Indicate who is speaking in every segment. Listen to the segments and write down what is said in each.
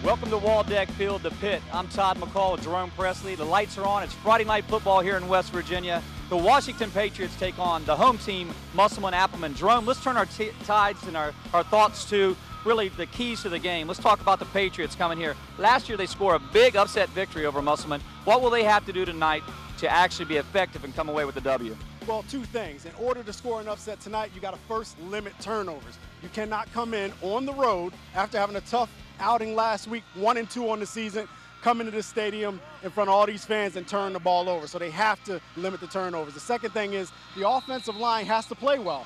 Speaker 1: Welcome to Waldeck Field, the Pit. I'm Todd McCall with Jerome Presley. The lights are on. It's Friday night football here in West Virginia. The Washington Patriots take on the home team, Musselman Appleman. Jerome, let's turn our tides and our thoughts to really the keys to the game. Let's talk about the Patriots coming here. Last year they scored a big upset victory over Musselman. What will they have to do tonight to actually be effective and come away with the W?
Speaker 2: Well, two things. In order to score an upset tonight, you got to first limit turnovers. You cannot come in on the road after having a tough outing last week, 1-2 on the season, come into the stadium in front of all these fans and turn the ball over. So they have to limit the turnovers. The second thing is the offensive line has to play well.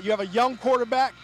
Speaker 2: You have a young quarterback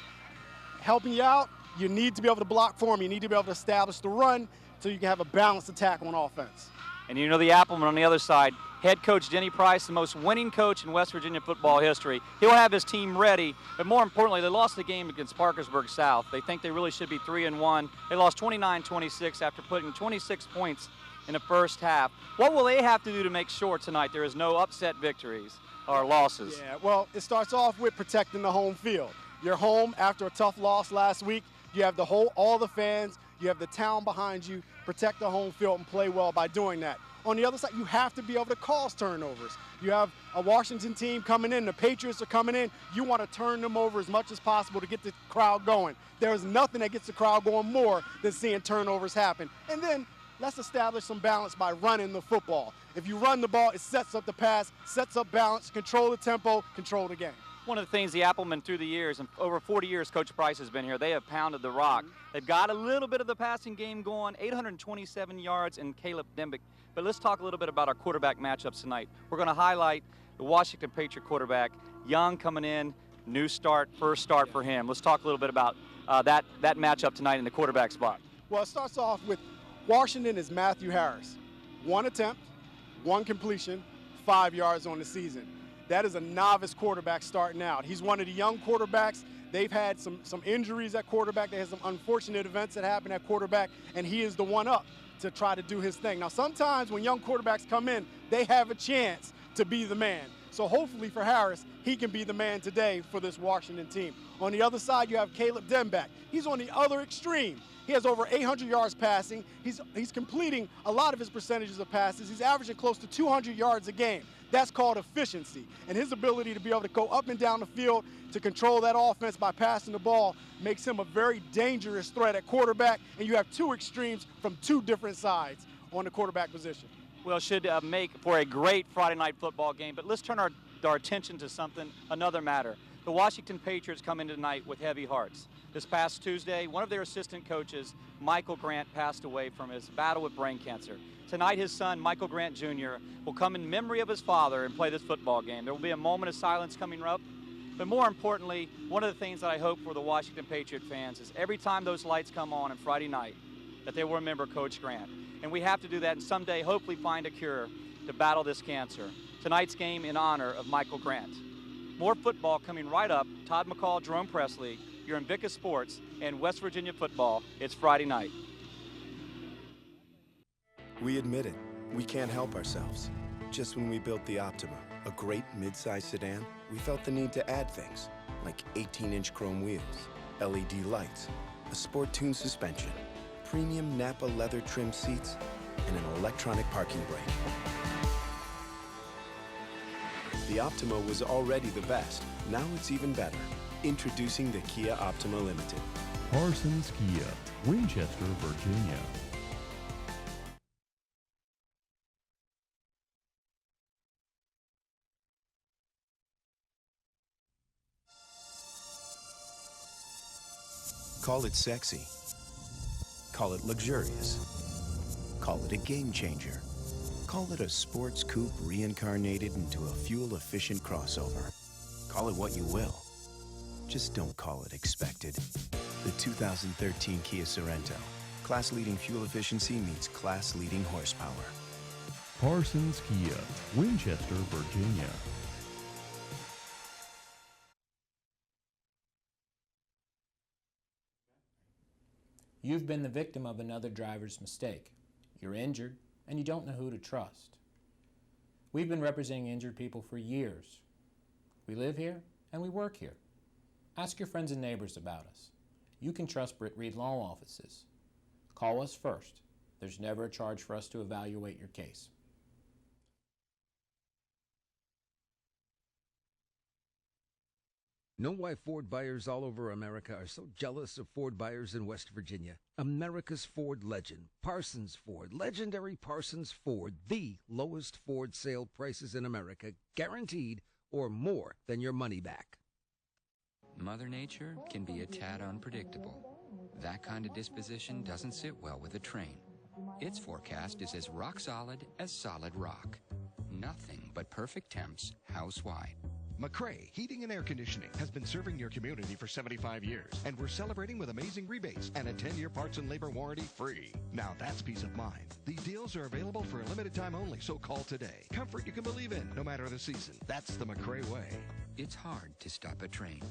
Speaker 2: helping you out. You need to be able to block for him. You need to be able to establish the run so you can have a balanced attack on offense.
Speaker 1: And you know the Appleman on the other side, head coach Denny Price, the most winning coach in West Virginia football history. He'll have his team ready, but more importantly, they lost the game against Parkersburg South. They think they really should be 3-1. They lost 29-26 after putting 26 points in the first half. What will they have to do to make sure tonight there is no upset victories or losses?
Speaker 2: Yeah, well, it starts off with protecting the home field. You're home after a tough loss last week. You have all the fans, you have the town behind you. Protect the home field and play well by doing that. On the other side, you have to be able to cause turnovers. You have a Washington team coming in, the Patriots are coming in. You want to turn them over as much as possible to get the crowd going. There is nothing that gets the crowd going more than seeing turnovers happen. And then let's establish some balance by running the football. If you run the ball, it sets up the pass, sets up balance, control the tempo, control the game.
Speaker 1: One of the things the Appleman through the years, and over 40 years Coach Price has been here, they have pounded the rock. They've got a little bit of the passing game going, 827 yards in Caleb Dembick. But let's talk a little bit about our quarterback matchups tonight. We're going to highlight the Washington Patriot quarterback, Young coming in, new start, first start for him. Let's talk a little bit about that matchup tonight in the quarterback spot.
Speaker 2: Well, it starts off with Washington is Matthew Harris. 1 attempt, 1 completion, 5 yards on the season. That is a novice quarterback starting out. He's one of the young quarterbacks. They've had some injuries at quarterback. They had some unfortunate events that happened at quarterback, and he is the one up to try to do his thing. Now, sometimes when young quarterbacks come in, they have a chance to be the man. So hopefully for Harris, he can be the man today for this Washington team. On the other side, you have Caleb Dembick. He's on the other extreme. He has over 800 yards passing. He's completing a lot of his percentages of passes. He's averaging close to 200 yards a game. That's called efficiency. And his ability to be able to go up and down the field to control that offense by passing the ball makes him a very dangerous threat at quarterback. And you have 2 extremes from 2 different sides on the quarterback position.
Speaker 1: Well, it should make for a great Friday night football game. But let's turn our attention to another matter. The Washington Patriots come in tonight with heavy hearts. This past Tuesday, one of their assistant coaches, Michael Grant, passed away from his battle with brain cancer. Tonight, his son, Michael Grant Jr., will come in memory of his father and play this football game. There will be a moment of silence coming up. But more importantly, one of the things that I hope for the Washington Patriot fans is every time those lights come on Friday night, that they will remember Coach Grant. And we have to do that and someday hopefully find a cure to battle this cancer. Tonight's game in honor of Michael Grant. More football coming right up. Todd McCall, Jerome Presley. You're in Vicka Sports and West Virginia football. It's Friday night.
Speaker 3: We admit it, we can't help ourselves. Just when we built the Optima, a great mid-size sedan, we felt the need to add things, like 18-inch chrome wheels, LED lights, a sport-tuned suspension, premium Napa leather trim seats, and an electronic parking brake. The Optima was already the best. Now it's even better. Introducing the Kia Optima Limited.
Speaker 4: Parsons Kia, Winchester, Virginia.
Speaker 3: Call it sexy. Call it luxurious. Call it a game changer. Call it a sports coupe reincarnated into a fuel-efficient crossover. Call it what you will. Just don't call it expected. The 2013 Kia Sorento. Class-leading fuel efficiency meets class-leading horsepower.
Speaker 4: Parsons Kia, Winchester, Virginia.
Speaker 5: You've been the victim of another driver's mistake. You're injured, and you don't know who to trust. We've been representing injured people for years. We live here, and we work here. Ask your friends and neighbors about us. You can trust Britt Reed Law Offices. Call us first. There's never a charge for us to evaluate your case.
Speaker 6: Know why Ford buyers all over America are so jealous of Ford buyers in West Virginia? America's Ford legend, Parsons Ford, legendary Parsons Ford, the lowest Ford sale prices in America, guaranteed or more than your money back.
Speaker 7: Mother Nature can be a tad unpredictable. That kind of disposition doesn't sit well with a train. Its forecast is as rock solid as solid rock. Nothing but perfect temps house-wide.
Speaker 8: McCrae Heating and Air Conditioning has been serving your community for 75 years, and we're celebrating with amazing rebates and a 10-year parts and labor warranty free. Now that's peace of mind. These deals are available for a limited time only, so call today. Comfort you can believe in, no matter the season. That's the McCrae way.
Speaker 7: It's hard to stop a train.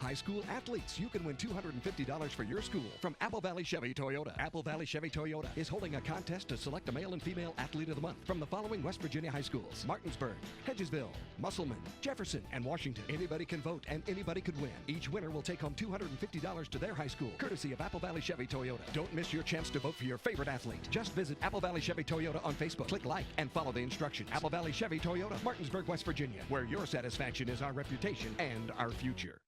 Speaker 8: High school athletes, you can win $250 for your school from Apple Valley Chevy Toyota. Apple Valley Chevy Toyota is holding a contest to select a male and female athlete of the month from the following West Virginia high schools: Martinsburg, Hedgesville, Musselman, Jefferson, and Washington. Anybody can vote and anybody could win. Each winner will take home $250 to their high school, courtesy of Apple Valley Chevy Toyota. Don't miss your chance to vote for your favorite athlete. Just visit Apple Valley Chevy Toyota on Facebook. Click like and follow the instructions. Apple Valley Chevy Toyota, Martinsburg, West Virginia, where your satisfaction is our reputation and our future.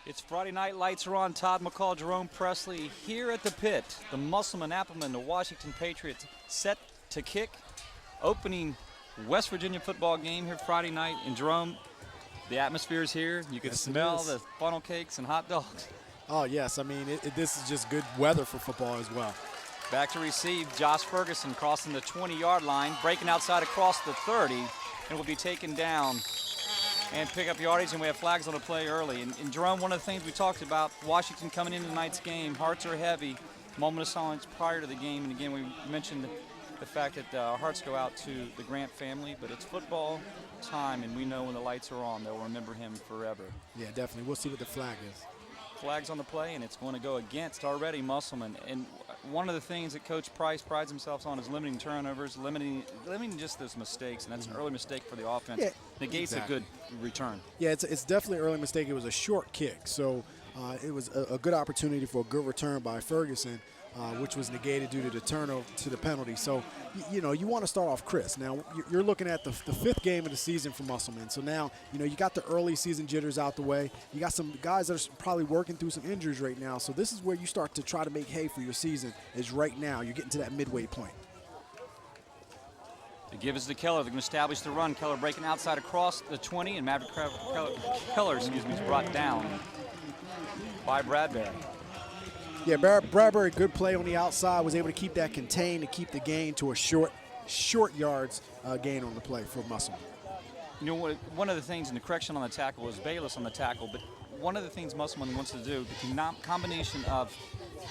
Speaker 1: It's Friday night, lights are on. Todd McCall, Jerome Presley here at the pit. The Musselman, Appleman, the Washington Patriots set to kick. Opening West Virginia football game here Friday night. And Jerome, the atmosphere is here. You can smell the funnel cakes and hot dogs.
Speaker 2: Oh, yes. I mean, this is just good weather for football as well.
Speaker 1: Back to receive, Josh Ferguson crossing the 20-yard line, breaking outside across the 30, and will be taken down and pick up yardage, and we have flags on the play early. And Jerome, one of the things we talked about, Washington coming into tonight's game, hearts are heavy. Moment of silence prior to the game, and again, we mentioned the fact that our hearts go out to the Grant family, but it's football time, and we know when the lights are on, they'll remember him forever.
Speaker 2: Yeah, definitely. We'll see what the flag is.
Speaker 1: Flags on the play, and it's going to go against already Musselman. And one of the things that Coach Price prides himself on is limiting turnovers, limiting just those mistakes, and that's an early mistake for the offense.
Speaker 2: Yeah,
Speaker 1: negates a good return.
Speaker 2: Yeah, it's definitely an early mistake. It was a short kick, so it was a good opportunity for a good return by Ferguson, which was negated due to the turnover, to the penalty. So, you want to start off crisp. Now, you're looking at the fifth game of the season for Musselman. So now, you got the early season jitters out the way. You got some guys that are probably working through some injuries right now. So this is where you start to try to make hay for your season, is right now. You're getting to that midway point.
Speaker 1: The give is to Keller. They're going to establish the run. Keller breaking outside across the 20, and Maverick Keller is brought down by Bradbury.
Speaker 2: Yeah, Bradbury, good play on the outside, was able to keep that contained to keep the gain to a short yards gain on the play for Musselman.
Speaker 1: One of the things in the correction on the tackle was Bayless on the tackle, but one of the things Musselman wants to do, the combination of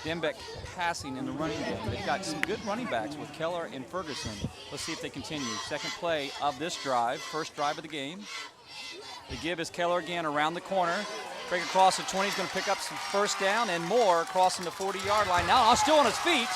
Speaker 1: Dembeck passing in the running game. They've got some good running backs with Keller and Ferguson. Let's see if they continue. Second play of this drive, first drive of the game. The give is Keller again around the corner. Break across the 20, he's going to pick up some first down and more, crossing the 40-yard line. Now still on his feet,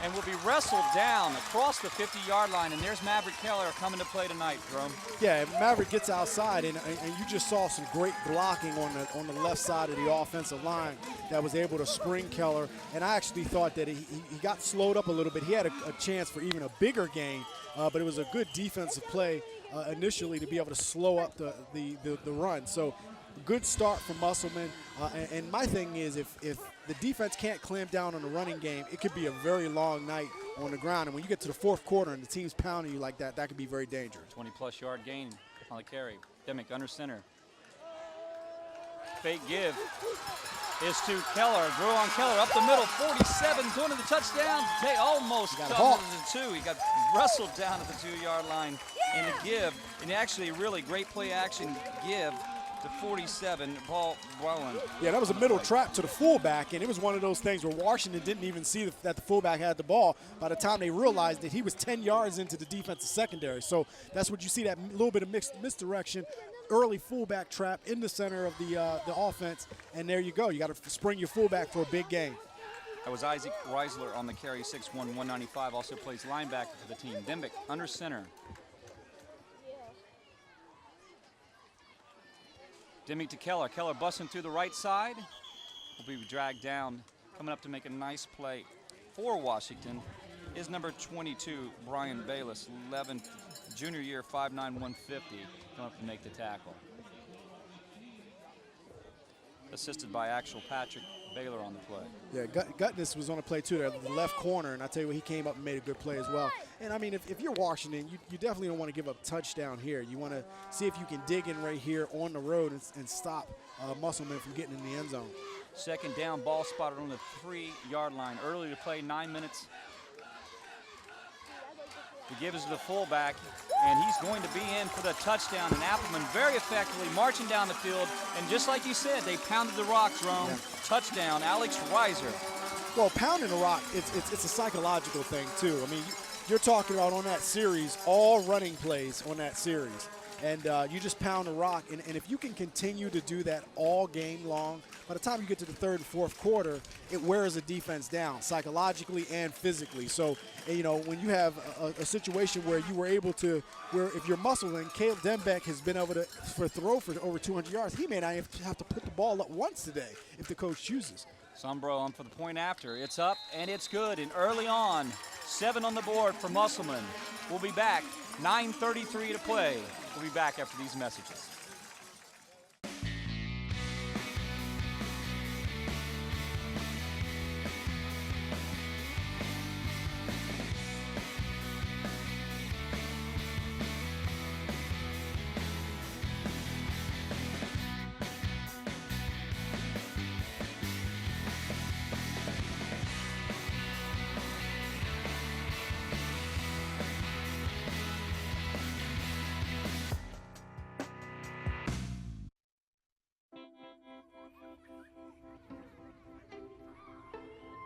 Speaker 1: and will be wrestled down across the 50-yard line, and there's Maverick Keller coming to play tonight, Jerome.
Speaker 2: Yeah, Maverick gets outside, and you just saw some great blocking on the left side of the offensive line that was able to spring Keller, and I actually thought that he got slowed up a little bit. He had a chance for even a bigger gain, but it was a good defensive play initially to be able to slow up the run. So good start from Musselman, and my thing is if the defense can't clamp down on the running game, it could be a very long night on the ground. And when you get to the fourth quarter and the team's pounding you like that, that could be very dangerous.
Speaker 1: 20-plus yard gain on the carry. Demick under center. Fake give is to Keller. Drew on Keller up the middle, 47, going to the touchdown. They almost got the 2. He got wrestled down at the 2-yard line in the give. And actually really great play action give to 47, Paul Brown.
Speaker 2: Yeah, that was a middle trap to the fullback, and it was one of those things where Washington didn't even see that the fullback had the ball. By the time they realized that he was 10 yards into the defensive secondary. So that's what you see, that little bit of misdirection, early fullback trap in the center of the offense, and there you go. You got to spring your fullback for a big game.
Speaker 1: That was Isaac Reisler on the carry, 6'1", 195, also plays linebacker for the team. Dimbick under center. Dimmick to Keller. Keller busting through the right side. Will be dragged down. Coming up to make a nice play for Washington is number 22, Brian Bayless, 11th junior year, 5'9", 150. Come up to make the tackle. Assisted by actual Patrick Baylor on the play.
Speaker 2: Yeah, Gutness was on the play too there, the left corner, and I tell you what, he came up and made a good play as well. And I mean, if you're Washington, you definitely don't want to give up touchdown here. You want to see if you can dig in right here on the road and stop Musselman from getting in the end zone.
Speaker 1: Second down, ball spotted on the 3-yard line. Early to play, 9 minutes. He gives it to the fullback, and he's going to be in for the touchdown. And Appleman very effectively marching down the field. And just like you said, they pounded the rock, Jerome. Yeah. Touchdown, Alex Reiser.
Speaker 2: Well, pounding the rock, it's a psychological thing, too. I mean, you're talking about on that series, all running plays on that series. And you just pound the rock. And if you can continue to do that all game long, by the time you get to the third and fourth quarter, it wears a defense down psychologically and physically. So, you know, when you have a situation where you were able to, where if you're Musselman, Caleb Dembeck has been able to throw for over 200 yards, he may not have to put the ball up once today if the coach chooses.
Speaker 1: Sombro on for the point after. It's up and it's good. And early on, 7 on the board for Musselman. We'll be back. 9:33 to play. We'll be back after these messages.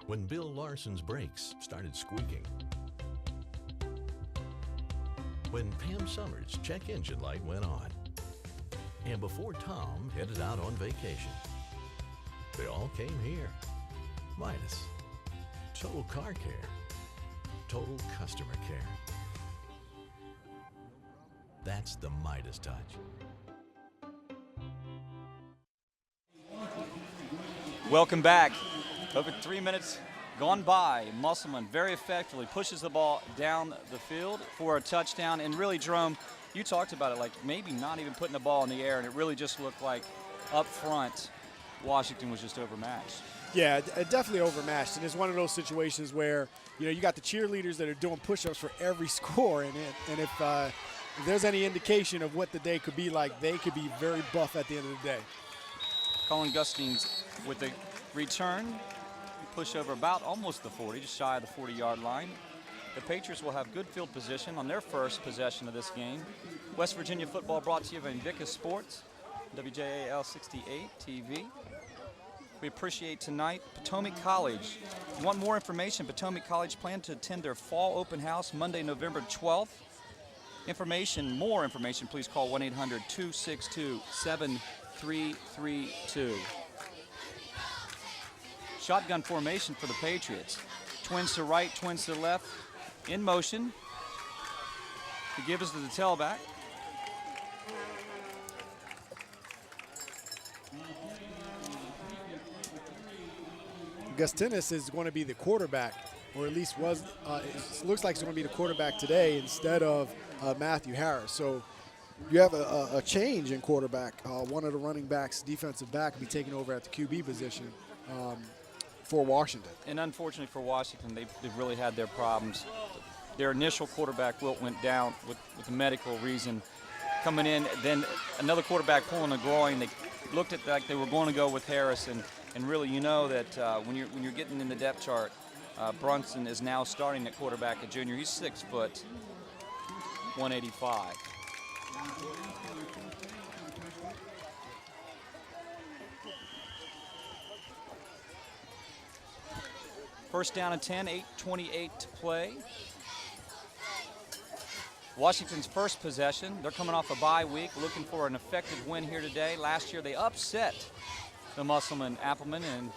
Speaker 9: When Bill Larson's brakes started squeaking. When Pam Summers' check engine light went on. And before Tom headed out on vacation. They all came here. Midas. Total car care. Total customer care. That's the Midas touch.
Speaker 1: Welcome back. Over 3 minutes gone by. Musselman very effectively pushes the ball down the field for a touchdown. And really, Jerome, you talked about it, like maybe not even putting the ball in the air, and it really just looked like up front Washington was just overmatched.
Speaker 2: Yeah, definitely overmatched. And it's one of those situations where, you know, you got the cheerleaders that are doing push-ups for every score, and if there's any indication of what the day could be like, they could be very buff at the end of the day.
Speaker 1: Colin Gustings with the return. Push over about almost the 40, just shy of the 40-yard line. The Patriots will have good field position on their first possession of this game. West Virginia football brought to you by Invictus Sports, WJAL 68 TV. We appreciate tonight Potomac College. If you want more information, Potomac College plan to attend their fall open house Monday, November 12th. More information, please call 1-800-262-7332. Shotgun formation for the Patriots. Twins to right, twins to left. In motion. To give us to the tailback.
Speaker 2: Gustines is going to be the quarterback, or at least was. It looks like he's going to be the quarterback today instead of Matthew Harris. So you have a change in quarterback. One of the running backs, defensive back, will be taking over at the QB position. For Washington.
Speaker 1: And unfortunately for Washington, they've really had their problems. Their initial quarterback, Wilt, went down with a medical reason coming in. Then another quarterback pulling a groin. They looked at like they were going to go with Harris. And really, you know that when you're getting in the depth chart, Brunson is now starting at quarterback, a junior. He's 6 foot, 185. First down and 10, 8:28 to play. Washington's first possession. They're coming off a bye week, looking for an effective win here today. Last year they upset the Musselman Appleman, and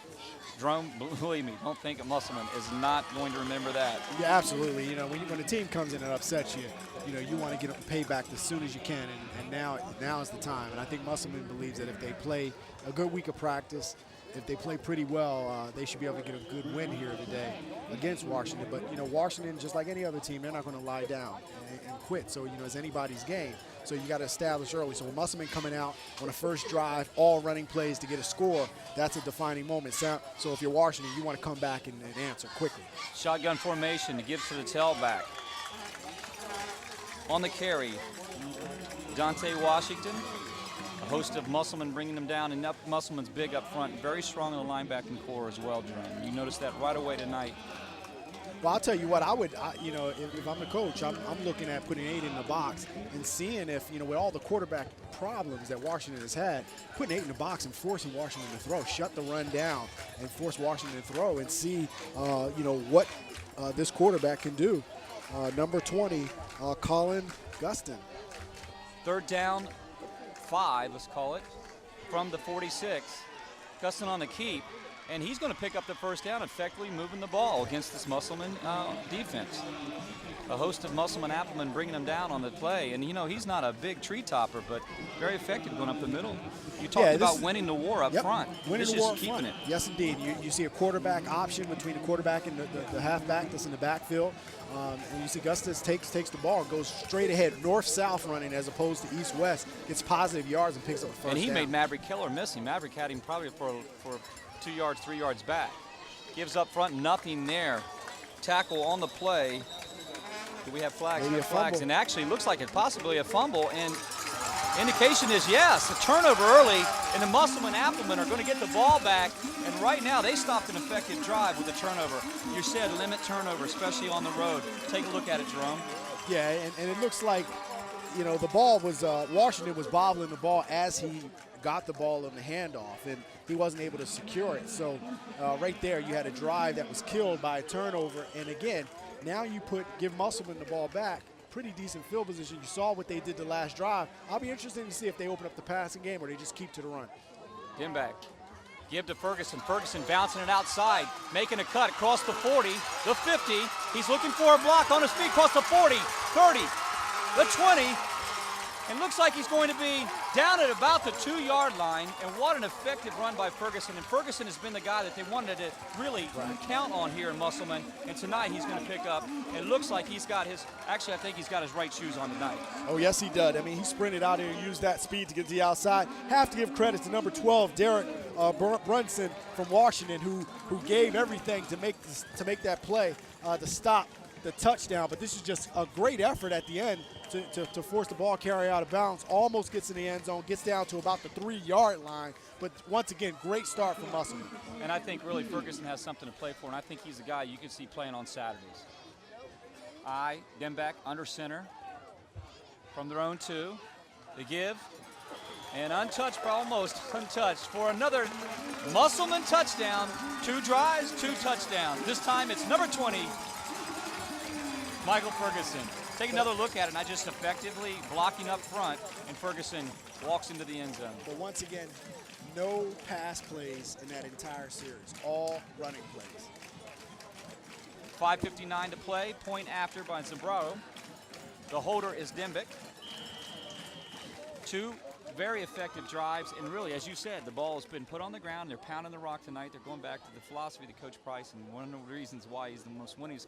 Speaker 1: Jerome, believe me, don't think a Musselman is not going to remember that.
Speaker 2: Yeah, absolutely. You know, when a team comes in and upsets you, you know, you want to get a payback as soon as you can, and now is the time. And I think Musselman believes that if they play a good week of practice, if they play pretty well, they should be able to get a good win here today against Washington. But, you know, Washington, just like any other team, they're not going to lie down and quit. So, you know, it's anybody's game. So you got to establish early. So with Musselman coming out on a first drive, all running plays to get a score, that's a defining moment. So if you're Washington, you want to come back and answer quickly.
Speaker 1: Shotgun formation to give to the tailback. On the carry, Dante Washington. A host of Musselman bringing them down, and Musselman's big up front, very strong in the linebacking core as well, Jerome. You noticed that right away tonight.
Speaker 2: Well, I'll tell you what, you know, if I'm the coach, I'm looking at putting 8 in the box and seeing if, you know, with all the quarterback problems that Washington has had, putting 8 in the box and forcing Washington to throw, shut the run down and force Washington to throw and see, you know, what this quarterback can do. Number 20, Colin Guston.
Speaker 1: Third down, 5, let's call it, from the 46. Guston on the keep, and he's going to pick up the first down, effectively moving the ball against this Musselman defense. A host of Musselman Appleman bringing him down on the play, and you know, he's not a big tree topper, but very effective going up the middle. You talked about winning the war up front.
Speaker 2: Winning the war up front. Yes, indeed. You see a quarterback option between the quarterback and the halfback that's in the backfield. And you see Gustus takes the ball, goes straight ahead, north-south running as opposed to east-west, gets positive yards and picks up a first down.
Speaker 1: And he made Maverick Keller miss him. Maverick had him probably for 2 yards, 3 yards back. Gives up front, nothing there. Tackle on the play. Do we have flags?
Speaker 2: Maybe
Speaker 1: no
Speaker 2: a
Speaker 1: flags.
Speaker 2: fumble.
Speaker 1: And actually looks like it's possibly a fumble. And indication is yes, a turnover early, and the Musselman Appleman are going to get the ball back. And right now they stopped an effective drive with a turnover. You said limit turnover, especially on the road. Take a look at it, Jerome.
Speaker 2: Yeah, and it looks like, you know, the ball was, Washington was bobbling the ball as he got the ball in the handoff, and he wasn't able to secure it. So right there you had a drive that was killed by a turnover. And again, now you give Musselman the ball back. Pretty decent field position. You saw what they did the last drive. I'll be interested to see if they open up the passing game or they just keep to the run.
Speaker 1: Dimback. Give to Ferguson. Ferguson bouncing it outside, making a cut across the 40, the 50. He's looking for a block on his feet, across the 40, 30, the 20. And looks like he's going to be down at about the 2-yard line. And what an effective run by Ferguson. And Ferguson has been the guy that they wanted to really count on here in Musselman. And tonight he's going to pick up. It looks like he's got his, actually I think he's got his right shoes on tonight.
Speaker 2: Oh, yes, he did. I mean, he sprinted out here and used that speed to get to the outside. Have to give credit to number 12, Derek Brunson from Washington, who gave everything to make that play to stop the touchdown. But this is just a great effort at the end to force the ball carry out of bounds. Almost gets in the end zone, gets down to about the 3-yard line. But once again, great start from Musselman.
Speaker 1: And I think really Ferguson has something to play for, and I think he's a guy you can see playing on Saturdays. Dembeck under center from their own 2. They give, and untouched, almost untouched, for another Musselman touchdown. 2 drives, 2 touchdowns. This time it's number 20, Michael Ferguson. Take another look at it, and I just effectively blocking up front, and Ferguson walks into the end zone.
Speaker 2: But once again, no pass plays in that entire series, all running plays.
Speaker 1: 5:59 to play, point after by Zambrano. The holder is Dimbick. 2 very effective drives, and really, as you said, the ball has been put on the ground. They're pounding the rock tonight. They're going back to the philosophy of Coach Price, and one of the reasons why he's the most winningest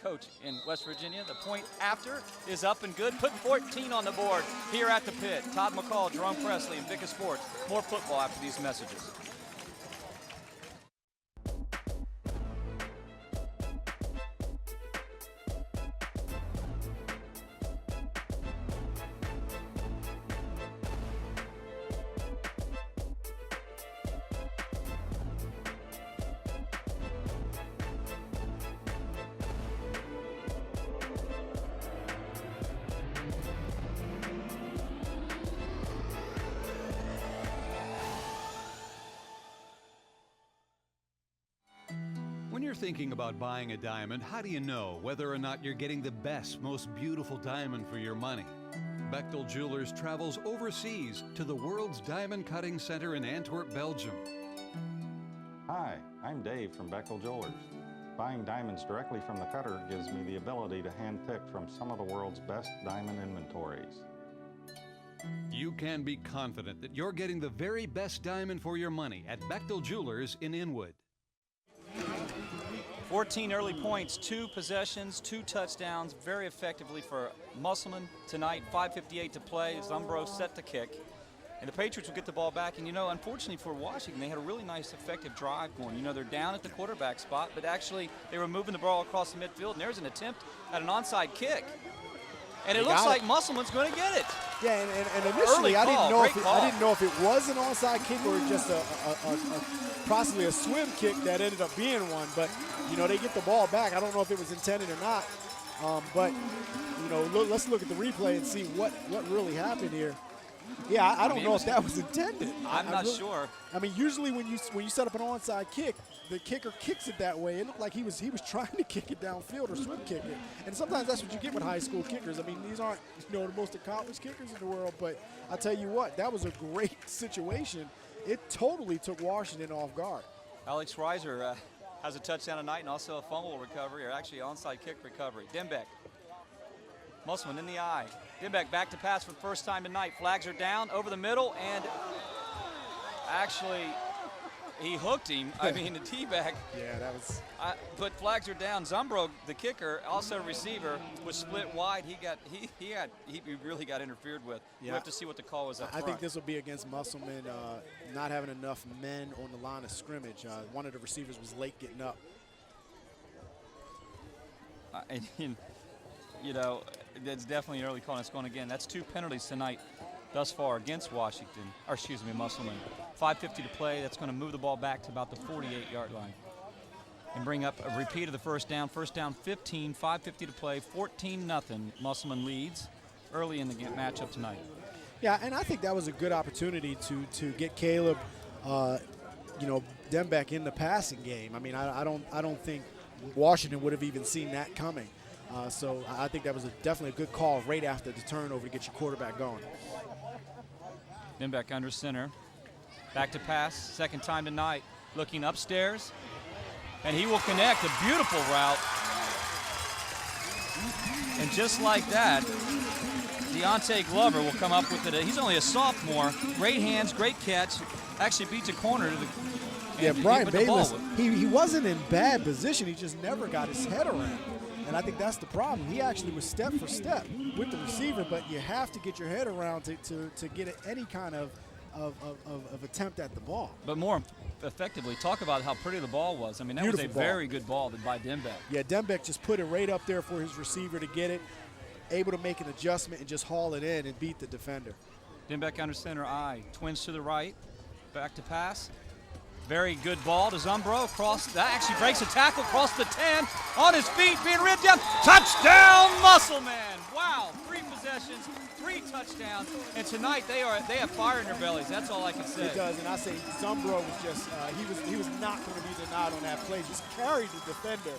Speaker 1: coach in West Virginia. The point after is up and good, putting 14 on the board here at the pit. Todd McCall, Jerome Presley, and Vica Sports. More football after these messages.
Speaker 10: you're thinking about buying a diamond, how do you know whether or not you're getting the best, most beautiful diamond for your money? Bechtel Jewelers travels overseas to the world's diamond cutting center in Antwerp, Belgium.
Speaker 11: Hi, I'm Dave from Bechtel Jewelers. Buying diamonds directly from the cutter gives me the ability to handpick from some of the world's best diamond inventories.
Speaker 10: You can be confident that you're getting the very best diamond for your money at Bechtel Jewelers in Inwood.
Speaker 1: 14 early points, 2 possessions, 2 touchdowns, very effectively for Musselman tonight. 5:58 to play. Zumbro set to kick. And the Patriots will get the ball back. And, you know, unfortunately for Washington, they had a really nice, effective drive going. You know, they're down at the quarterback spot, but actually they were moving the ball across the midfield, and there's an attempt at an onside kick. And it looks like Musselman's going to get it.
Speaker 2: Yeah, and initially I didn't know if it was an onside kick or just possibly a swim kick that ended up being one. But, you know, they get the ball back. I don't know if it was intended or not. But, you know, let's look at the replay and see what really happened here. Yeah, I don't know if that was intended.
Speaker 1: I'm not sure.
Speaker 2: I mean, usually when you set up an onside kick, the kicker kicks it that way. It looked like he was trying to kick it downfield or swim kick it. And sometimes that's what you get with high school kickers. I mean, these aren't, you know, the most accomplished kickers in the world, but I tell you what, that was a great situation. It totally took Washington off guard.
Speaker 1: Alex Reiser has a touchdown tonight and also a fumble recovery, or actually onside kick recovery. Dembeck. Musselman in the eye. Dembeck back to pass for the first time tonight. Flags are down over the middle, and actually he hooked him. I mean, the T-back.
Speaker 2: Yeah, that was.
Speaker 1: But flags are down. Zumbro, the kicker, also receiver, was split wide. He really got interfered with. Yeah. We'll have to see what the call was up front.
Speaker 2: I think this will be against Musselman not having enough men on the line of scrimmage. One of the receivers was late getting up.
Speaker 1: You know, that's definitely an early call. And it's going again. That's 2 penalties tonight thus far against Washington, or excuse me, Musselman. 5:50 to play. That's going to move the ball back to about the 48-yard line and bring up a repeat of the first down. First down 15, 5:50 to play, 14-0. Musselman leads early in the matchup tonight.
Speaker 2: Yeah, and I think that was a good opportunity to get Caleb, you know, Dembeck in the passing game. I mean, I don't think Washington would have even seen that coming. So I think that was definitely a good call right after the turnover to get your quarterback going.
Speaker 1: Dembeck under center. Back to pass, second time tonight. Looking upstairs, and he will connect. A beautiful route. And just like that, Deontay Glover will come up with it. He's only a sophomore. Great hands, great catch. Actually beats a corner to the.
Speaker 2: Yeah, Brian Bayless, he wasn't in bad position. He just never got his head around. And I think that's the problem. He actually was step for step with the receiver, but you have to get your head around to get any kind of attempt at the ball.
Speaker 1: But more effectively, talk about how pretty the ball was. I mean, that
Speaker 2: Beautiful
Speaker 1: was a
Speaker 2: ball.
Speaker 1: very good ball by Dembeck.
Speaker 2: Yeah, Dembeck just put it right up there for his receiver to get it, able to make an adjustment and just haul it in and beat the defender.
Speaker 1: Dembeck under center eye. Twins to the right. Back to pass. Very good ball to Zumbro across. That actually breaks a tackle across the 10. On his feet, being ripped down. Touchdown, Musselman! Wow, 3 possessions, 3 touchdowns, and tonight they have fire in their bellies. That's all I can say.
Speaker 2: It does, and I say Zumbro was just he was not going to be denied on that play. Just carried the defender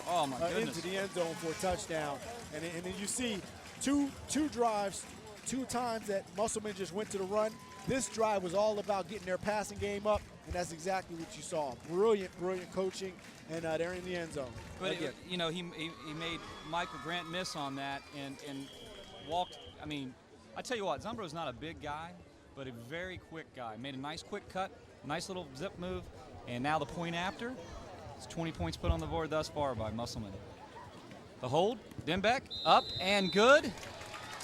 Speaker 2: into the end zone for a touchdown, and then you see two drives, 2 times that Musselman just went to the run. This drive was all about getting their passing game up, and that's exactly what you saw. Brilliant coaching, and they're in the end zone.
Speaker 1: But, you know, he made Michael Grant miss on that and walked. I mean, I tell you what, Zumbro's not a big guy, but a very quick guy. Made a nice quick cut, nice little zip move, and now the point after. It's 20 points put on the board thus far by Musselman. The hold, Dembeck, up and good.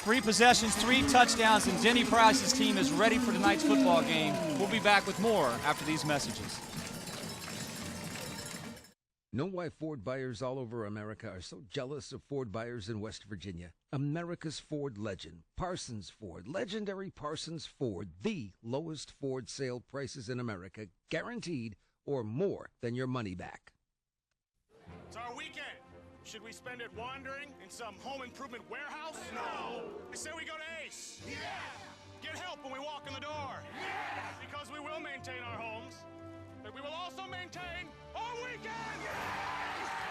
Speaker 1: 3 possessions, 3 touchdowns, and Denny Price's team is ready for tonight's football game. We'll be back with more after these messages.
Speaker 6: Know why Ford buyers all over America are so jealous of Ford buyers in West Virginia? America's Ford legend, Parsons Ford, legendary Parsons Ford, the lowest Ford sale prices in America, guaranteed or more than your money back.
Speaker 12: It's our weekend. Should we spend it wandering in some home improvement warehouse? No. I say we go to Ace. Yeah. Get help when we walk in the door. Yeah. Because we will maintain our homes, but we will also maintain our weekend. Yeah.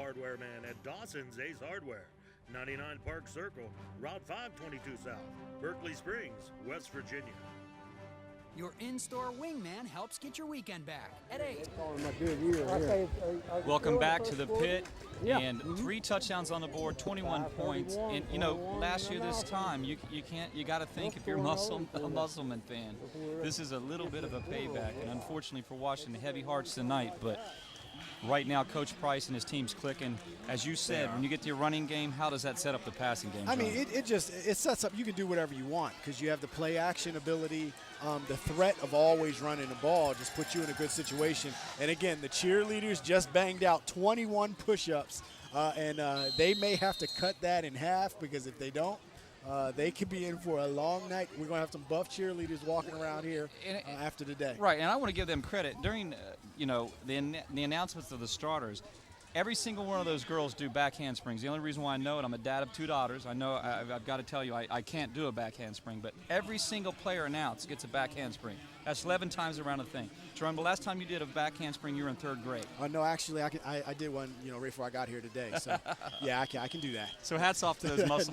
Speaker 13: hardware man at Dawson's Ace Hardware, 99 Park Circle, Route 522 South, Berkeley Springs, West Virginia.
Speaker 14: Your in-store wingman helps get your weekend back at 8.
Speaker 1: Welcome back to the pit. And 3 touchdowns on the board, 21 points. And you know, last year this time, you got to think if you're a Musselman fan, this is a little bit of a payback. And unfortunately for Washington, heavy hearts tonight. But right now, Coach Price and his team's clicking. As you said, when you get to your running game, how does that set up the passing game?
Speaker 2: I mean, it sets up. You can do whatever you want because you have the play action ability. The threat of always running the ball just puts you in a good situation. And again, the cheerleaders just banged out 21 push-ups, and they may have to cut that in half because if they don't, they could be in for a long night. We're going to have some buff cheerleaders walking around here after the day.
Speaker 1: Right, and I want to give them credit. During, the announcements of the starters, every single one of those girls do back handsprings. The only reason why I know it, I'm a dad of 2 daughters. I know I've got to tell you I can't do a back handspring, but every single player announced gets a back handspring. That's 11 times around the thing. Jerome, the last time you did a back handspring, you were in 3rd grade.
Speaker 2: No, actually, I did one, right before I got here today. So, yeah, I can do that.
Speaker 1: So hats off to those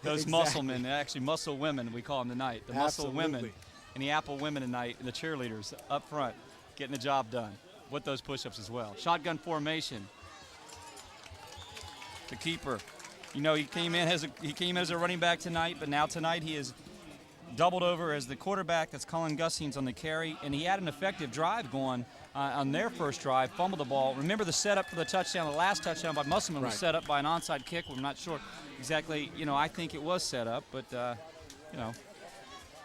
Speaker 1: those Musclemen, actually muscle women, we call them tonight. The muscle women and the Apple women tonight, and the cheerleaders up front getting the job done with those push-ups as well. Shotgun formation. The keeper, he came in as a running back tonight, but now tonight he is doubled over as the quarterback. That's Colin Gustings on the carry, and he had an effective drive going on their first drive, fumbled the ball. Remember the setup for the touchdown, the last touchdown by Musselman was set up by an onside kick. We're not sure exactly, I think it was set up, but,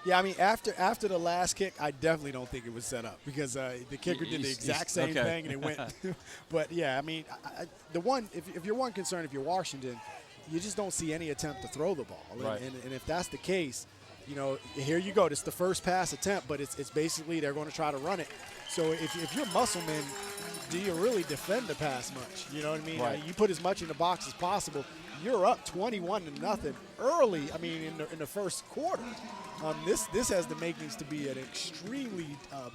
Speaker 2: Yeah, I mean, after the last kick, I definitely don't think it was set up because the kicker did the exact same thing and it went. But, yeah, I mean, if you're one concern, if you're Washington, you just don't see any attempt to throw the ball.
Speaker 1: Right.
Speaker 2: And if that's the case, here you go. It's the first pass attempt, but it's basically they're going to try to run it. So if you're Musselman, do you really defend the pass much? You know what I mean?
Speaker 1: Right.
Speaker 2: You put as much in the box as possible. You're up 21-0 early. I mean, in the first quarter. This has the makings to be an extremely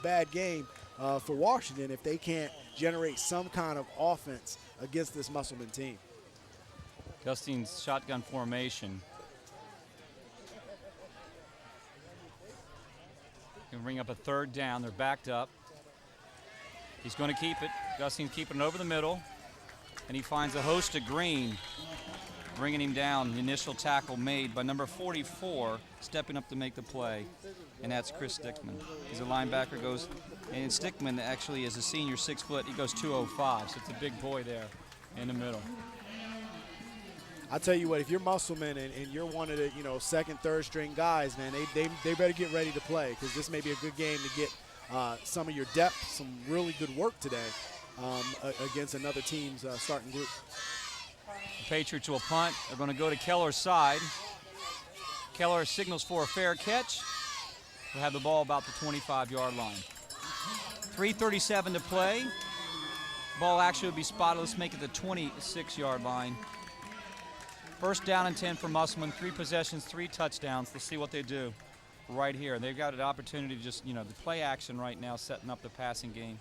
Speaker 2: bad game for Washington if they can't generate some kind of offense against this Musselman team.
Speaker 1: Gustings shotgun formation. Going to bring up a 3rd down. They're backed up. He's going to keep it. Gustings keeping it over the middle. And he finds a host of Green, bringing him down. The initial tackle made by number 44, stepping up to make the play, and that's Chris Stickman. He's a linebacker, and Stickman actually is a senior, 6 foot. He goes 205, so it's a big boy there in the middle.
Speaker 2: I'll tell you what, if you're Musselman and you're one of the 2nd, 3rd string guys, man, they better get ready to play because this may be a good game to get some of your depth, some really good work today against another team's starting group.
Speaker 1: The Patriots will punt. They're going to go to Keller's side. Keller signals for a fair catch. We'll have the ball about the 25-yard line. 3:37 to play. Ball actually will be spotted. Let's make it the 26-yard line. 1st down and 10 for Musselman. 3 possessions, 3 touchdowns. Let's see what they do right here. They've got an opportunity to just, the play action right now, setting up the passing game.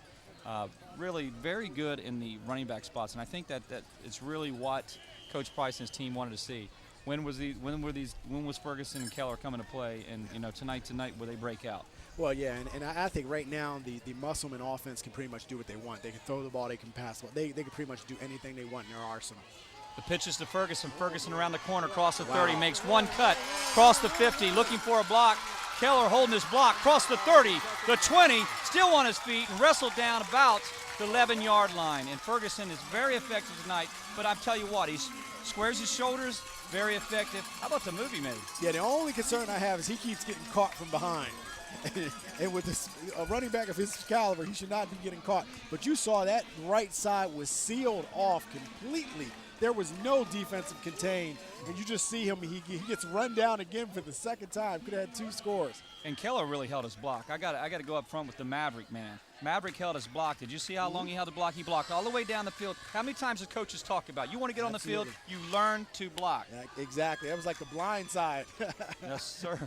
Speaker 1: Really very good in the running back spots, and I think that it's really what Coach Price and his team wanted to see. When was Ferguson and Keller coming to play, and tonight will they break out?
Speaker 2: Well, yeah, and I think right now the Musselman offense can pretty much do what they want. They can throw the ball, they can pass the ball. They can pretty much do anything they want in their arsenal.
Speaker 1: The pitch is to Ferguson. Ferguson around the corner, across the 30, makes one cut, across the 50, looking for a block. Keller holding his block, across the 30, the 20, still on his feet, and wrestled down about the 11-yard line. And Ferguson is very effective tonight, but I'll tell you what, he squares his shoulders, very effective. How about the move he made?
Speaker 2: Yeah, the only concern I have is he keeps getting caught from behind. And with a running back of his caliber, he should not be getting caught. But you saw that right side was sealed off completely. There was no defensive contain, and you just see him. He gets run down again for the 2nd time. Could have had 2 scores.
Speaker 1: And Keller really held his block. I got to go up front with the Maverick man. Maverick held his block. Did you see how long he held the block? He blocked all the way down the field. How many times have coaches talk about you want to get on the field, you learn to block.
Speaker 2: Yeah, exactly. That was like the blind side.
Speaker 1: Yes, sir.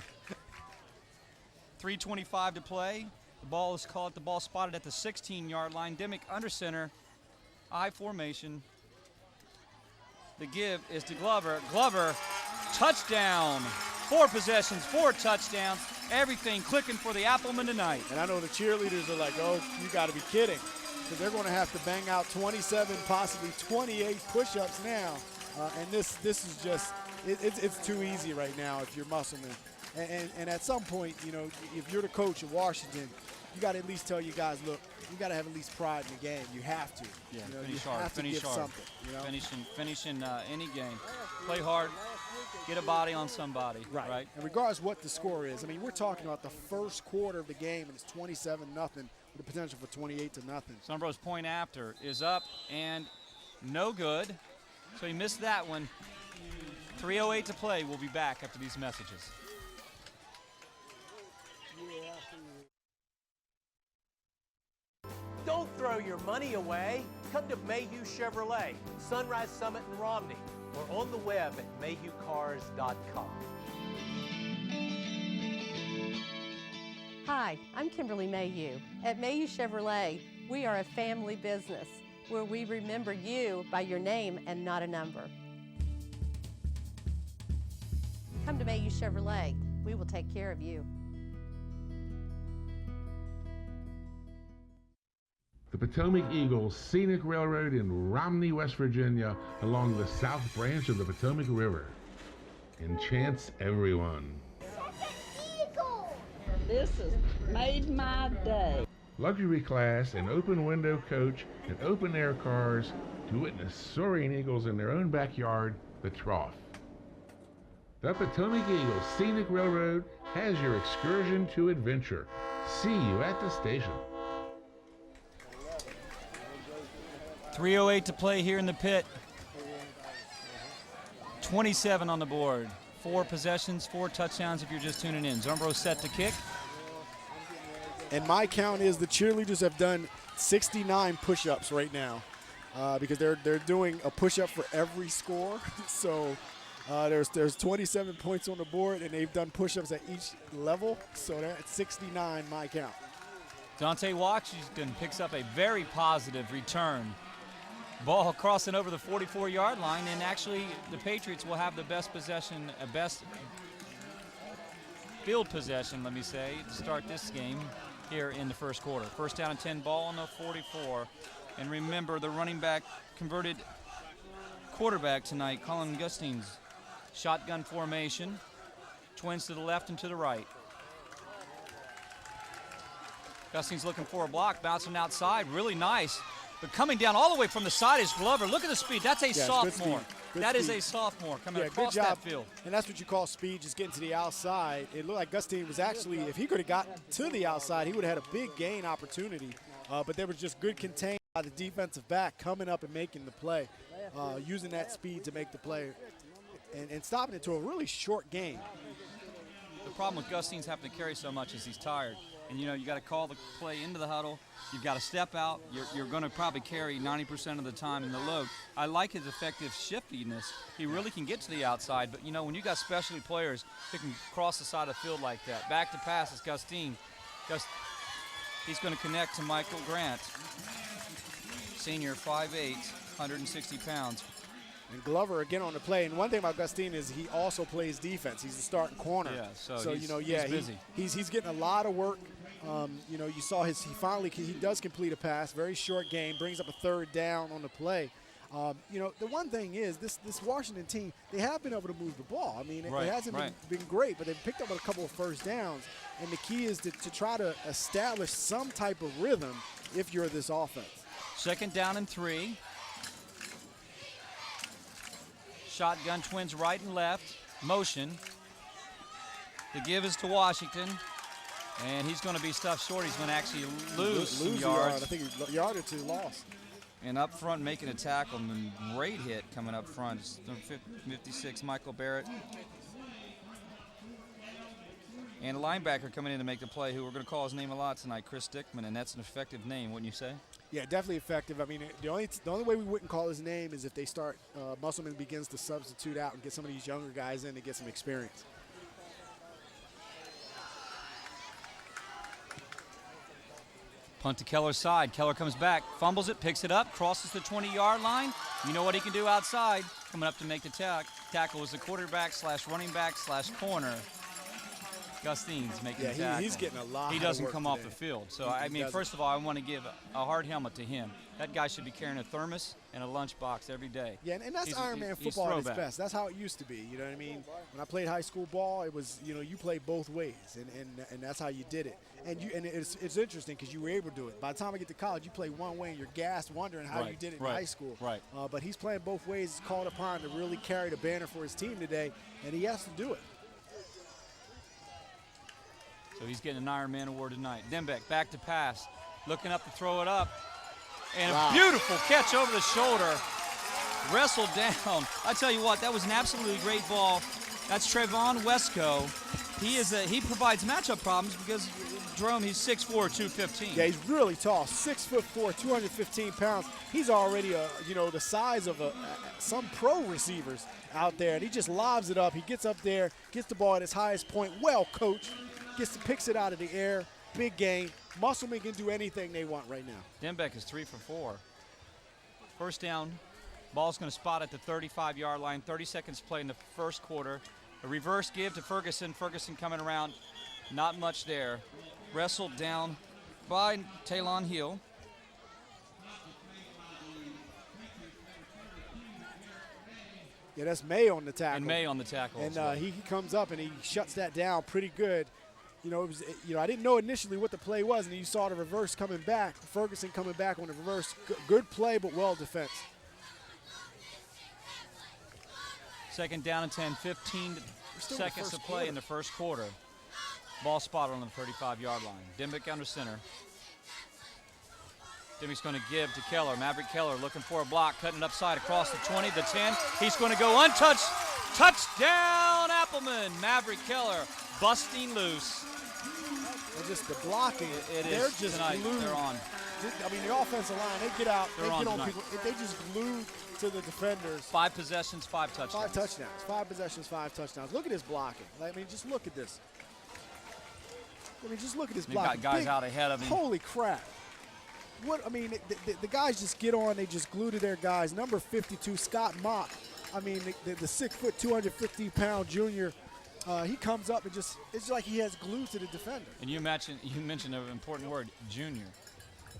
Speaker 1: 3:25 to play. The ball is called. The ball spotted at the 16-yard line. Dimick under center. I formation. The give is to Glover. Glover, touchdown. 4 possessions, 4 touchdowns. Everything clicking for the Applemen tonight.
Speaker 2: And I know the cheerleaders are like, oh, you got to be kidding. Because they're going to have to bang out 27, possibly 28 push-ups now. And this is just, it's too easy right now if you're Musselman. And at some point, you know, if you're the coach of Washington, you got to at least tell you guys, look, you got to have at least pride in the game. You have to.
Speaker 1: Yeah,
Speaker 2: you know,
Speaker 1: finish
Speaker 2: you
Speaker 1: hard.
Speaker 2: have to
Speaker 1: Finish
Speaker 2: give
Speaker 1: hard.
Speaker 2: something. You know?
Speaker 1: Finishing any game. Play hard. Get a body on somebody. Right.
Speaker 2: And regardless what the score is, I mean, we're talking about the first quarter of the game, and it's 27-0 with the potential for 28-0.
Speaker 1: Sunborough's point after is up and no good. So he missed that one. 3:08 to play. We'll be back after these messages.
Speaker 15: Don't throw your money away. Come to Mayhew Chevrolet, Sunrise Summit in Romney, or on the web at mayhewcars.com.
Speaker 16: Hi, I'm Kimberly Mayhew. At Mayhew Chevrolet, we are a family business where we remember you by your name and not a number. Come to Mayhew Chevrolet. We will take care of you.
Speaker 17: The Potomac Eagles Scenic Railroad in Romney, West Virginia, along the south branch of the Potomac River. Enchants everyone.
Speaker 18: This has made my day.
Speaker 17: Luxury class and open window coach and open air cars to witness soaring eagles in their own backyard, the Trough. The Potomac Eagles Scenic Railroad has your excursion to adventure. See you at the station.
Speaker 1: 3:08 to play here in the pit. 27 on the board. 4 possessions, 4 touchdowns if you're just tuning in. Zumbro set to kick.
Speaker 2: And my count is the cheerleaders have done 69 push-ups right now because they're doing a push-up for every score. So there's 27 points on the board, and they've done push-ups at each level. So they're at 69, my count.
Speaker 1: Dante Washington picks up a very positive return. Ball crossing over the 44-yard line, and actually the Patriots will have the best possession, best field possession, let me say, to start this game here in the first quarter. First down and 10, ball on the 44. And remember, the running back converted quarterback tonight, Colin Gustings. Shotgun formation, twins to the left and to the right. Gustings looking for a block, bouncing outside, really nice. But coming down all the way from the side is Glover. Look at the speed. That's a sophomore.
Speaker 2: Good
Speaker 1: Is
Speaker 2: speed.
Speaker 1: a sophomore coming across
Speaker 2: good job.
Speaker 1: that field.
Speaker 2: And that's what you call speed, just getting to the outside. It looked like Gustine was actually, if he could have got to the outside, he would have had a big gain opportunity. But there was just good containment by the defensive back coming up and making the play, using that speed to make the play and stopping it to a really short game.
Speaker 1: The problem with Gustine's having to carry so much is he's tired. And, you know, you got to call the play into the huddle. You've got to step out. You're going to probably carry 90% of the time in the load. I like his effective shiftiness. He really can get to the outside. But, you know, when you got specialty players who can cross the side of the field like that, back to pass is Gustine. He's going to connect to Michael Grant. Senior, 5'8", 160 pounds.
Speaker 2: And Glover again on the play. And one thing about Gustine is he also plays defense. He's the starting corner.
Speaker 1: Yeah,
Speaker 2: so
Speaker 1: he's,
Speaker 2: you know, yeah,
Speaker 1: he's busy.
Speaker 2: He's getting a lot of work. You know, you saw he does complete a pass, very short game, brings up a third down on the play. You know, the one thing is this Washington team, they have been able to move the ball. I mean, it hasn't been great, but they've picked up a couple of first downs. And the key is to try to establish some type of rhythm if you're this offense.
Speaker 1: Second down and 3. Shotgun twins right and left. Motion. The give is to Washington. And he's going to be stuffed short. He's going to actually lose some yards.
Speaker 2: I think a yard or 2 lost.
Speaker 1: And up front making a tackle. And great hit coming up front. It's 56, Michael Barrett. And a linebacker coming in to make the play, who we're going to call his name a lot tonight, Chris Dickman, and that's an effective name, wouldn't you say?
Speaker 2: Yeah, definitely effective. I mean, the only way we wouldn't call his name is if they start, Musselman begins to substitute out and get some of these younger guys in to get some experience.
Speaker 19: Punt to Keller's side. Keller comes back, fumbles it, picks it up, crosses the 20-yard line. You know what he can do outside. Coming up to make the tackle is the quarterback / running back / corner. Gustines making the tackle.
Speaker 2: He's getting a lot.
Speaker 19: He doesn't
Speaker 2: of work
Speaker 19: come
Speaker 2: today.
Speaker 19: off the field. So, I mean, first of all, I want to give a hard helmet to him. That guy should be carrying a thermos and a lunchbox every day.
Speaker 2: Yeah, and that's Ironman football at its best. That's how it used to be. You know what I mean? When I played high school ball, it was, you know, you played both ways, and that's how you did it. And it's interesting because you were able to do it. By the time I get to college, you play one way and you're gassed, wondering how you did it in high school.
Speaker 19: Right.
Speaker 2: But he's playing both ways. He's called upon to really carry the banner for his team today, and he has to do it.
Speaker 19: So he's getting an Ironman award tonight. Dembeck back to pass, looking up to throw it up. And a beautiful catch over the shoulder. Wrestled down. I tell you what, that was an absolutely great ball. That's Trevon Wesco. He provides matchup problems because Jerome, he's 6'4", 215.
Speaker 2: Yeah, he's really tall, 6'4", 215 pounds. He's already the size of some pro receivers out there, and he just lobs it up. He gets up there, gets the ball at his highest point. Well coached. Picks it out of the air. Big game. Musselman can do anything they want right now.
Speaker 19: Dembeck is 3 for 4. First down. Ball's going to spot at the 35-yard line. 30 seconds to play in the first quarter. A reverse give to Ferguson. Ferguson coming around. Not much there. Wrestled down by Talon Hill.
Speaker 2: Yeah, that's May on the tackle.
Speaker 19: And May on the tackle.
Speaker 2: And he comes up and he shuts that down pretty good. I didn't know initially what the play was, and you saw the reverse coming back. Ferguson coming back on the reverse. Good play, but well defense.
Speaker 19: Second down and 10, 15 seconds to play in the first quarter. Ball spotted on the 35-yard line. Dembeck under center. Dembeck's going to give to Keller. Maverick Keller looking for a block, cutting it upside across the 20, the 10. He's going to go untouched. Touchdown, Appleman. Maverick Keller busting loose.
Speaker 2: And just the blocking,
Speaker 19: they're just glued. They're on.
Speaker 2: I mean, the offensive line, they get out,
Speaker 19: they're
Speaker 2: they get on people. They just glued to the defenders.
Speaker 19: 5 possessions, 5 touchdowns.
Speaker 2: 5 touchdowns. 5 possessions, 5 touchdowns. Look at his blocking. I mean, just look at this. I mean, just look at his blocking.
Speaker 19: Got guys out ahead of him.
Speaker 2: Holy crap. What, I mean, the guys just get on. They just glue to their guys. Number 52, Scott Mock. I mean, the 6 foot, 250-pound junior. He comes up and it's like he has glue to the defender.
Speaker 19: And you mentioned an important word, junior,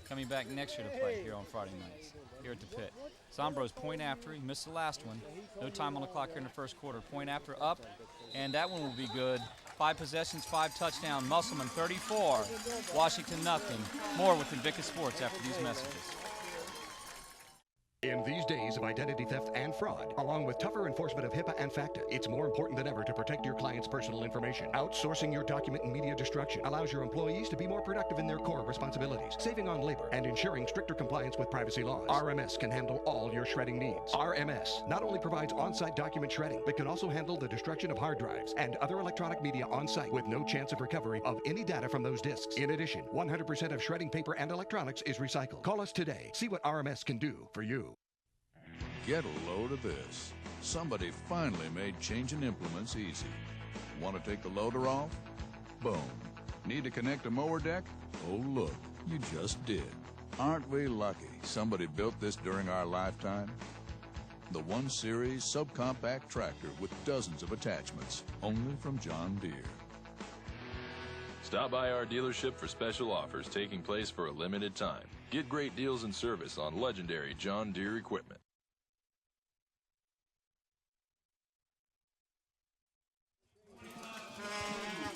Speaker 19: coming back next year to play here on Friday nights, here at the pit. Sombro's point after, he missed the last one. No time on the clock here in the first quarter. Point after up, and that one will be good. 5 possessions, 5 touchdowns. Musselman 34, Washington nothing. More with Invictus Sports after these messages.
Speaker 8: In these days of identity theft and fraud, along with tougher enforcement of HIPAA and FACTA, it's more important than ever to protect your client's personal information. Outsourcing your document and media destruction allows your employees to be more productive in their core responsibilities, saving on labor and ensuring stricter compliance with privacy laws. RMS can handle all your shredding needs. RMS not only provides on-site document shredding, but can also handle the destruction of hard drives and other electronic media on-site with no chance of recovery of any data from those disks. In addition, 100% of shredding paper and electronics is recycled. Call us today. See what RMS can do for you.
Speaker 20: Get a load of this. Somebody finally made changing implements easy. Want to take the loader off? Boom. Need to connect a mower deck? Oh look, you just did. Aren't we lucky somebody built this during our lifetime? The 1 Series subcompact tractor with dozens of attachments, only from John Deere.
Speaker 21: Stop by our dealership for special offers taking place for a limited time. Get great deals and service on legendary John Deere equipment.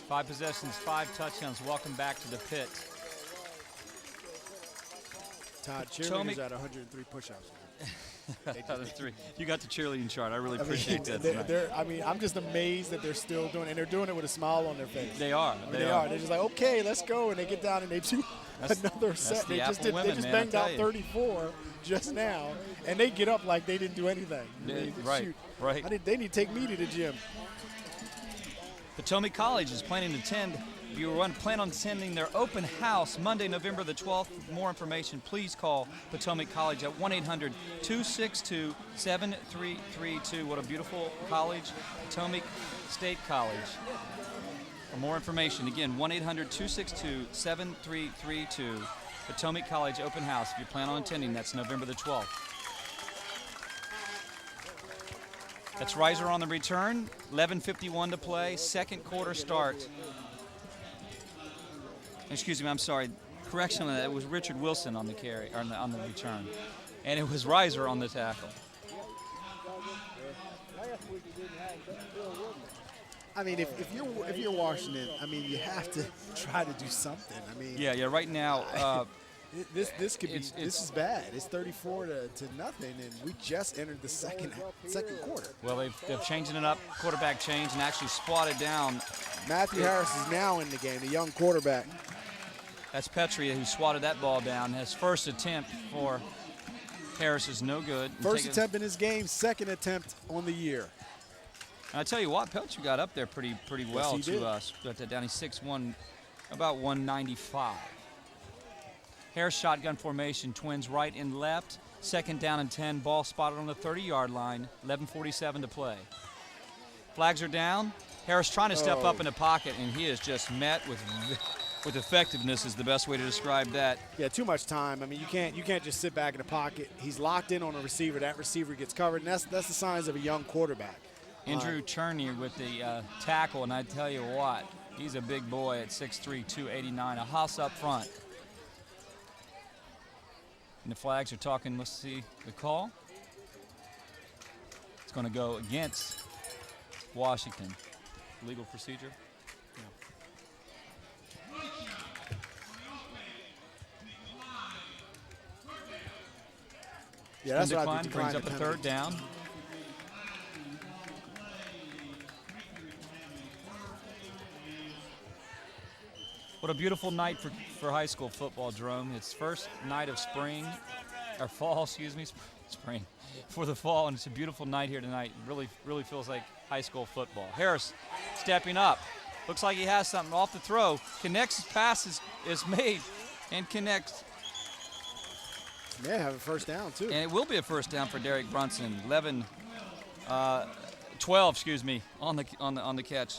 Speaker 19: Five possessions, 5 touchdowns. Welcome back to the pit.
Speaker 2: Todd, cheerleaders at 103 push-ups.
Speaker 19: You got the cheerleading chart. I really appreciate
Speaker 2: that. I'm just amazed that they're still doing it, and they're doing it with a smile on their face.
Speaker 19: They are.
Speaker 2: They are. They're just like, okay, let's go, and they get down and they do another set. They just banged out 34 just now, and they get up like they didn't do anything.
Speaker 19: Right.
Speaker 2: They need to take me to the gym.
Speaker 19: Potomac College is planning to attend. If you plan on attending their open house Monday, November the 12th, for more information, please call Potomac College at 1-800-262-7332. What a beautiful college, Potomac State College. For more information, again, 1-800-262-7332. Potomac College Open House. If you plan on attending, that's November the 12th. That's Reiser on the return. 11:51 to play. Second quarter start. Excuse me, I'm sorry. Correction on that. It was Richard Wilson on the carry, or on the return. And it was Reiser on the tackle.
Speaker 3: I mean, if you're Washington, I mean, you have to try to do something. I mean,
Speaker 19: yeah. Right now,
Speaker 3: this could be this is bad. It's 34 to nothing, and we just entered the second quarter.
Speaker 19: Well, they're changing it up, quarterback change, and actually swatted down.
Speaker 3: Matthew Harris is now in the game, the young quarterback.
Speaker 19: That's Petria who swatted that ball down. His first attempt for Harris is no good.
Speaker 3: First attempt in his game, second attempt on the year.
Speaker 19: And I tell you what, Pelcher got up there pretty well to us. Got that down. He's 6'1", about 195. Harris shotgun formation, twins right and left. Second down and 10. Ball spotted on the 30-yard line. 11:47 to play. Flags are down. Harris trying to step up in the pocket, and he is just met with effectiveness is the best way to describe that.
Speaker 3: Yeah, too much time. I mean, you can't just sit back in the pocket. He's locked in on a receiver. That receiver gets covered, and that's the signs of a young quarterback.
Speaker 19: Andrew Cherney with the tackle, and I tell you what, he's a big boy at 6'3", 289, a house up front. And the flags are talking, let's see the call. It's going to go against Washington. Legal procedure.
Speaker 3: Yeah, that's what I think.
Speaker 19: Brings up a third down. What a beautiful night for high school football, Jerome. It's first night of spring, or fall, excuse me, spring, for the fall, and it's a beautiful night here tonight. Really, really feels like high school football. Harris stepping up. Looks like he has something off the throw. Connects, his pass is made, and connects.
Speaker 3: May have a first down, too.
Speaker 19: And it will be a first down for Derek Brunson. 12, excuse me, on the catch.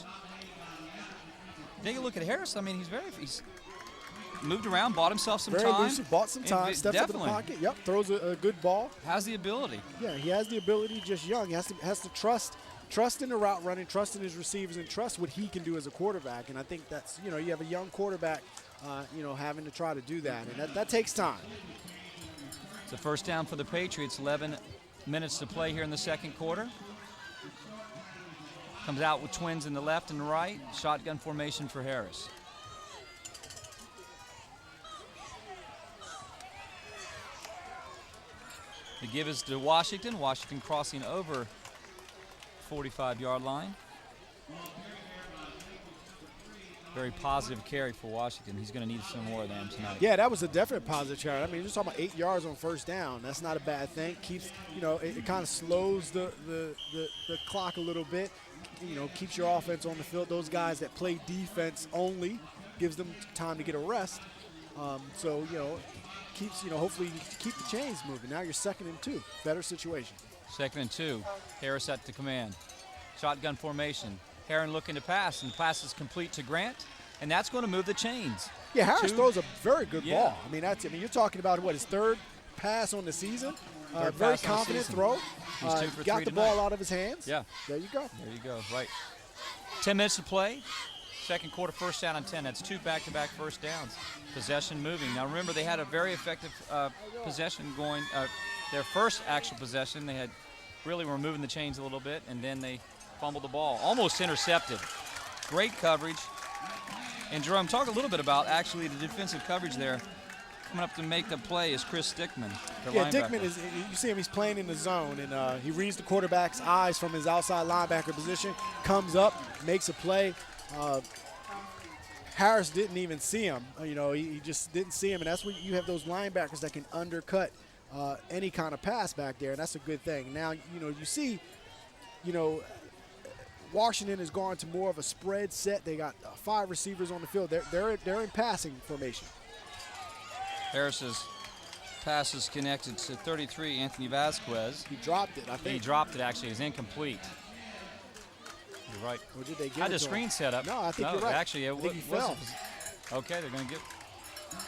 Speaker 19: Take a look at Harris. I mean, he's moved around, bought himself some time.
Speaker 3: Very elusive, bought some time, steps up in the pocket. Yep, throws a good ball.
Speaker 19: Has the ability.
Speaker 3: Yeah, he has the ability, just young. He has to trust in the route running, trust in his receivers, and trust what he can do as a quarterback. And I think that's, you have a young quarterback, having to try to do that. And that takes time.
Speaker 19: It's a first down for the Patriots. 11 minutes to play here in the second quarter. Comes out with twins in the left and the right. Shotgun formation for Harris. The give is to Washington. Washington crossing over 45-yard line. Very positive carry for Washington. He's going to need some more of them tonight.
Speaker 3: Yeah, that was a definite positive carry. I mean, you're just talking about 8 yards on first down. That's not a bad thing. Keeps, it kind of slows the clock a little bit. Keeps your offense on the field. Those guys that play defense only, gives them time to get a rest. Keeps, hopefully keep the chains moving. Now you're 2nd and 2. Better situation.
Speaker 19: 2nd and 2. Harris at the command. Shotgun formation. Heron looking to pass, and the pass is complete to Grant, and that's going to move the chains.
Speaker 3: Yeah, Harris throws a very good ball. I mean, you're talking about his third pass on the season. Very confident throw. Got the ball out of his hands.
Speaker 19: Yeah.
Speaker 3: There you go.
Speaker 19: There you go. Right. 10 minutes to play. Second quarter, first down and 10. That's 2 back-to-back first downs. Possession moving. Now remember, they had a very effective possession going. Their first actual possession, they had really were moving the chains a little bit, and then they fumbled the ball. Almost intercepted. Great coverage. And Jerome, talk a little bit about actually the defensive coverage there. Coming up to make the play is Chris Dickman.
Speaker 3: Yeah, Dickman is, you see him, he's playing in the zone, and he reads the quarterback's eyes from his outside linebacker position, comes up, makes a play. Harris didn't even see him. He just didn't see him, and that's when you have those linebackers that can undercut any kind of pass back there, and that's a good thing. Now, you see, Washington has gone to more of a spread set. They got 5 receivers on the field. They're in passing formation.
Speaker 19: Harris's pass is connected to 33, Anthony Vasquez.
Speaker 3: He dropped it, I think.
Speaker 19: He dropped it, actually. It's incomplete. You're right.
Speaker 3: Or did they give
Speaker 19: I had
Speaker 3: it
Speaker 19: a
Speaker 3: to
Speaker 19: screen
Speaker 3: him?
Speaker 19: set up.
Speaker 3: No, I think you're right.
Speaker 19: Actually,
Speaker 3: I think he fell.
Speaker 19: Okay, they're going to get.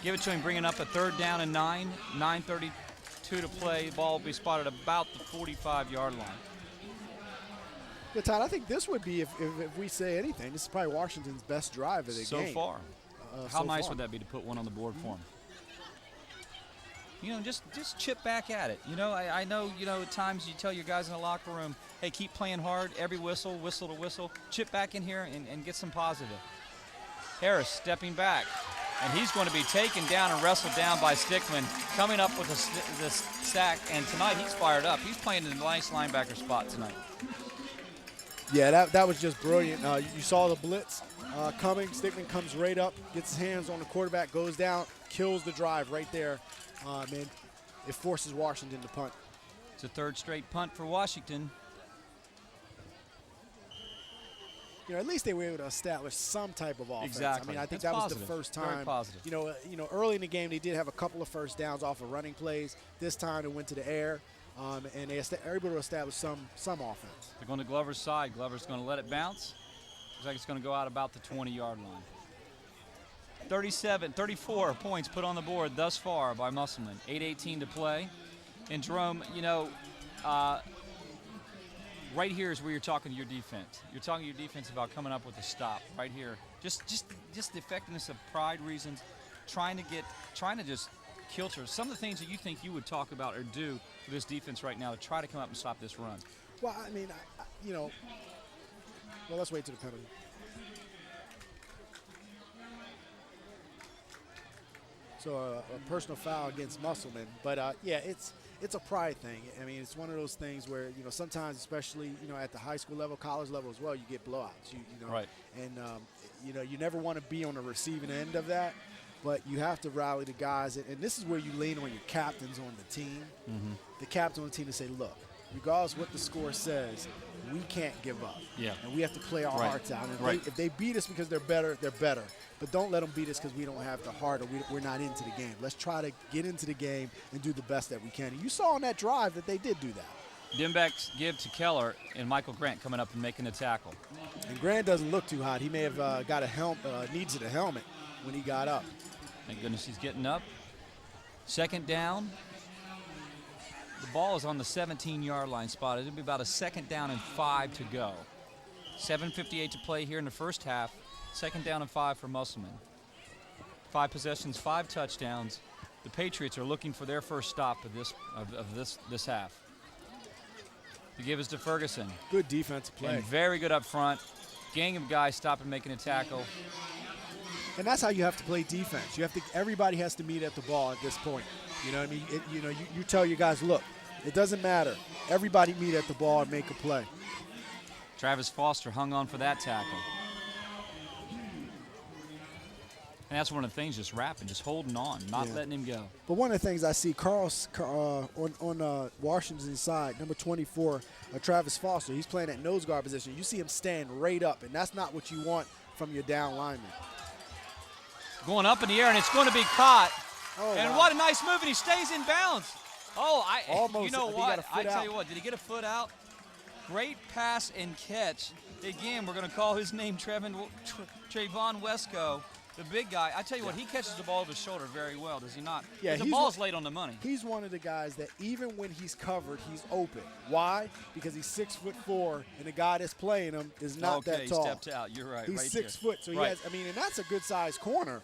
Speaker 19: Give it to him, bringing up a 3rd down and 9. 9:32 to play. The ball will be spotted about the 45-yard line.
Speaker 3: Yeah, Todd, I think this would be, if we say anything, this is probably Washington's best drive of the game.
Speaker 19: So far. How
Speaker 3: so
Speaker 19: nice
Speaker 3: far.
Speaker 19: would that be to put one on the board for him? You know, just chip back at it. You know, I know, you know, at times you tell your guys in the locker room, hey, keep playing hard, every whistle to whistle. Chip back in here and get some positive. Harris stepping back, and he's going to be taken down and wrestled down by Stickman, coming up with the sack, and tonight he's fired up. He's playing in a nice linebacker spot tonight.
Speaker 3: Yeah, that was just brilliant. You saw the blitz coming. Stickman comes right up, gets his hands on the quarterback, goes down, kills the drive right there. Man, it forces Washington to punt.
Speaker 19: It's a 3rd straight punt for Washington.
Speaker 3: You know, at least they were able to establish some type of offense.
Speaker 19: Exactly.
Speaker 3: I mean, I think
Speaker 19: That's
Speaker 3: that
Speaker 19: positive.
Speaker 3: was the first
Speaker 19: Very
Speaker 3: time.
Speaker 19: positive.
Speaker 3: You know, early in the game they did have a couple of first downs off of running plays. This time it went to the air, and they were able to establish some offense.
Speaker 19: They're going to Glover's side. Glover's going to let it bounce. Looks like it's going to go out about the 20-yard line. 34 points put on the board thus far by Musselman. 8:18 to play. And Jerome, you know, right here is where you're talking to your defense. You're talking to your defense about coming up with a stop right here. Just the effectiveness of pride reasons, trying to just kilter some of the things that you think you would talk about or do for this defense right now to try to come up and stop this run.
Speaker 3: Well, I mean, you know, well, let's wait to the penalty. So a personal foul against Musselman, but yeah, it's a pride thing. I mean, it's one of those things where, you know, sometimes, especially, you know, at the high school level, college level as well, you get blowouts. You know,
Speaker 19: right.
Speaker 3: And you know, you never want to be on the receiving end of that, but you have to rally the guys, and this is where you lean on your captains on the team.
Speaker 19: Mm-hmm.
Speaker 3: The captain on the team to say, look, regardless what the score says, we can't give up.
Speaker 19: Yeah.
Speaker 3: And we have to play our
Speaker 19: Right.
Speaker 3: hearts out. And
Speaker 19: Right.
Speaker 3: if they beat us because they're better, they're better. But don't let them beat us because we don't have the heart or we're not into the game. Let's try to get into the game and do the best that we can. And you saw on that drive that they did do that.
Speaker 19: Dimbacks give to Keller, and Michael Grant coming up and making the tackle.
Speaker 3: And Grant doesn't look too hot. He may have got needed a helmet when he got up.
Speaker 19: Thank goodness he's getting up. 2nd down. The ball is on the 17-yard line spot. It'll be about a 2nd down and 5 to go. 7:58 to play here in the first half. 2nd down and 5 for Musselman. 5 possessions, 5 touchdowns. The Patriots are looking for their first stop of this half. The give is to Ferguson.
Speaker 3: Good defensive play.
Speaker 19: And very good up front. Gang of guys stopping, making a tackle.
Speaker 3: And that's how you have to play defense. Everybody has to meet at the ball at this point. You know what I mean? You tell your guys, look, it doesn't matter. Everybody meet at the ball and make a play.
Speaker 19: Travis Foster hung on for that tackle. And that's one of the things, just wrapping, just holding on, not letting him go.
Speaker 3: But one of the things I see, on Washington's side, number 24, Travis Foster, he's playing at nose guard position. You see him stand right up, and that's not what you want from your down lineman.
Speaker 19: Going up in the air, and it's going to be caught.
Speaker 3: Oh,
Speaker 19: and
Speaker 3: wow.
Speaker 19: what a nice move, and he stays in bounds. Oh,
Speaker 3: Almost,
Speaker 19: you know
Speaker 3: he
Speaker 19: what?
Speaker 3: got a foot
Speaker 19: I tell
Speaker 3: out.
Speaker 19: you what, did he get a foot out? Great pass and catch. Again, we're going to call his name Trayvon Wesco, the big guy. I tell you what, he catches the ball with his shoulder very well, does he not?
Speaker 3: Yeah,
Speaker 19: the ball's late on the money.
Speaker 3: He's one of the guys that even when he's covered, he's open. Why? Because he's 6'4", and the guy that's playing him is not that tall.
Speaker 19: He stepped out. You're right.
Speaker 3: He's
Speaker 19: right
Speaker 3: 6
Speaker 19: there.
Speaker 3: foot, so
Speaker 19: right.
Speaker 3: he has. I mean, and that's a good sized corner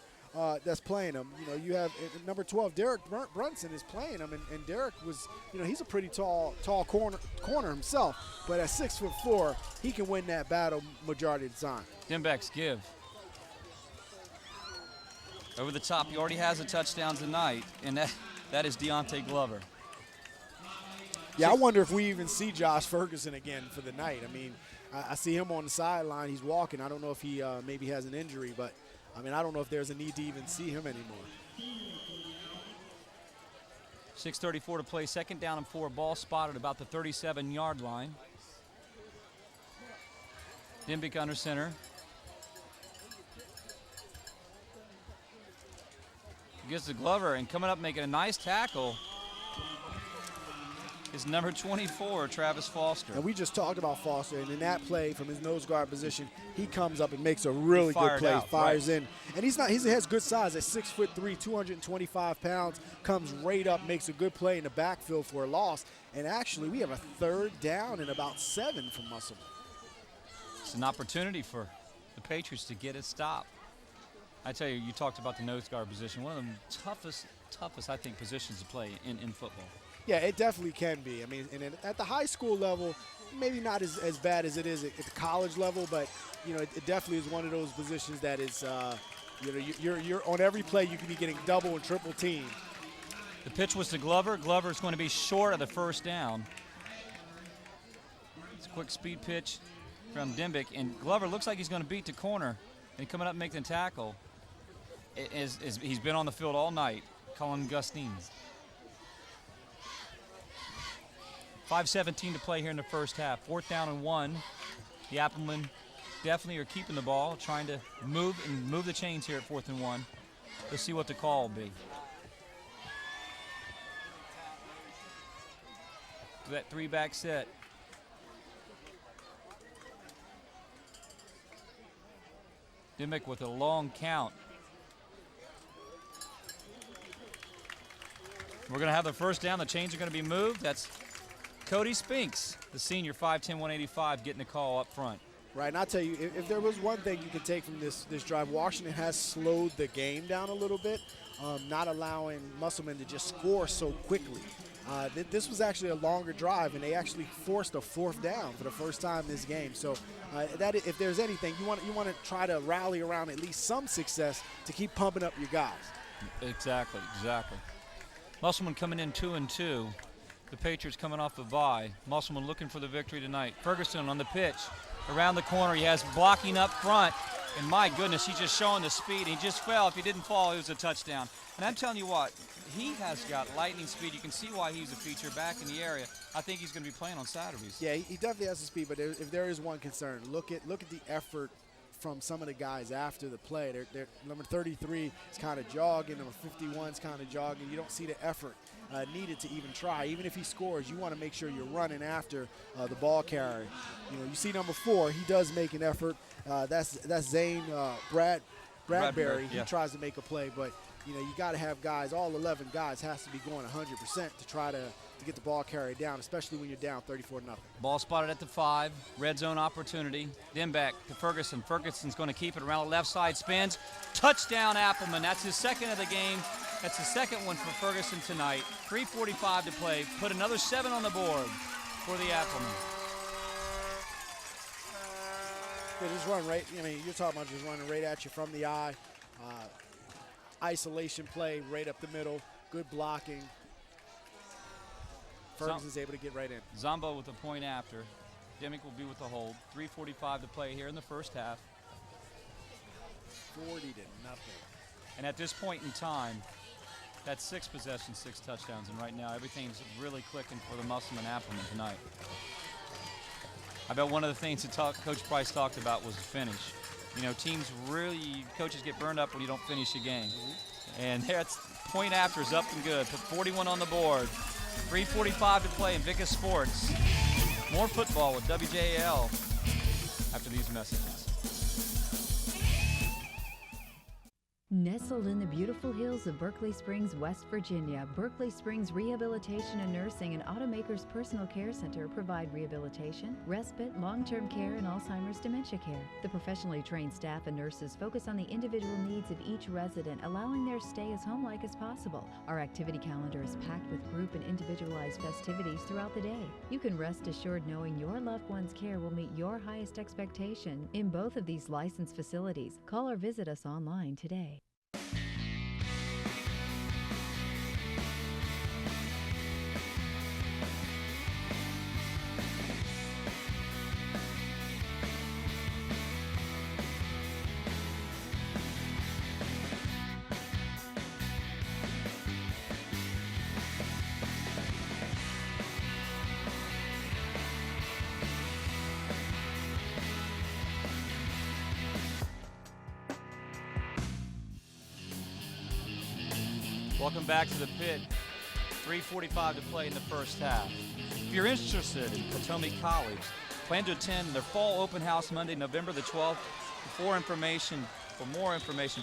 Speaker 3: that's playing him. You know, you have number 12, Derek Brunson is playing him, and Derek was, you know, he's a pretty tall corner himself, but at 6'4", he can win that battle majority of the time.
Speaker 19: Dimbacks give. Over the top, he already has a touchdown tonight, and that is Deontay Glover.
Speaker 3: Yeah, I wonder if we even see Josh Ferguson again for the night. I mean, I see him on the sideline. He's walking. I don't know if he maybe has an injury, but, I mean, I don't know if there's a need to even see him anymore.
Speaker 19: 6:34 to play, 2nd down and 4. Ball spotted about the 37-yard line. Dimbick under center. Gets to Glover and coming up making a nice tackle. is number 24, Travis Foster.
Speaker 3: And we just talked about Foster, and in that play from his nose guard position, he comes up and makes a really good play, fires in. And he has good size at 6'3", 225 pounds, comes right up, makes a good play in the backfield for a loss. And actually, we have a 3rd down and about 7 from Musselman.
Speaker 19: It's an opportunity for the Patriots to get a stop. I tell you, you talked about the nose guard position, one of the toughest, I think, positions to play in football. Yeah, it definitely can be. I mean, and at the high school level, maybe not as bad as it is at the college level, but, you know, it definitely is one of those positions that is, you know, you're on every play you can be getting double and triple teamed. The pitch was to Glover. Glover's going to be short of the 1st down. It's a quick speed pitch from Dimbick, and Glover looks like he's going to beat the corner, and coming up and making the tackle is he's been on the field all night, Colin Gustines. 5:17 to play here in the first half. 4th down and 1. The Applemen definitely are keeping the ball, trying to move the chains here at 4th and 1. Let's see what the call will be. That 3-back set. Dimmick with a long count. We're going to have the 1st down. The chains are going to be moved. That's Cody Spinks, the senior, 5'10", 185, getting the call up front. Right, and I'll tell you, if there was one thing you can take from this drive, Washington has slowed the game down a little bit, not allowing Musselman to just score so quickly. This was actually a longer drive, and they actually forced a 4th down for the first time this game. So that if there's anything, you want to try to rally around at least some success to keep pumping up your guys. Exactly. Musselman coming in 2-2. The Patriots coming off the bye. Musselman looking for the victory tonight. Ferguson on the pitch. Around the corner, he has blocking up front. And my goodness, he's just showing the speed. He just fell. If he didn't fall, it was a touchdown. And I'm telling you what, he has got lightning speed. You can see why he's a feature back in the area. I think he's going to be playing on Saturdays. Yeah, he definitely has the speed, but if there is one concern, look at the effort from some of the guys after the play. They're number 33 is kind of jogging, number 51 is kind of jogging. You don't see the effort needed to even try. Even if he scores, you want to make sure you're running after the ball carrier. You know, you see number 4, he does make an effort. That's Zane Bradbury. Yeah.
Speaker 3: He tries to make a play, but you know, you got to have guys, all 11 guys has to be going 100% to try to get the ball carried down, especially when you're down 34-0. Ball spotted at the 5, red zone opportunity. Then back to Ferguson. Ferguson's going to keep it around the left side, spins. Touchdown, Appleman. That's his 2nd of the game. That's the 2nd one for Ferguson tonight. 3:45 to play. Put another 7 on the board for the Appleman. Yeah, just run right. I mean, you're talking about just running right at you from the eye. Isolation play right up the middle. Good blocking. Ferguson's able to get right in. Zombo with a point after. Demick will be with the hold. 3:45 to play here in the first half. 40-0. And at this point in time, that's 6 possessions, 6 touchdowns, and right now everything's really clicking for the Musselman Appleman tonight. I bet one of the things that Coach Price talked about was the finish. You know, coaches get burned up when you don't finish a game. And that's point after is up and good. Put 41 on the board. 3:45 to play in Vicus Sports. More football with WJAL after these messages.
Speaker 4: Nestled in the beautiful hills of Berkeley Springs, West Virginia, Berkeley Springs Rehabilitation and Nursing and Automakers Personal Care Center provide rehabilitation, respite, long-term care, and Alzheimer's dementia care. The professionally trained staff and nurses focus on the individual needs of each resident, allowing their stay as home-like as possible. Our activity calendar is packed with group and individualized festivities throughout the day. You can rest assured knowing your loved one's care will meet your highest expectation in both of these licensed facilities. Call or visit us online today.
Speaker 19: Welcome back to the pit. 3:45 to play in the first half. If you're interested in Potomac College, plan to attend their fall open house Monday, November the 12th. For more information,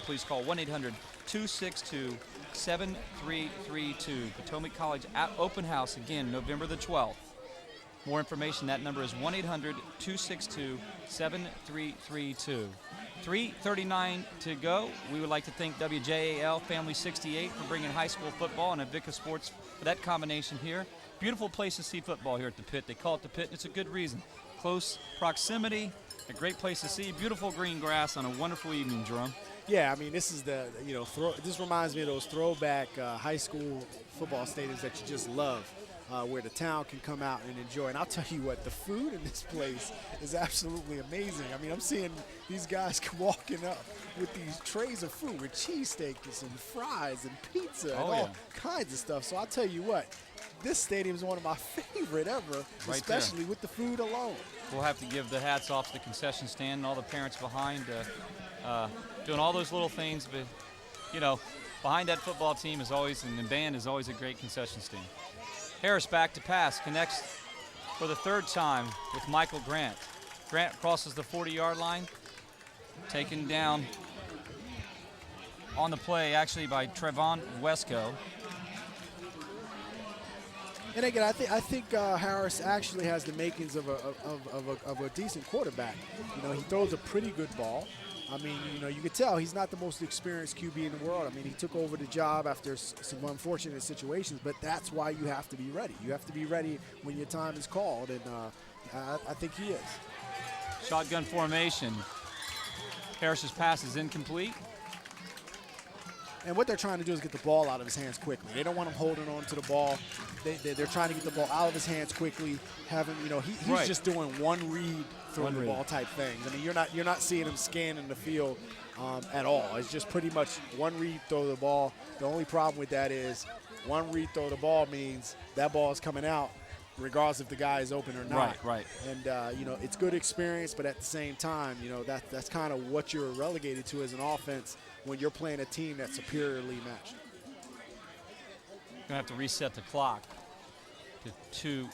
Speaker 19: please call 1-800-262-7332. Potomac College open house again, November the 12th. More information, that number is 1-800-262-7332. 3:39 to go. We would like to thank WJAL Family 68 for bringing high school football and Invicta Sports for that combination here. Beautiful place to see football here at the Pit. They call it the Pit, and it's a good reason. Close proximity, a great place to see, beautiful green grass on a wonderful evening, Jerome.
Speaker 3: Yeah, I mean, this is the, this reminds me of those throwback high school football stadiums that you just love. Where the town can come out and enjoy. And I'll tell you what, the food in this place is absolutely amazing. I mean, I'm seeing these guys walking up with these trays of food with cheesesteaks and fries and pizza and all kinds of stuff. So I'll tell you what, this stadium is one of my favorite ever, especially with the food alone.
Speaker 19: We'll have to give the hats off to the concession stand and all the parents behind doing all those little things. But, behind that football team is always, and the band is always a great concession stand. Harris back to pass, connects for the third time with Michael Grant. Grant crosses the 40-yard line, taken down on the play actually by Trevon Wesco.
Speaker 3: And again, I think Harris actually has the makings of a decent quarterback. He throws a pretty good ball. I mean, you could tell he's not the most experienced QB in the world. I mean, he took over the job after some unfortunate situations, but that's why you have to be ready. You have to be ready when your time is called, and I think he is.
Speaker 19: Shotgun formation. Harris's pass is incomplete.
Speaker 3: And what they're trying to do is get the ball out of his hands quickly. They don't want him holding on to the ball. They're trying to get the ball out of his hands quickly. Have him, he's just doing one read, throwing the ball type things. I mean, you're not seeing him scanning the field at all. It's just pretty much one read, throw the ball. The only problem with that is one read, throw the ball means that ball is coming out regardless if the guy is open or not.
Speaker 19: Right.
Speaker 3: And, it's good experience, but at the same time, that's kind of what you're relegated to as an offense when you're playing a team that's superiorly matched.
Speaker 19: Going to have to reset the clock to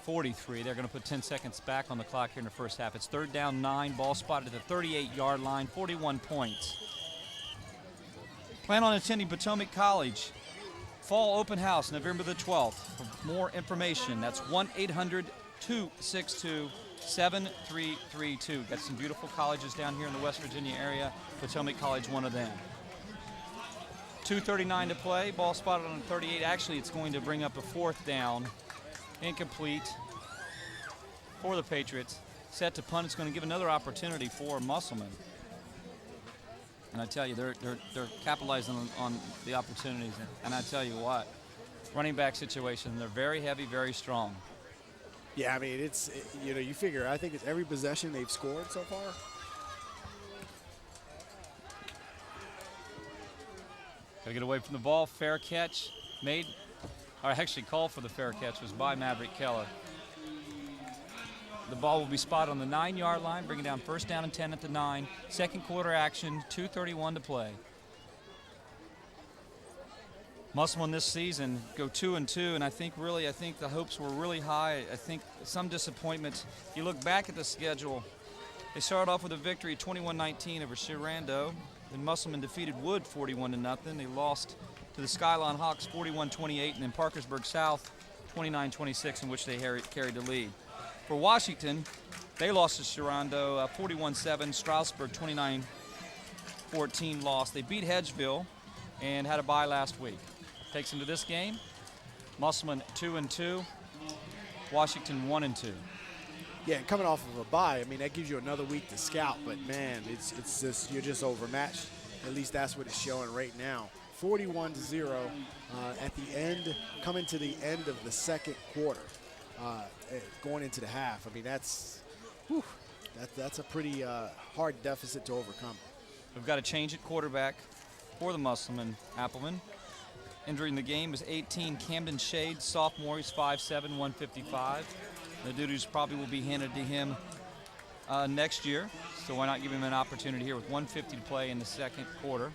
Speaker 19: 2:43. They're going to put 10 seconds back on the clock here in the first half. It's 3rd down 9, ball spotted at the 38-yard line, 41 points. Plan on attending Potomac College. Fall open house, November the 12th. For more information, that's 1-800-262-7332. Got some beautiful colleges down here in the West Virginia area. Potomac College, one of them. 2:39 to play. Ball spotted on 38. Actually, it's going to bring up a 4th down. Incomplete for the Patriots. Set to punt. It's going to give another opportunity for Musselman. And I tell you, they're capitalizing on the opportunities. And I tell you what, running back situation, they're very heavy, very strong.
Speaker 3: Yeah, I mean, you figure, I think it's every possession they've scored so far.
Speaker 19: Gotta get away from the ball. Fair catch made, or actually called for the fair catch was by Maverick Keller. The ball will be spotted on the 9-yard line, bringing down 1st down and 10 at the 9. Second quarter action, 2:31 to play. Musselman this season go 2-2, and I think the hopes were really high. I think some disappointment. You look back at the schedule, they started off with a victory 21-19 over Shenandoah. Then Musselman defeated Wood 41-0. They lost to the Skyline Hawks 41-28, and then Parkersburg South 29-26, in which they carried the lead. For Washington, they lost to Shenandoah 41-7. Strasburg 29-14 loss. They beat Hedgeville and had a bye last week. Takes them to this game. Musselman 2-2. Washington 1-2.
Speaker 3: Yeah, and coming off of a bye, I mean, that gives you another week to scout, but man, it's just, you're just overmatched. At least that's what it's showing right now. 41-0 at the end, coming to the end of the second quarter, going into the half. I mean, that's a pretty hard deficit to overcome.
Speaker 19: We've got a change at quarterback for the Musselman. Appleman. Entering the game is 18, Camden Shade, sophomore. He's 5'7", 155. The duties probably will be handed to him next year, so why not give him an opportunity here with 1:50 to play in the second quarter.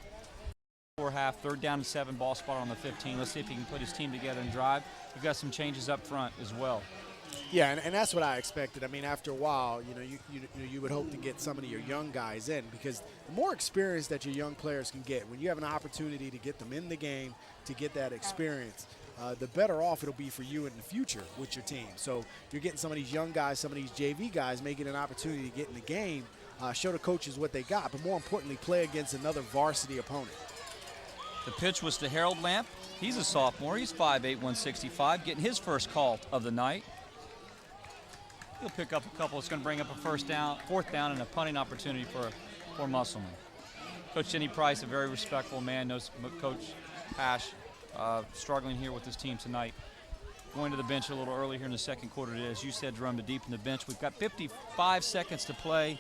Speaker 19: before half, 3rd down and 7, ball spot on the 15. Let's see if he can put his team together and drive. We've got some changes up front as well.
Speaker 3: Yeah, and that's what I expected. I mean, after a while, you would hope to get some of your young guys in, because the more experience that your young players can get, when you have an opportunity to get them in the game, to get that experience, the better off it'll be for you in the future with your team. So you're getting some of these young guys, some of these JV guys making an opportunity to get in the game, show the coaches what they got, but more importantly, play against another varsity opponent.
Speaker 19: The pitch was to Harold Lamp. He's a sophomore. He's 5'8", 165, getting his first call of the night. He'll pick up a couple. It's going to bring up a 4th down, and a punting opportunity for Musselman. Coach Jenny Price, a very respectful man, knows Coach Ash struggling here with his team tonight. Going to the bench a little early here in the second quarter. As you said, Drum, to deepen the bench. We've got 55 seconds to play.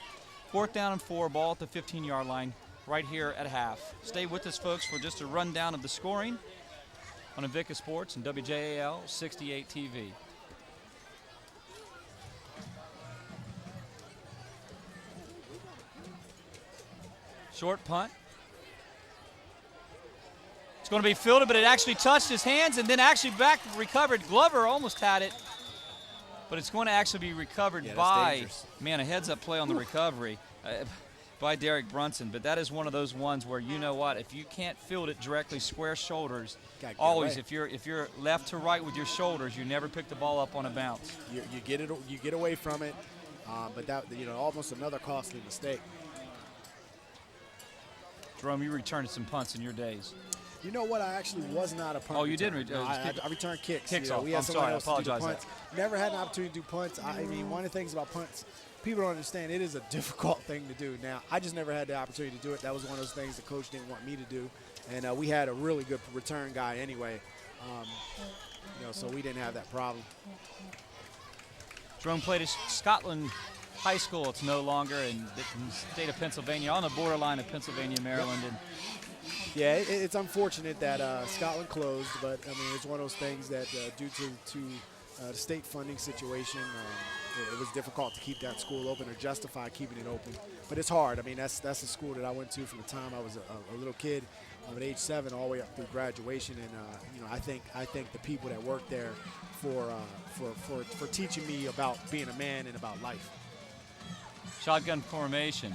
Speaker 19: 4th down and 4, ball at the 15-yard line right here at half. Stay with us, folks, for just a rundown of the scoring on Invicta Sports and WJAL 68 TV. Short punt. It's going to be fielded, but it actually touched his hands and then actually back recovered. Glover almost had it, but it's going to actually be recovered by, man, a heads-up play on the recovery by Derek Brunson. But that is one of those ones where, you know what, if you can't field it directly square shoulders, always, if you're left to right with your shoulders, you never pick the ball up on a bounce.
Speaker 3: You get away from it, but that, almost another costly mistake.
Speaker 19: Jerome, you returned some punts in your days.
Speaker 3: You know what? I actually was not a punt.
Speaker 19: Oh, you did?
Speaker 3: I returned kicks.
Speaker 19: Off.
Speaker 3: We had
Speaker 19: someone else
Speaker 3: to do the
Speaker 19: punts.
Speaker 3: Never had an opportunity to do punts. I mean, one of the things about punts, people don't understand, it is a difficult thing to do. Now, I just never had the opportunity to do it. That was one of those things the coach didn't want me to do. And we had a really good return guy anyway, so we didn't have that problem.
Speaker 19: Jerome played at Scotland High School. It's no longer in the state of Pennsylvania, on the borderline of Pennsylvania, Maryland.
Speaker 3: Yep. Yeah, it's unfortunate that Scotland closed, but I mean, it's one of those things that due to the state funding situation, it was difficult to keep that school open or justify keeping it open. But it's hard. I mean, that's a school that I went to from the time I was a little kid, at age 7, all the way up through graduation. And I thank the people that work there for teaching me about being a man and about life.
Speaker 19: Shotgun formation.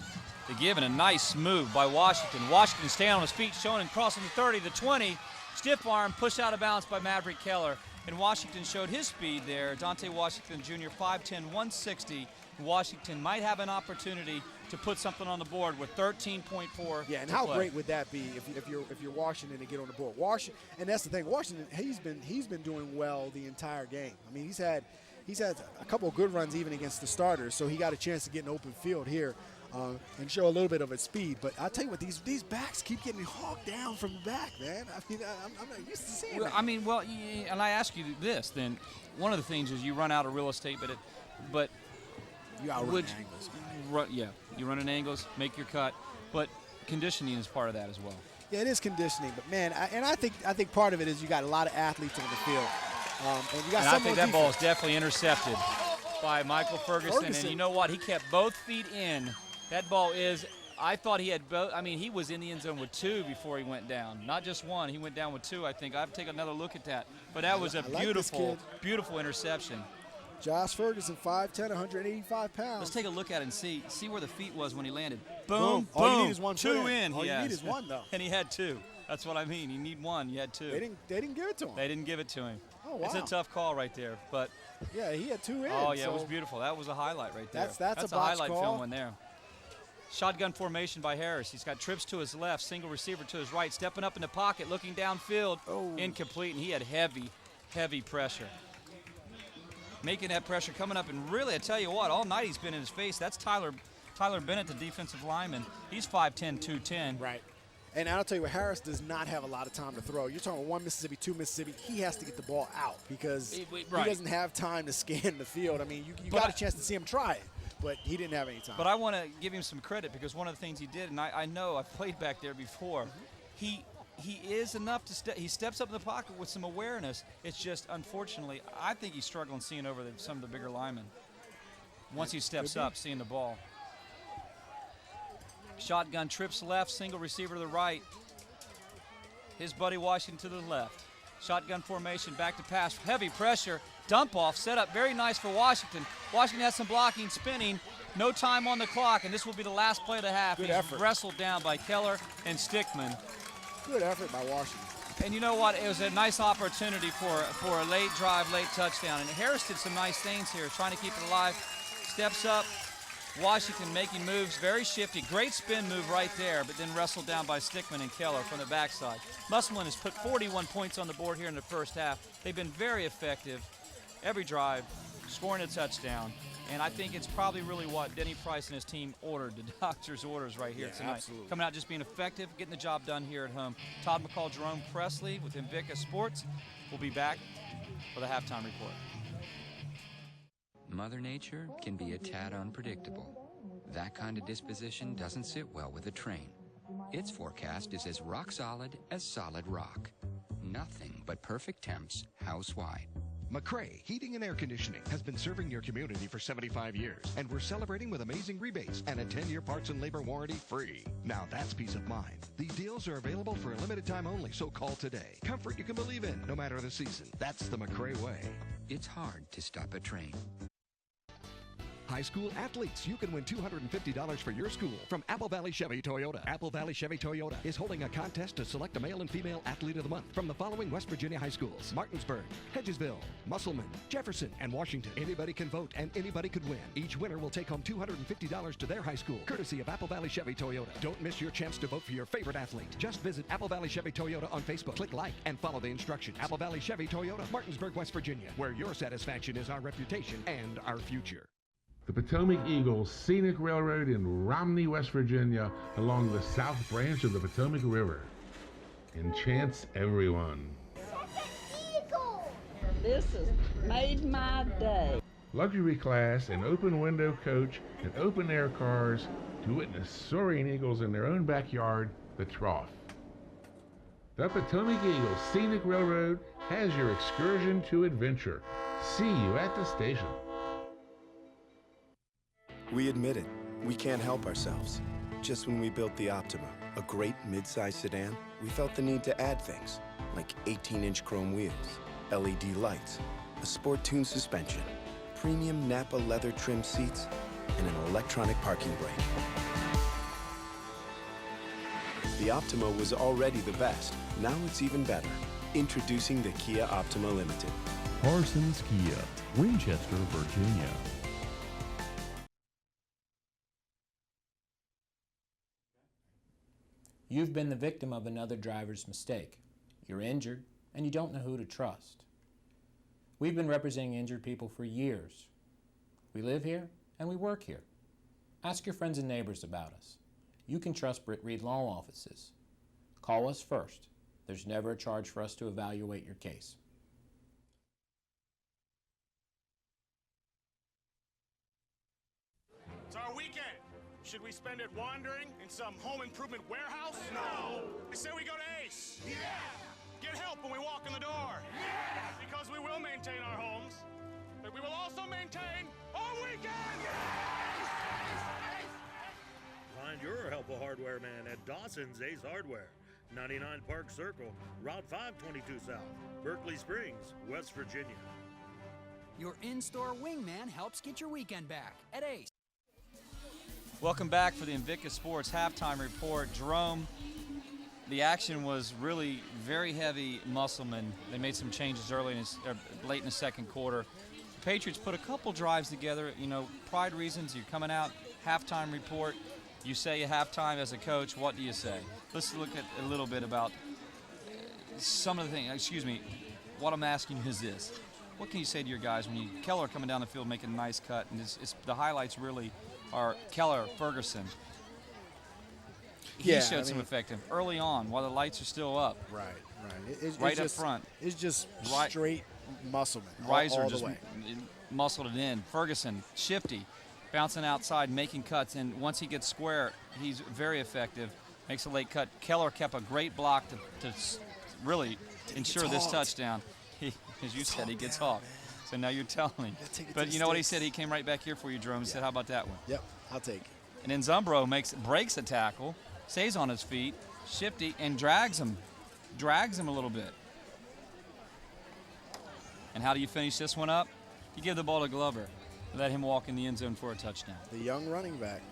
Speaker 19: The give and a nice move by Washington. Washington staying on his feet, showing and crossing the 30, the 20. Stiff arm, push out of bounds by Maverick Keller. And Washington showed his speed there. Dante Washington Jr., 5'10", 160. Washington might have an opportunity to put something on the board with 13.4.
Speaker 3: Yeah, and how great would that be if you're Washington to get on the board? And that's the thing. Washington, he's been doing well the entire game. I mean, he's had a couple of good runs even against the starters, so he got a chance to get an open field here and show a little bit of his speed. But I'll tell you what, these backs keep getting hawked down from the back, man. I mean, I'm not used to seeing that.
Speaker 19: I mean, and I ask you this, then. One of the things is you run out of real estate, but
Speaker 3: you outrun angles.
Speaker 19: You run in angles, make your cut, but conditioning is part of that as well.
Speaker 3: Yeah, it is conditioning, but man, I think part of it is you got a lot of athletes on the field. And you got
Speaker 19: I think that ball is definitely intercepted by Michael Ferguson. And you know what? He kept both feet in. That ball I thought he had both. I mean, he was in the end zone with 2 before he went down. Not just 1. He went down with 2, I think. I have to take another look at that. But that was a beautiful interception.
Speaker 3: Josh Ferguson, 5'10", 185 pounds.
Speaker 19: Let's take a look at it and see where the feet was when he landed. Boom, boom.
Speaker 3: All you need is 1
Speaker 19: 2 in.
Speaker 3: All you need is 1, though.
Speaker 19: And he had 2. That's what I mean. You need 1. You had 2.
Speaker 3: They didn't give it to him.
Speaker 19: They didn't give it to him.
Speaker 3: Oh, wow.
Speaker 19: It's a tough call right there, but
Speaker 3: yeah, he had 2 in.
Speaker 19: Oh yeah, it was beautiful. That was a highlight right there.
Speaker 3: That's
Speaker 19: a highlight film one there. Shotgun formation by Harris. He's got trips to his left, single receiver to his right, stepping up in the pocket, looking downfield. Incomplete, and he had heavy pressure. Making that pressure, coming up, and really, I tell you what, all night he's been in his face. That's Tyler Bennett, the defensive lineman. He's 5'10", 210.
Speaker 3: Right. And I'll tell you what, Harris does not have a lot of time to throw. You're talking 1 Mississippi, 2 Mississippi. He has to get the ball out because he doesn't have time to scan the field. I mean, you got a chance to see him try it, but he didn't have any time.
Speaker 19: But I want to give him some credit because one of the things he did, and I know I've played back there before, he is enough to he steps up in the pocket with some awareness. It's just, unfortunately, I think he's struggling seeing over some of the bigger linemen. Once he steps up, seeing the ball. Shotgun trips left, single receiver to the right. his buddy Washington to the left. Shotgun formation, back to pass, heavy pressure, dump off, set up very nice for Washington. Washington has some blocking, spinning, no time on the clock, and this will be the last play of the half.
Speaker 2: Good
Speaker 19: He's
Speaker 2: effort.
Speaker 19: wrestled down by Keller and Stickman.
Speaker 2: Good effort by Washington.
Speaker 19: And you know what? It was a nice opportunity for a late drive, late touchdown. And Harris did some nice things here, trying to keep it alive. Steps up. Washington making moves, very shifty. Great spin move right there, but then wrestled down by Stickman and Keller from the backside. Musselman has put 41 points on the board here in the first half. They've been very effective every drive, scoring a touchdown. And I think it's probably really what Denny Price and his team ordered, the doctor's orders right here tonight.
Speaker 2: Absolutely.
Speaker 19: Coming out just being effective, getting the job done here at home. Todd McCall, Jerome Presley with Invicta Sports. We'll be back for the halftime report.
Speaker 7: Mother Nature can be a tad unpredictable. That kind of disposition doesn't sit well with a train. Its forecast is as rock solid as solid rock. Nothing but perfect temps house-wide.
Speaker 8: McCrae Heating and Air Conditioning has been serving your community for 75 years, and we're celebrating with amazing rebates and a 10-year parts and labor warranty free. Now that's peace of mind. These deals are available for a limited time only, so call today. Comfort you can believe in, no matter the season. That's the McCrae way.
Speaker 7: It's hard to stop a train.
Speaker 8: High school athletes, you can win $250 for your school from Apple Valley Chevy Toyota. Apple Valley Chevy Toyota is holding a contest to select a male and female athlete of the month from the following West Virginia high schools: Martinsburg, Hedgesville, Musselman, Jefferson, and Washington. Anybody can vote and anybody could win. Each winner will take home $250 to their high school, courtesy of Apple Valley Chevy Toyota. Don't miss your chance to vote for your favorite athlete. Just visit Apple Valley Chevy Toyota on Facebook. Click like and follow the instructions. Apple Valley Chevy Toyota, Martinsburg, West Virginia, where your satisfaction is our reputation and our future.
Speaker 17: The Potomac Eagles Scenic Railroad in Romney, West Virginia, along the south branch of the Potomac River. Enchants everyone.
Speaker 18: This has made my day.
Speaker 17: Luxury class and open window coach and open air cars to witness soaring eagles in their own backyard, the Trough. The Potomac Eagles Scenic Railroad has your excursion to adventure. See you at the station.
Speaker 5: We admit it, we can't help ourselves. Just when we built the Optima, a great mid-size sedan, we felt the need to add things, like 18-inch chrome wheels, LED lights, a sport-tuned suspension, premium Napa leather trim seats, and an electronic parking brake. The Optima was already the best. Now it's even better. Introducing the Kia Optima Limited.
Speaker 22: Parsons Kia, Winchester, Virginia.
Speaker 23: You've been the victim of another driver's mistake. You're injured, and you don't know who to trust. We've been representing injured people for years. We live here, and we work here. Ask your friends and neighbors about us. You can trust Britt Reed Law Offices. Call us first. There's never a charge for us to evaluate your case.
Speaker 12: It's our weekend. Should we spend it wandering in some home improvement warehouse? No. I say we go to Ace. Yeah. Get help when we walk in the door. Yeah. Because we will maintain our homes, but we will also maintain our weekend.
Speaker 13: Find your helpful hardware man at Dawson's Ace Hardware, 99 Park Circle, Route 522 South, Berkeley Springs, West Virginia.
Speaker 14: Your in-store wingman helps get your weekend back at Ace.
Speaker 19: Welcome back for the Invicta Sports halftime report. Jerome, the action was really very heavy Musselman. They made some changes late in the second quarter. The Patriots put a couple drives together. You know, pride reasons, you're coming out, halftime report. You say at halftime as a coach, what do you say? Let's look at a little bit about some of the things. What I'm asking you is this. What can you say to your guys when Keller coming down the field making a nice cut, and the highlights really are Keller, Ferguson. He showed some effective early on while the lights are still up.
Speaker 3: Right.
Speaker 19: Up front.
Speaker 3: It's just straight Musselman.
Speaker 19: Riser
Speaker 3: all
Speaker 19: just
Speaker 3: the way.
Speaker 19: muscled it in. Ferguson, shifty, bouncing outside, making cuts, and once he gets square, he's very effective. Makes a late cut. Keller kept a great block to really ensure this touchdown. As you said, he gets hawked. So now you're telling him. But you know what he said? He came right back here for you, Jerome, and said, how about that one?
Speaker 3: Yep, I'll take it.
Speaker 19: And then Zumbro breaks a tackle, stays on his feet, shifty, and drags him drags him a little bit. And how do you finish this one up? You give the ball to Glover. Let him walk in the end zone for a touchdown.
Speaker 3: The young running back.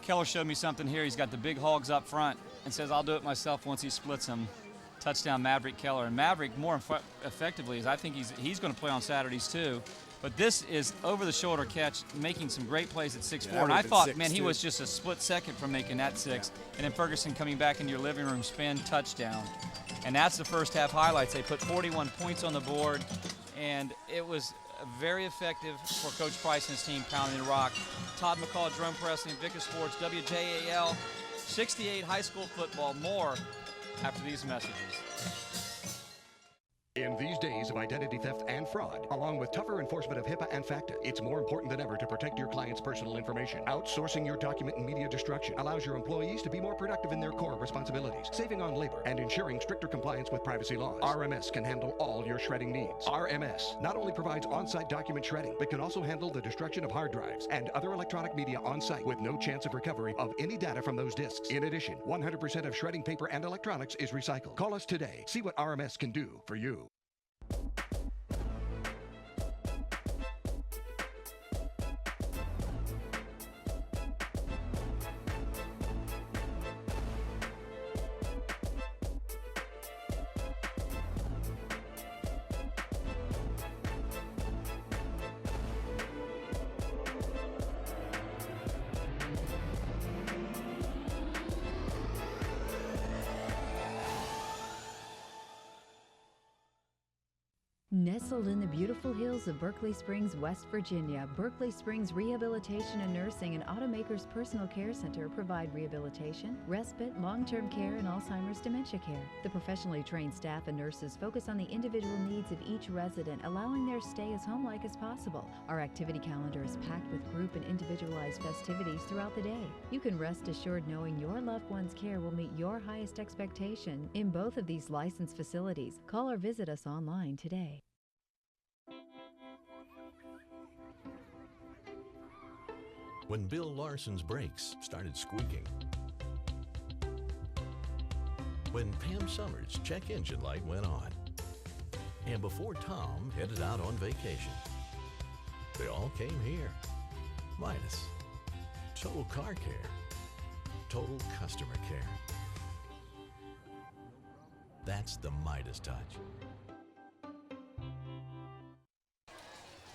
Speaker 19: Keller showed me something here. He's got the big hogs up front and says, I'll do it myself once he splits them. Touchdown, Maverick Keller. And Maverick, more effectively, is I think he's going to play on Saturdays too. But this is over-the-shoulder catch, making some great plays at 6'4".
Speaker 3: Yeah,
Speaker 19: and I thought, man,
Speaker 3: too.
Speaker 19: he was just a split second from making that 6. And then Ferguson coming back into your living room, spin, touchdown. And that's the first half highlights. They put 41 points on the board, and it was very effective for Coach Price and his team pounding the rock. Todd McCall, Jerome Presley, and Vickers Sports, WJAL, 68 high school football. More after these messages.
Speaker 8: In these days of identity theft and fraud, along with tougher enforcement of HIPAA and FACTA, it's more important than ever to protect your client's personal information. Outsourcing your document and media destruction allows your employees to be more productive in their core responsibilities, saving on labor and ensuring stricter compliance with privacy laws. RMS can handle all your shredding needs. RMS not only provides on-site document shredding, but can also handle the destruction of hard drives and other electronic media on-site with no chance of recovery of any data from those disks. In addition, 100% of shredding paper and electronics is recycled. Call us today. See what RMS can do for you.
Speaker 4: Nestled in the beautiful hills of Berkeley Springs, West Virginia, Berkeley Springs Rehabilitation and Nursing and Automakers Personal Care Center provide rehabilitation, respite, long-term care, and Alzheimer's dementia care. The professionally trained staff and nurses focus on the individual needs of each resident, allowing their stay as home-like as possible. Our activity calendar is packed with group and individualized festivities throughout the day. You can rest assured knowing your loved one's care will meet your highest expectation in both of these licensed facilities. Call or visit us online today.
Speaker 9: When Bill Larson's brakes started squeaking. When Pam Summers' check engine light went on. And before Tom headed out on vacation. They all came here. Midas. Total car care. Total customer care. That's the Midas touch.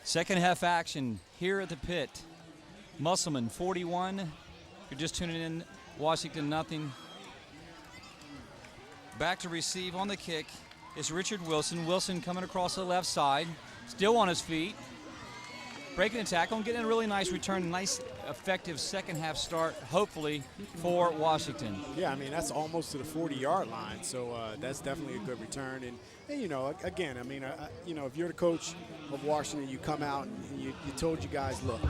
Speaker 19: Second half action here at the pit. Musselman 41. If you're just tuning in, Washington nothing. Back to receive on the kick is Richard Wilson. Wilson coming across the left side, still on his feet. Breaking a tackle and getting a really nice return. Nice, effective second half start, hopefully, for Washington.
Speaker 3: Yeah, I mean, that's almost to the 40-yard line, so that's definitely a good return. And you know, again, I mean, you know, if you're the coach of Washington, you come out and you told you guys, look,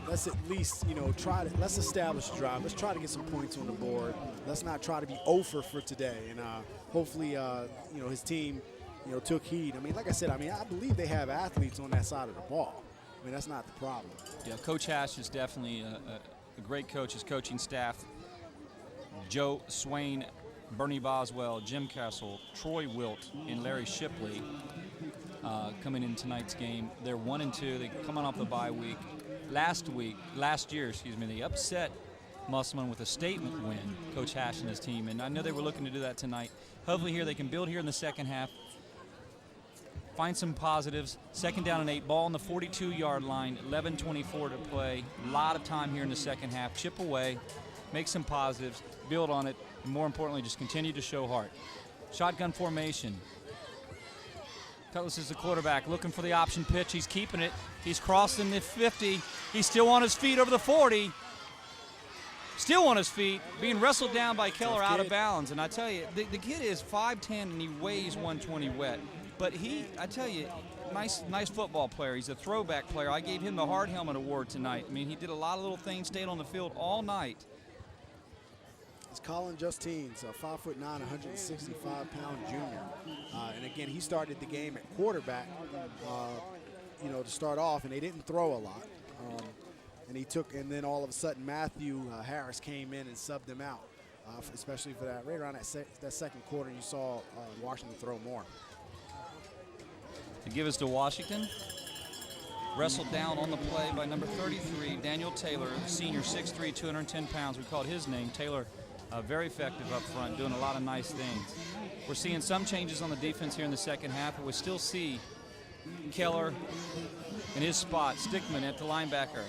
Speaker 3: let's at least, you know, let's establish a drive. Let's try to get some points on the board. Let's not try to be over for today. And hopefully, you know, his team, you know, took heed. I mean, like I said, I mean, I believe they have athletes on that side of the ball. I mean, that's not the problem.
Speaker 19: Yeah, Coach Hash is definitely a great coach. His coaching staff, Joe Swain, Bernie Boswell, Jim Castle, Troy Wilt, and Larry Shipley coming in tonight's game. They're 1-2. They come on off the bye week. Last year, they upset Musselman with a statement win, Coach Hash and his team, and I know they were looking to do that tonight. Hopefully here they can build here in the second half, find some positives. Second down and 8, ball on the 42-yard line, 11:24 to play. A lot of time here in the second half. Chip away, make some positives, build on it, and more importantly, just continue to show heart. Shotgun formation. Cutlass is the quarterback, looking for the option pitch. He's keeping it. He's crossing the 50. He's still on his feet over the 40. Still on his feet, being wrestled down by Keller out of bounds. And I tell you, the kid is 5'10", and he weighs 120 wet. But I tell you, nice football player. He's a throwback player. I gave him the Hard Helmet Award tonight. I mean, he did a lot of little things, stayed on the field all night.
Speaker 3: It's Colin Justines, a 5'9", 165-pound junior. And again, he started the game at quarterback, you know, to start off, and they didn't throw a lot. And then all of a sudden, Matthew Harris came in and subbed him out. especially for that right around that second quarter. You saw Washington throw more.
Speaker 19: To give us to Washington. Wrestled down on the play by number 33, Daniel Taylor, senior, 6'3", 210 pounds. We called his name. Taylor, very effective up front, doing a lot of nice things. We're seeing some changes on the defense here in the second half, but we still see Keller in his spot, Stickman at the linebacker.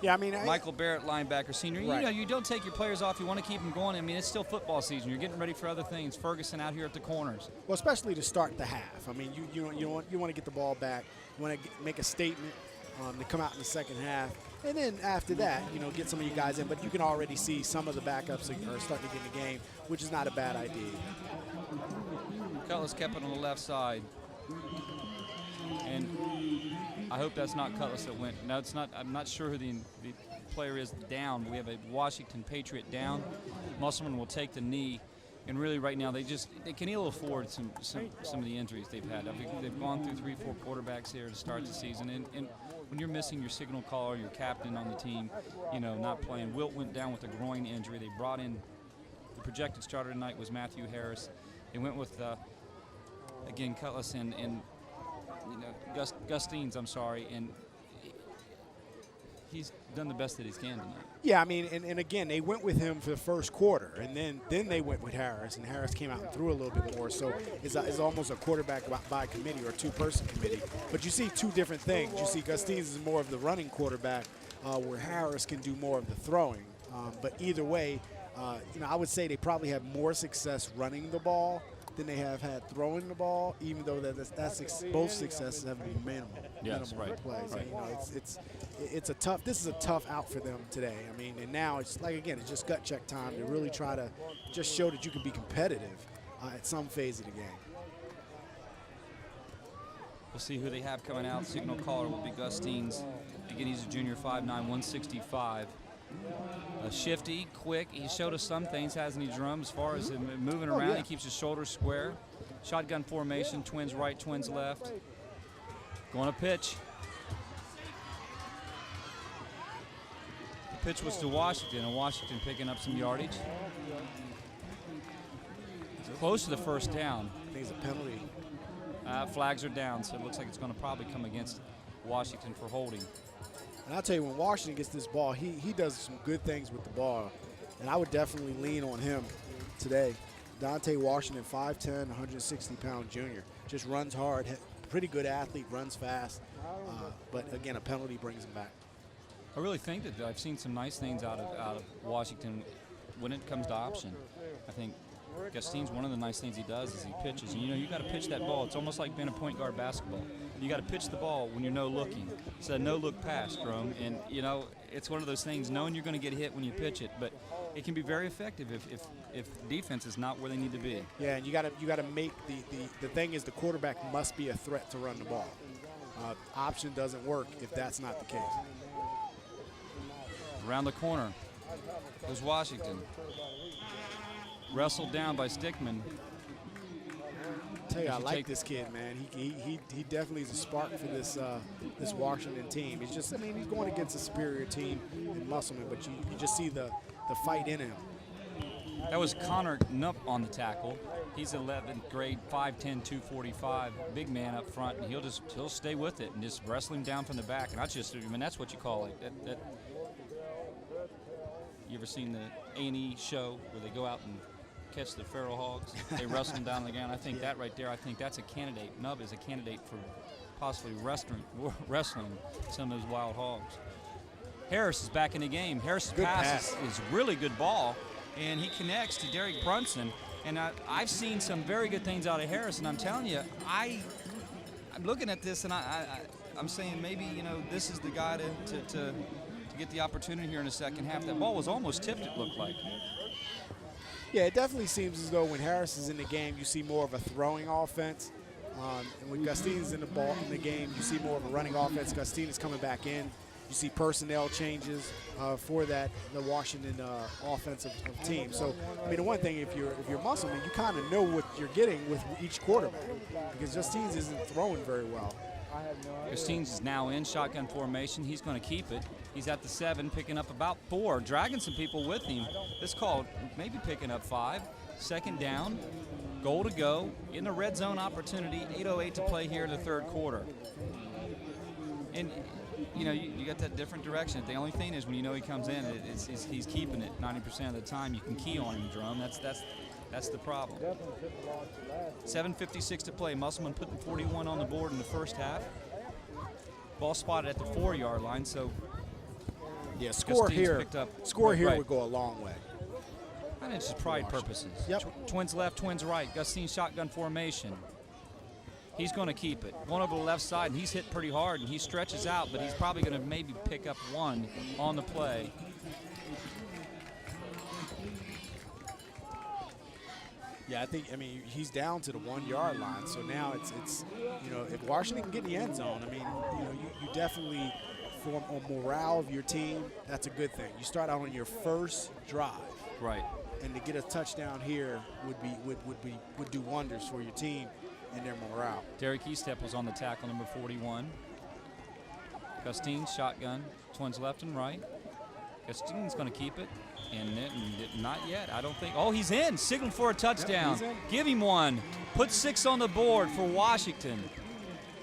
Speaker 3: Yeah, I mean,
Speaker 19: Michael Barrett, linebacker, senior.
Speaker 3: Right.
Speaker 19: You know, you don't take your players off. You want to keep them going. I mean, it's still football season. You're getting ready for other things. Ferguson out here at the corners.
Speaker 3: Well, especially to start the half. I mean, you want to get the ball back. You want to make a statement to come out in the second half, and then after that, get some of you guys in. But you can already see some of the backups are starting to get in the game, which is not a bad idea.
Speaker 19: Cutlass kept it on the left side, and I hope that's not Cutlass that went. No, it's not. I'm not sure who the player is down. We have a Washington Patriot down. Musselman will take the knee, and really right now they can ill afford some of the injuries they've had. I mean, they've gone through 3-4 quarterbacks here to start the season, and when you're missing your signal caller, your captain on the team, not playing. Wilt went down with a groin injury. They brought in the projected starter tonight was Matthew Harris. They went with again Cutlass and Gustines, I'm sorry, and he's done the best that he can tonight. Yeah, I mean, and again, they went with him for the first quarter, and then they went with Harris, and Harris came out and threw a little bit more, so it's almost a quarterback by committee or a two-person committee. But you see two different things. You see Gustines is more of the running quarterback, where Harris can do more of the throwing. But either way, I would say they probably have more success running the ball than they have had throwing the ball, even though both successes have been minimal. Yes, right.
Speaker 3: Plays.
Speaker 19: Right.
Speaker 3: It's a tough. This is a tough out for them today. I mean, and now it's like again, it's just gut check time to really try to just show that you can be competitive at some phase of the game.
Speaker 19: We'll see who they have coming out. Signal caller will be Gustines. Again, he's a junior, 5'9", 165. Shifty, quick. He showed us some things, hasn't he, Jerome, as far as him moving around.
Speaker 3: Yeah.
Speaker 19: He keeps his shoulders square. Shotgun formation, twins right, twins left. Going to pitch. The pitch was to Washington, and Washington picking up some yardage. Close to the first down.
Speaker 3: I think it's a penalty.
Speaker 19: Flags are down, so it looks like it's going to probably come against Washington for holding.
Speaker 3: And I'll tell you, when Washington gets this ball, he does some good things with the ball. And I would definitely lean on him today. Dante Washington, 5'10", 160-pound junior. Just runs hard, pretty good athlete, runs fast. But, again, a penalty brings him back.
Speaker 19: I really think that I've seen some nice things out of Washington when it comes to option. I think Gustine's one of the nice things he does is he pitches. And, you got to pitch that ball. It's almost like being a point guard basketball. You got to pitch the ball when you're no-looking. It's a no-look pass, Jerome. And, it's one of those things, knowing you're going to get hit when you pitch it. But it can be very effective if defense is not where they need to be.
Speaker 3: Yeah, and you got to make the thing is the quarterback must be a threat to run the ball. Option doesn't work if that's not the case.
Speaker 19: Around the corner goes Washington. Wrestled down by Stickman.
Speaker 3: I tell you, I like this kid, man. He definitely is a spark for this Washington team. He's just, he's going against a superior team in Musselman, but you just see the fight in him.
Speaker 19: That was Connor Knupp on the tackle. He's 11th grade, 5'10", 245, big man up front, and he'll stay with it and just wrestle him down from the back. And that's what you call it. You ever seen the A&E show where they go out and catch the feral hogs? They wrestle them down the ground. I think that right there, that's a candidate. Nubb is a candidate for possibly wrestling some of those wild hogs. Harris is back in the game. Harris's pass is really good ball, and he connects to Derek Brunson. And I've seen some very good things out of Harris, and I'm telling you, I'm looking at this, and I'm saying maybe, this is the guy to get the opportunity here in the second half. That ball was almost tipped, it looked like.
Speaker 3: Yeah, it definitely seems as though when Harris is in the game, you see more of a throwing offense. And when Gustine is in the game, you see more of a running offense. Gustine is coming back in. You see personnel changes for the Washington offensive team. So, I mean, the one thing, if you're Musselman, you kind of know what you're getting with each quarterback, because Justine's isn't throwing very well.
Speaker 19: Justine's is now in shotgun formation. He's going to keep it. He's at the 7, picking up about 4, dragging some people with him. This call maybe picking up 5. Second down, goal to go. In the red zone opportunity, 8:08 to play here in the third quarter. And you know, you got that different direction. The only thing is when you know he comes in, he's keeping it 90% of the time. You can key on him, Drum. That's the problem. 7:56 to play. Musselman putting 41 on the board in the first half. Ball spotted at the 4-yard line, so
Speaker 3: yeah, score here
Speaker 19: right.
Speaker 3: would go a long way.
Speaker 19: I think it's just pride purposes.
Speaker 3: Yep.
Speaker 19: Twins left, twins right. Gustine shotgun formation. He's going to keep it. Going over the left side, and he's hit pretty hard, and he stretches out, but he's probably going to maybe pick up 1 on the play.
Speaker 3: Yeah, I mean, he's down to the 1-yard line, so now it's you know, if Washington can get in the end zone, I mean, you know, you definitely, for a morale of your team, that's a good thing. You start out on your first drive.
Speaker 19: Right.
Speaker 3: And to get a touchdown here would do wonders for your team and their morale.
Speaker 19: Derek Eastep was on the tackle, number 41. Gustine, shotgun, twins left and right. Gustine's going to keep it, and not yet, I don't think. Oh, he's in, signaling for a touchdown.
Speaker 3: Yep,
Speaker 19: give him one. Put 6 on the board for Washington.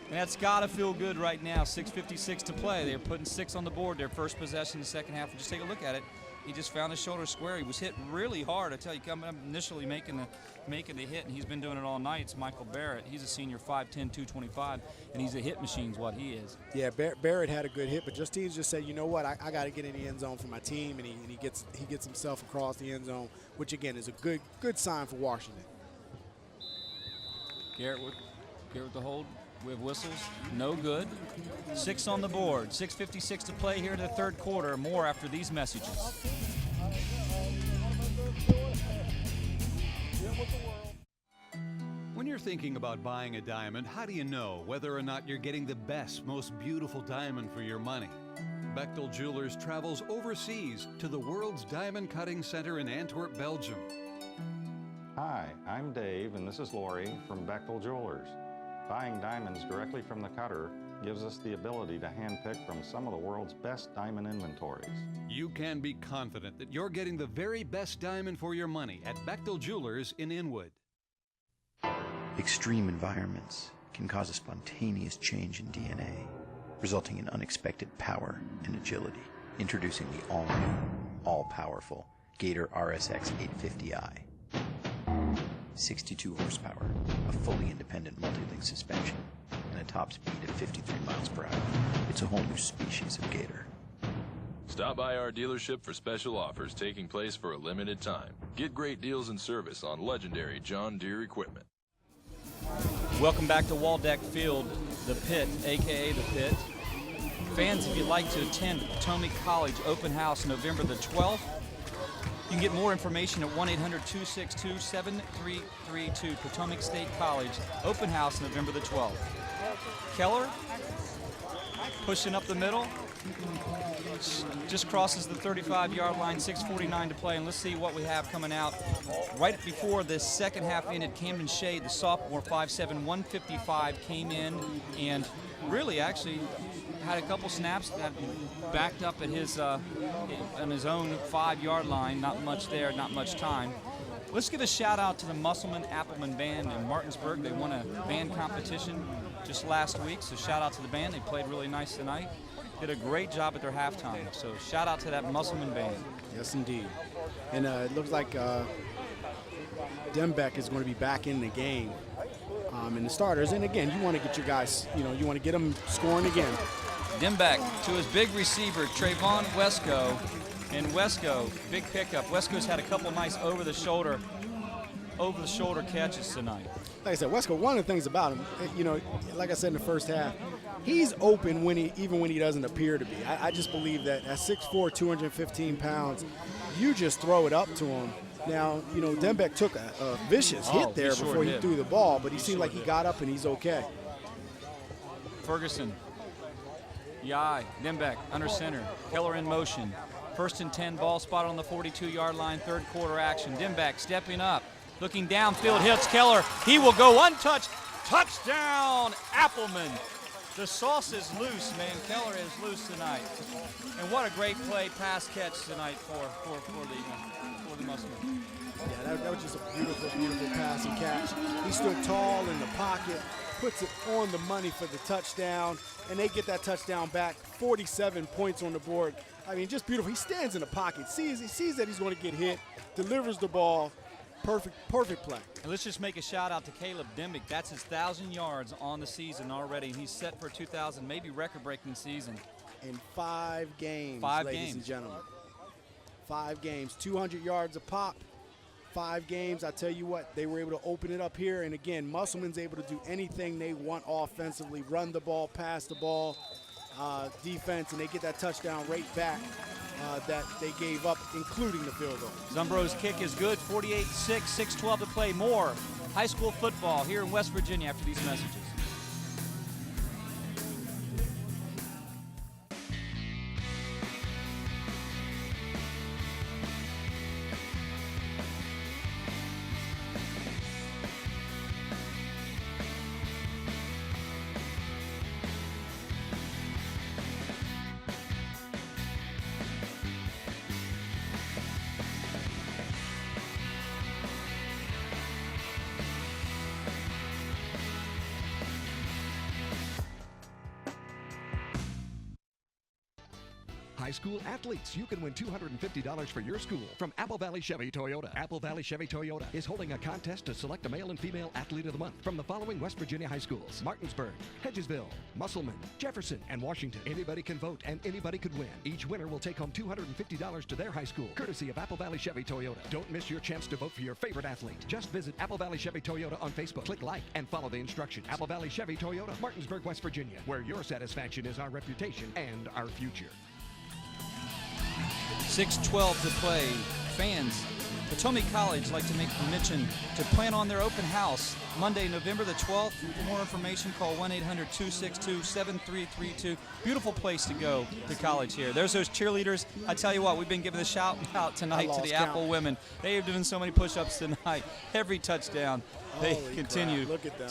Speaker 19: And that's got to feel good right now. 6:56 to play. They're putting 6 on the board. Their first possession in the second half. Just take a look at it. He just found his shoulder square. He was hit really hard. I tell you, coming up initially making the hit, and he's been doing it all night. It's Michael Barrett. He's a senior, 5'10", 225, and he's a hit machine is what he is.
Speaker 3: Yeah, Barrett had a good hit, but Justine just said, you know what, I got to get in the end zone for my team, and he gets himself across the end zone, which again is a good sign for Washington.
Speaker 19: Garrett with the hold. We have whistles, no good. 6 on the board, 6:56 to play here in the third quarter. More after these messages.
Speaker 6: When you're thinking about buying a diamond, how do you know whether or not you're getting the best, most beautiful diamond for your money? Bechtel Jewelers travels overseas to the world's diamond cutting center in Antwerp, Belgium.
Speaker 10: Hi, I'm Dave, and this is Lori from Bechtel Jewelers. Buying diamonds directly from the cutter gives us the ability to handpick from some of the world's best diamond inventories.
Speaker 6: You can be confident that you're getting the very best diamond for your money at Bechtel Jewelers in Inwood.
Speaker 11: Extreme environments can cause a spontaneous change in DNA, resulting in unexpected power and agility. Introducing the all-new, all-powerful Gator RSX 850i. 62 horsepower, a fully independent multi-link suspension, and a top speed of 53 miles per hour. It's a whole new species of Gator.
Speaker 21: Stop by our dealership for special offers taking place for a limited time. Get great deals and service on legendary John Deere equipment.
Speaker 19: Welcome back to Waldeck Field, the Pit, a.k.a. the Pit. Fans, if you'd like to attend Potomac College Open House November the 12th, you can get more information at 1-800-262-7332. Potomac State College Open House November the 12th. Keller pushing up the middle. Just crosses the 35-yard line, 6:49 to play, and let's see what we have coming out. Right before the second half ended, Camden Shade, the sophomore, 5'7", 155, came in and really actually had a couple snaps that backed up at his on his own 5-yard line. Not much there, not much time. Let's give a shout out to the Musselman Appleman Band in Martinsburg. They won a band competition just last week, so shout out to the band. They played really nice tonight. Did a great job at their halftime, so shout out to that Musselman Band.
Speaker 3: Yes, indeed. And it looks like Dembeck is going to be back in the game in the starters. And again, you want to get your guys, you want to get them scoring again.
Speaker 19: Dembeck to his big receiver, Trayvon Wesco. And Wesco, big pickup. Wesco's had a couple nice over-the-shoulder catches tonight.
Speaker 3: Like I said, Wesco, one of the things about him, like I said in the first half, he's open even when he doesn't appear to be. I just believe that at 6'4", 215 pounds, you just throw it up to him. Now, Dembeck took a vicious hit there before he threw the ball, but he seemed like he got up and he's okay.
Speaker 19: Ferguson Yai, Dimbeck under center. Keller in motion. 1st and 10, ball spotted on the 42-yard line, third quarter action. Dimbeck stepping up, looking downfield, hits Keller. He will go untouched. Touchdown, Appleman. The sauce is loose, man. Keller is loose tonight. And what a great play, pass catch tonight for the Musselman.
Speaker 3: Yeah, that was just a beautiful, beautiful pass and catch. He stood tall in the pocket, puts it on the money for the touchdown, and they get that touchdown back. 47 points on the board. I mean, just beautiful. He stands in the pocket, he sees that he's going to get hit, delivers the ball. Perfect play.
Speaker 19: And let's just make a shout out to Caleb Dimbeck. That's his 1,000 yards on the season already, and he's set for a 2,000, maybe record-breaking season.
Speaker 3: In 5 games, ladies and gentlemen. 5 games, 200 yards a pop. 5 games, I tell you what, they were able to open it up here. And again, Musselman's able to do anything they want offensively, run the ball, pass the ball, defense, and they get that touchdown right back that they gave up, including the field goal.
Speaker 19: Zumbro's kick is good, 48-6, 6:12 to play. More high school football here in West Virginia after these messages.
Speaker 8: High school athletes, you can win $250 for your school from Apple Valley Chevy Toyota. Apple Valley Chevy Toyota is holding a contest to select a male and female athlete of the month from the following West Virginia high schools: Martinsburg, Hedgesville, Musselman, Jefferson, and Washington. Anybody can vote and anybody could win. Each winner will take home $250 to their high school, courtesy of Apple Valley Chevy Toyota. Don't miss your chance to vote for your favorite athlete. Just visit Apple Valley Chevy Toyota on Facebook. Click like and follow the instructions. Apple Valley Chevy Toyota, Martinsburg, West Virginia, where your satisfaction is our reputation and our future.
Speaker 19: 6:12 to play. Fans, Potomac College like to make a mention to plan on their open house Monday, November the 12th. For more information, call 1-800-262-7332. Beautiful place to go to college here. There's those cheerleaders. I tell you what, we've been giving a shout out tonight to the Apple women. They have done so many push-ups tonight. Every touchdown, they continue
Speaker 3: Look at them.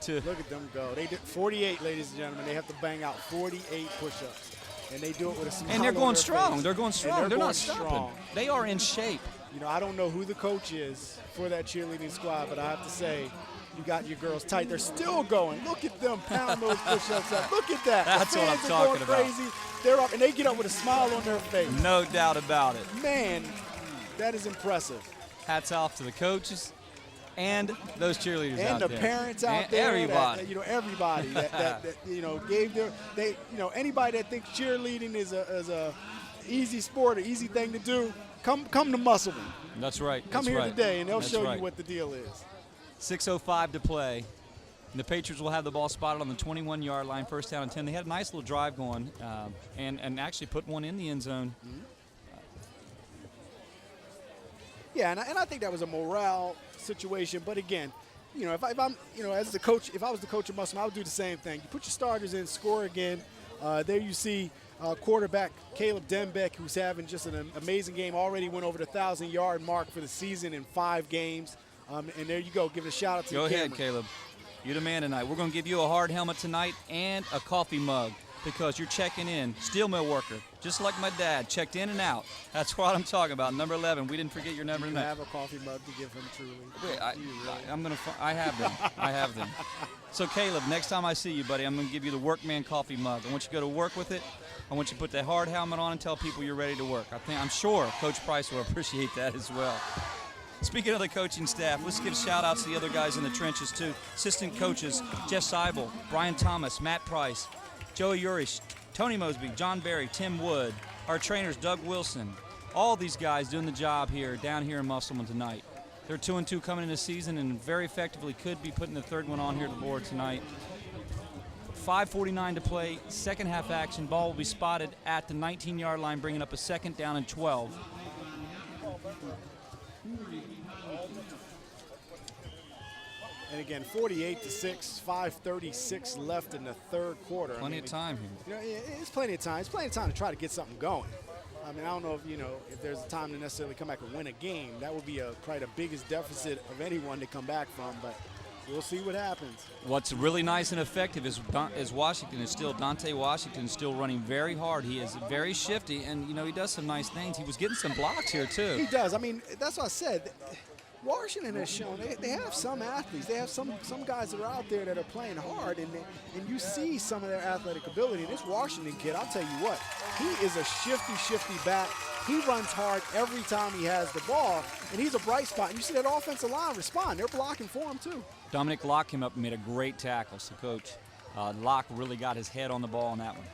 Speaker 19: to
Speaker 3: look at them go. They did 48, ladies and gentlemen. They have to bang out 48 push-ups. And they do it with a smile.
Speaker 19: And they're going
Speaker 3: on their
Speaker 19: strong.
Speaker 3: face.
Speaker 19: They're going strong. They're not stopping.
Speaker 3: strong.
Speaker 19: They are in shape.
Speaker 3: You know, I don't know who the coach is for that cheerleading squad, but I have to say, you got your girls tight. They're still going. Look at them pound those push-ups up. Look at that.
Speaker 19: That's what I'm talking about.
Speaker 3: Crazy. They're up, and they get up with a smile on their face.
Speaker 19: No doubt about it.
Speaker 3: Man, that is impressive.
Speaker 19: Hats off to the coaches and those cheerleaders out
Speaker 3: and
Speaker 19: there.
Speaker 3: the parents out
Speaker 19: and
Speaker 3: there.
Speaker 19: Everybody.
Speaker 3: Everybody that gave their anybody that thinks cheerleading is a easy sport, an easy thing to do, come to Musselman.
Speaker 19: That's right.
Speaker 3: Come here today, and they'll show you what the deal is.
Speaker 19: 6:05 to play. And the Patriots will have the ball spotted on the 21-yard line, 1st down and 10. They had a nice little drive going and actually put one in the end zone.
Speaker 3: Mm-hmm. Yeah, and I think that was a morale situation. But again, if I'm as the coach, if I was the coach of Musselman, I would do the same thing. You put your starters in, score again. There you see quarterback Caleb Dimbeck, who's having just an amazing game. Already went over the 1,000-yard mark for the season in 5 games. And there you go. Give it a shout out to
Speaker 19: Go
Speaker 3: the
Speaker 19: ahead,
Speaker 3: camera.
Speaker 19: Caleb. You're the man tonight. We're going to give you a hard helmet tonight and a coffee mug because you're checking in. Steel mill worker, just like my dad, checked in and out. That's what I'm talking about. Number 11. We didn't forget your number.
Speaker 3: You have a coffee mug to give him, truly.
Speaker 19: Wait, I have them. I have them. So, Caleb, next time I see you, buddy, I'm going to give you the Workman coffee mug. I want you to go to work with it. I want you to put that hard helmet on and tell people you're ready to work. I'm sure Coach Price will appreciate that as well. Speaking of the coaching staff, let's give shout-outs to the other guys in the trenches, too. Assistant coaches, Jeff Seibel, Brian Thomas, Matt Price, Joey Urish, Tony Mosby, John Berry, Tim Wood, our trainers, Doug Wilson. All these guys doing the job down here in Musselman tonight. They're 2-2 coming into the season and very effectively could be putting the third one on here at the board tonight. 5:49 to play, second half action. Ball will be spotted at the 19-yard line, bringing up a 2nd down and 12.
Speaker 2: And again, 48-6, 5:36 left in the third quarter.
Speaker 19: Plenty of time here.
Speaker 2: You know, it's plenty of time. It's plenty of time to try to get something going. I mean, I don't know if there's a time to necessarily come back and win a game. That would be probably the biggest deficit of anyone to come back from, but we'll see what happens.
Speaker 19: What's really nice and effective is Dante Washington is still running very hard. He is very shifty, and he does some nice things. He was getting some blocks here too.
Speaker 2: He does. I mean, that's what I said. Washington has shown they have some athletes. They have some guys that are out there that are playing hard, and you see some of their athletic ability. And this Washington kid, I'll tell you what, he is a shifty back. He runs hard every time he has the ball, and he's a bright spot. And you see that offensive line respond. They're blocking for him too.
Speaker 19: Dominic Locke came up and made a great tackle. So, Coach, Locke really got his head on the ball on that one.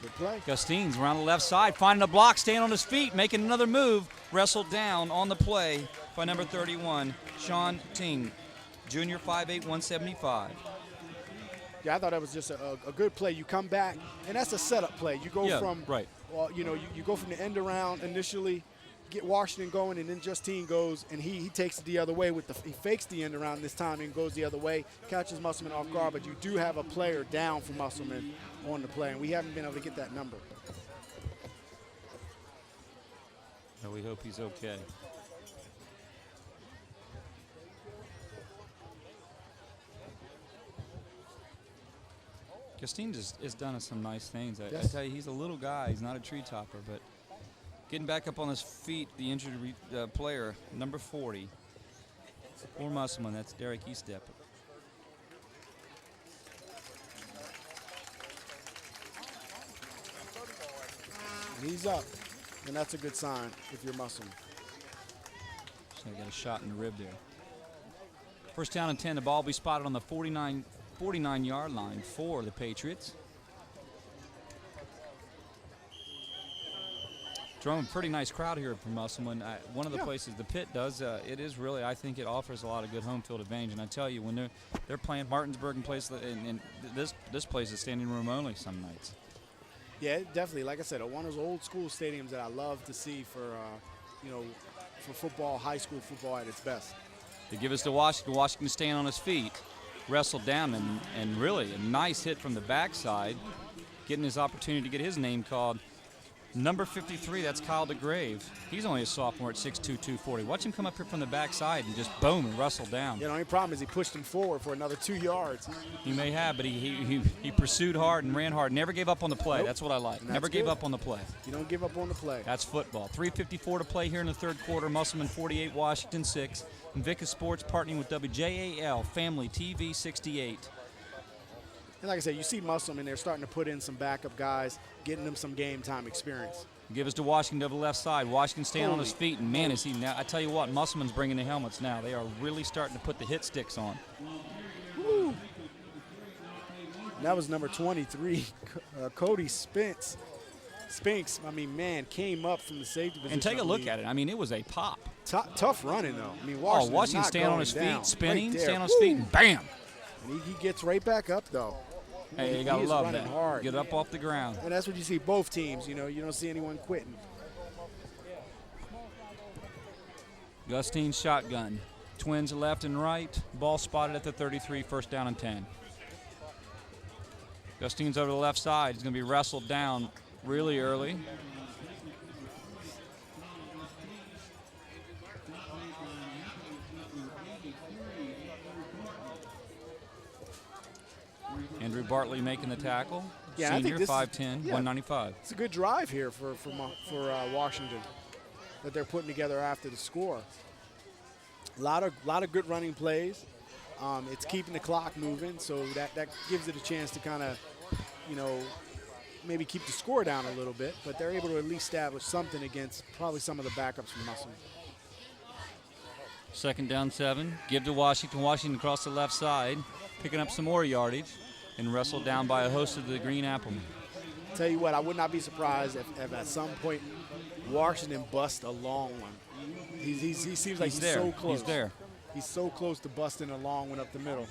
Speaker 2: Good play.
Speaker 19: Gustines around the left side, finding a block, staying on his feet, making another move. Wrestled down on the play by number 31, Sean Ting, junior, 5'8", 175.
Speaker 2: Yeah, I thought that was just a good play. You come back, and that's a setup play. You go from
Speaker 19: right.
Speaker 2: Well, you go from the end around initially, get Washington going, and then Justine goes, and he takes it the other way he fakes the end around this time and goes the other way, catches Musselman off guard, but you do have a player down for Musselman on the play, and we haven't been able to get that number.
Speaker 19: No, we hope he's okay. Justine has done some nice things. I tell you, he's a little guy. He's not a tree topper, but getting back up on his feet, the injured player, number 40, for Musselman, that's Derek Eastep.
Speaker 2: And he's up, and that's a good sign if you're Musselman.
Speaker 19: So I got a shot in the rib there. First down and 10, the ball will be spotted on the 49-yard line for the Patriots. Drawing a pretty nice crowd here for Musselman. One of the places the pit does, it is really, I think it offers a lot of good home field advantage. And I tell you, when they're playing Martinsburg and this place is standing room only some nights.
Speaker 2: Yeah, definitely. Like I said, one of those old school stadiums that I love to see for football, high school football at its best.
Speaker 19: They give us to Washington. Washington staying on his feet, wrestled down, and really a nice hit from the backside, getting his opportunity to get his name called. Number 53, that's Kyle DeGrave. He's only a sophomore at 6'2", 240. Watch him come up here from the backside and just boom and wrestle down.
Speaker 2: Yeah, the only problem is he pushed him forward for another 2 yards.
Speaker 19: He may have, but he pursued hard and ran hard. Never gave up on the play.
Speaker 2: Nope.
Speaker 19: That's what I like. Never gave up on the play.
Speaker 2: You don't give up on the play.
Speaker 19: That's football. 3:54 to play here in the third quarter. Musselman 48, Washington 6. Invicta Sports partnering with WJAL Family TV 68.
Speaker 2: And like I said, you see Musselman, they're starting to put in some backup guys, getting them some game time experience.
Speaker 19: Give us to Washington to the left side. Washington staying on his feet, and man, is he now. I tell you what, Musselman's bringing the helmets now. They are really starting to put the hit sticks on.
Speaker 2: Woo. That was number 23, Cody Spinks, I mean, man, came up from the safety position.
Speaker 19: And take a look at it. I mean, it was a pop.
Speaker 2: Tough running, though. I mean,
Speaker 19: Washington staying on his feet, spinning, staying on his feet, and bam.
Speaker 2: And he gets right back up, though.
Speaker 19: Hey, you got to love that.
Speaker 2: Hard.
Speaker 19: Get up off the ground.
Speaker 2: And that's what you see both teams. You don't see anyone quitting.
Speaker 19: Gustine shotgun. Twins left and right. Ball spotted at the 33, first down and 10. Gustine's over the left side. He's going to be wrestled down really early. Andrew Bartley making the tackle.
Speaker 2: Yeah,
Speaker 19: senior,
Speaker 2: I think
Speaker 19: 5'10", 195.
Speaker 2: It's a good drive here for Washington that they're putting together after the score. A lot of good running plays. It's keeping the clock moving, so that gives it a chance to kind of, maybe keep the score down a little bit, but they're able to at least establish something against probably some of the backups from Musselman.
Speaker 19: Second down 7. Give to Washington. Washington across the left side, picking up some more yardage, and wrestled down by a host of the Green Applemen.
Speaker 2: Tell you what, I would not be surprised if at some point Washington busts a long one. He seems like he's so close.
Speaker 19: He's there.
Speaker 2: He's so close to busting a long one up the middle.